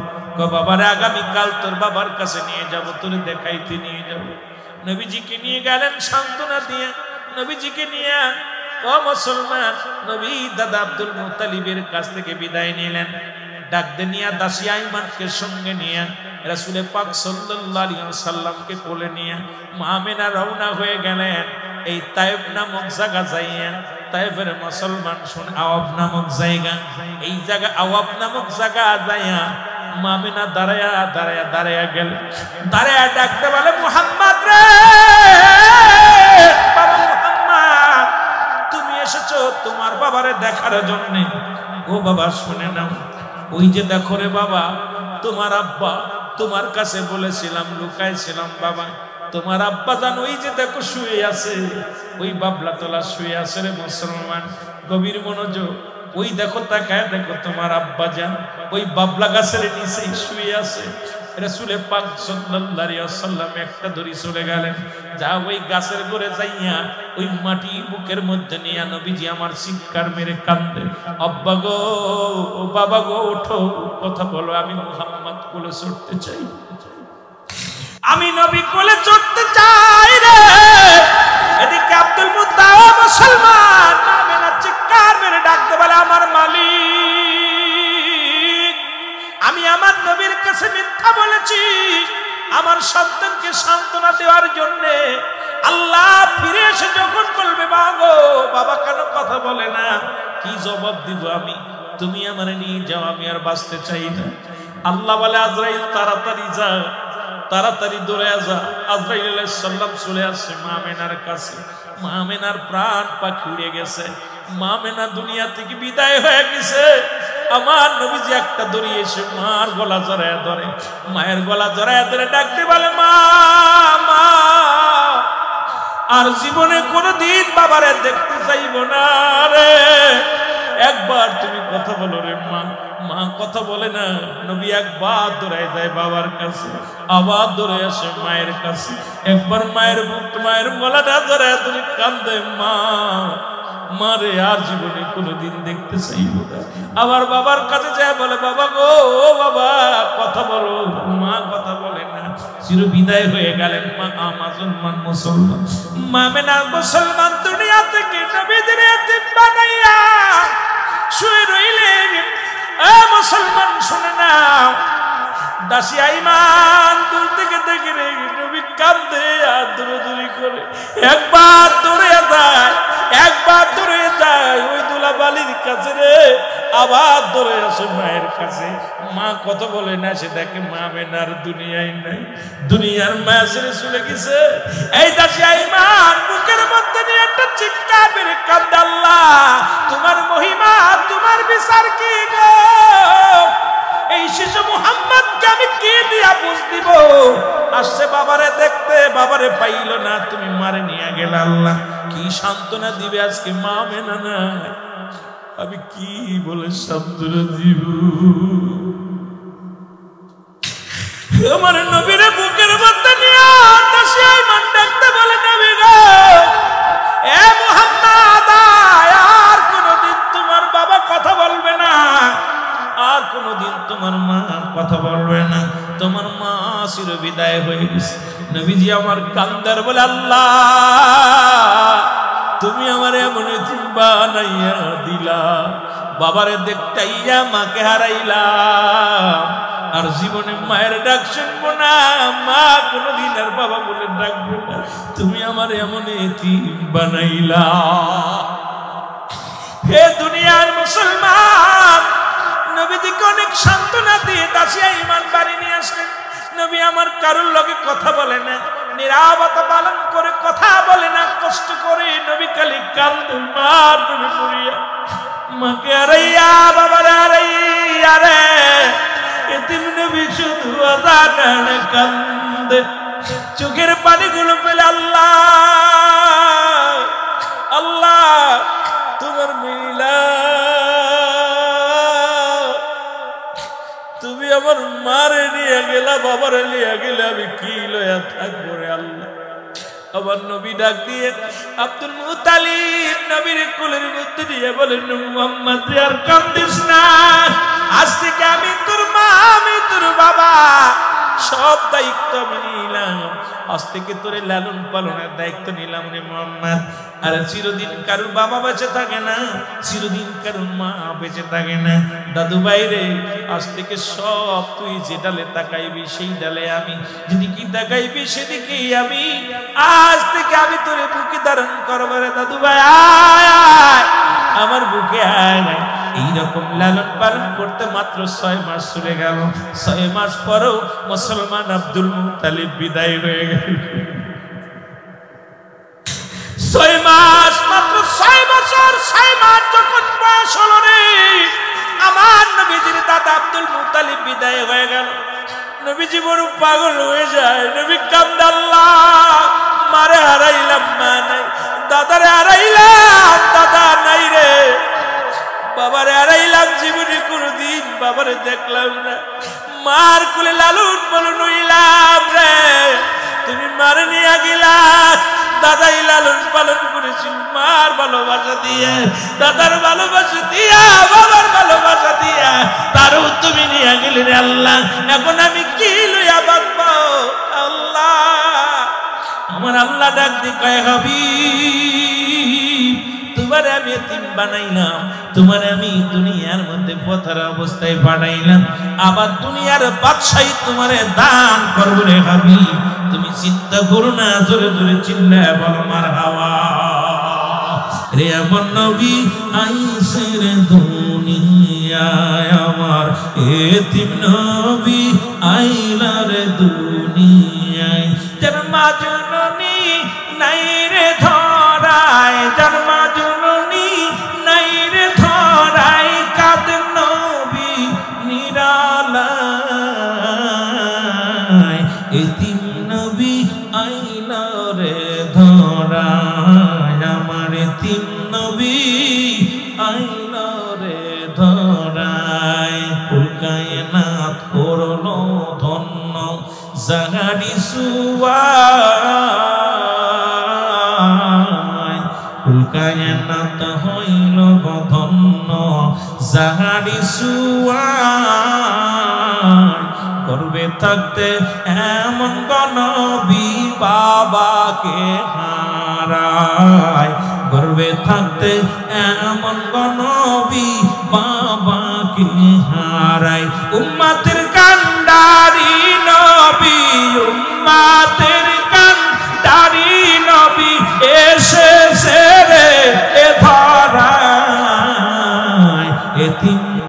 বাবারে আগামীকাল তোর বাবার কাছে নিয়ে যাব, তোর দেখাইতে নিয়ে যাব। নবীজিকে নিয়ে গেলেন সান্ত্বনা দিয়ে। নবীজিকে নিয়ে ও মুসলমান নবী দাদা আব্দুল মুত্তালিবের কাছ থেকে বিদায় নিলেন। ডাকতে নিয়ে দাসী আইমানকে সঙ্গে নিয়ে রাসূল পাক সাল্লাল্লাহু আলাইহি ওয়াসাল্লামকে কোলে নিয়ে মা আমেনা রওনা হয়ে গেলেন এই তায়েব নামক জায়গা যাইয়া। তায়েফের মুসলমান শুনে আওয়াব নামক জায়গা, এই জায়গা আওয়াব নামক জায়গা যায়া মামিনা দাঁড়ায়া গেল। দাঁড়ায়া ডাকতে বলে মুহাম্মদ রে, বাবা মুহাম্মদ তুমি এসেছো তোমার বাবারে দেখার জন্য। ও বাবা শুনে নাও, ওই যে দেখো রে বাবা, তোমার আব্বা তোমার কাছে বলেছিলাম, লুকাইছিলাম বাবা, তোমার আব্বা জান ওই যে দেখো শুয়ে আছে, ওই বাবলা তোলা শুয়ে আছে রে মুসলমান। গভীর মনোযোগ, ওই দেখো তাকায় দেখো তোমার আব্বা জান ওই বাবলা গাছের নিচে শুয়ে আছে। রাসূল পাক সাল্লাল্লাহু আলাইহি ওয়াসাল্লাম একটা দড়ি চলে গেলেন, যা ওই গাছের গোড়ে যাইয়া ওই মাটি বুকের মধ্যে নিয়ে নবীজি আমার চিৎকার মেরে কাঁদে, আব্বা গো, ও বাবা গো, ওঠো, কথা বলো, আমি মুহাম্মদ কোলে চড়তে চাই, আমি নবী কোলে চড়তে চাই রে। এদিকে আব্দুল মুত্তালিব মুসলমান মামিনা চিৎকার মেরে ডাকতে বলে আমার মালিক, আমি আমার নবীর কাছে মিথ্যা বলেছি, আমার সন্তানকে সান্ত্বনা দেওয়ার জন্য। আল্লাহ ফিরে এসে যখন বলবে মা গো, বাবা কেন কথা বলে না, কি জবাব দিব আমি? তুমি আমারে নিয়ে যাও, আমি আর বাঁচতে চাই না। আল্লাহ বলে আজরাইল তাড়াতাড়ি যা, তাড়াতাড়ি দৌড়ে যা। আজরাইল আলাইহিস সালাম চলে আসে মামিনার কাছে। মামিনার প্রাণ পাখি উড়ে গেছে, মামিনা দুনিয়া থেকে বিদায় হয়ে গেছে। আমার নবীজি একটা দড়ি এসে মার গলা জড়ায় ধরে, মায়ের গলা জড়ায় ধরে ডাকতে বলে মা, মা আর জীবনে কোনোদিন বাবারে দেখতে চাইব না রে, একবার তুমি কথা বলো রে মা। মা কথা বলে না। নবী একবার দৌড়ায় যায় বাবার কাছে, আবার দৌড়ে আসে মায়ের কাছে, একবার মায়ের বুক, মায়ের গলাটা জড়ায় ধরে কান্দে, মা মারে আর জীবনে কোনোদিন দেখতে চাইব না। আবার বাবার কাছে যায় বলে বাবা গো, ও বাবা কথা বলো, মা কথা বলে না। চির বিদায় হয়ে গেলেন মা মুসলমান মুসলমান মামিনা মুসলমান দুনিয়া থেকে নবীদের এতিম বানাইয়া শুয়ে রইলেন। এ মুসলমান শুনে নাও, দাসী আইমান দূর থেকে দেখে রে নবী কান্দে আর দৌড়াদৌড়ি করে, একবার দৌড়ে যায়, একবার দৌড়ে যায় ওই দুলাবালির কাছে রে, আবার দৌড়ে আসে মায়ের কাছে। মা কথা বলে না, সে দেখে মা মেনার দুনিয়ায় নাই, দুনিয়ার মা ছেড়ে চলে গেছে। এই দাসী আইমান বুকের মধ্যে নিয়ে একটা চিৎকার মেরে কান্দে, আল্লাহ তোমার মহিমা, তোমার বিচার কি গো? এই শিশু মুহাম্মদকে আমি কি দিয়া বুঝ দিব? আসছে বাবারে দেখতে, বাবারে পাইল না, তুমি মারে নিয়ে গেল, আল্লাহ কি সান্ত্বনা দিবে আজকে মা মেনা না, আমি কি বলে সান্ত্বনা দিব? আমার নবীর বুকের মধ্যে নিয়ে দাসী আইমান ডাকতে বলে নবী গো, এ মুহাম্মদ আর কোনদিন তোমার বাবা কথা বলবে না, আর কোনদিন তোমার মা কথা বলবে না, তোমার মা চির বিদায় হয়ে গেছে। নবীজি আমার কান্দার বলে আল্লাহ তুমি আমার এমন এতিম বানাইয়া দিলা, বাবারে দেখতাইয়া মাকে হারাইলাম, আর জীবনে মায়ের ডাক শুনবো না, মা কোনদিন আর বাবা বলে ডাকবো না, তুমি আমার এমন এতিম বানাইলা। হে দুনিয়ার মুসলমান, নবীজিকে অনেক সান্ত্বনা দিয়ে দাসী আইমান বাড়ি নিয়ে আসলেন। নবী আমার কারোর লগে কথা বলে না, নীরবতা পালন করে কথা বলে না, কষ্ট করে নবী খালি কান্দে, মার তুমি পড়িয়া, মাকে আরাইয়া, বাবারে আরাইয়া রে, এতিম নবী শুধু আজান কান্দে, চোখের পানিগুলো পেলে আল্লাহ, আল্লাহ তোমার মিলা, তুমি আমার মারে নিয়ে গেলা, বাবারে নিয়ে গেলে আমি কি লয়া থাকবো রে আল্লাহ। আমার নবী ডাক দিয়ে আব্দুল মুত্তালিব নবীর কোলের মধ্যে দিয়ে বলেন, মুহাম্মদ রে আর কান্দিস না, আজ থেকে আমি তোর মা, আমি তোর বাবা, সব দায়িত্ব আমি নিলাম। আজ থেকে তোরে লালন পালনের দায়িত্ব নিলাম রে মোহাম্মদ। আর চিরদিন কারুর বাবা বেঁচে থাকে না, চিরদিন কারুর মা বেঁচে থাকে না। দাদু ভাই রে, আজ থেকে সব তুই যে ডালে তাকাইবি সেই ডালে আমি, যেদিকে তাকাইবি সেদিকেই আমি। আজ থেকে আমি তোরে বুকে ধারণ করবো রে দাদু ভাই, আয় আয় আমার বুকে আয়। এইরকম লালন পালন করতে মাত্র 6 মাস চলে গেল। 6 মাস পরেও মুসলমান আব্দুল মুত্তালিব বিদায় হয়ে গেল। 6 মাস, মাত্র 6 বছর 6 মাস যখন বয়স হলো রে, আমার নবীজির দাদা আব্দুল মুত্তালিব বিদায় হয়ে গেল। নবীজি বড় পাগল হয়ে যায়। নবী কান্দে, আল্লাহ মারে হারাইলাম, মা নাই, দাদারে হারাইলাম, দাদা নাই রে, বাবারে হারাইলাম, জীবনে কোনদিন বাবারে দেখলাম না, মার কোলে লালন পালন হইলাম রে, তুমি মারে নিয়ে গেলা, দাদাই লালন পালন করেছিল মার ভালোবাসা দিয়ে, দাদার ভালোবাসা দিয়া, বাবার ভালোবাসা দিয়া, তারও তুমি নিয়ে গেলে রে আল্লাহ। এখন আমি কি লইয়া বাঁচবো আল্লাহ? আমার আল্লাহ ডাক দিয়ে কয়, হাবিব তোমারে আমি এতিম বানাইলাম, তোমারে আমি দুনিয়ার মধ্যে পথের অবস্থায় পাঠাইলাম, আবার দুনিয়ার বাদশাহী তোমারে দান করবো রে হাবিব, তুমি চিন্তা করো না। জোরে জোরে চিল্লায় বলো মারহাবা। রে আমার নবী আইছে রে দুনিয়ায়, আমার এতিম নবী আইলা রে দুনিয়ায়, যার মা জননী নাই রে ধরায়, যার মা জননী নাই রে ধরায়, কাঁদেন নবী নিরালায়, এতিম নবী আইলা রে ধরায়, আমার এতিম নবী আইলা রে ধরায়। কুল কায়নাত করলো ধন্য জাগারি সুয়ায়, কুল কায়নাত হইল ধন্য জাগারি সুয়ায়। করবে থাকতে এমন গনবী বাবাকে হারায়, করবে থাকতে এমন গনবী বাবাকে হারায়। উম্মতের কান্ডারি নবী, উম্মতের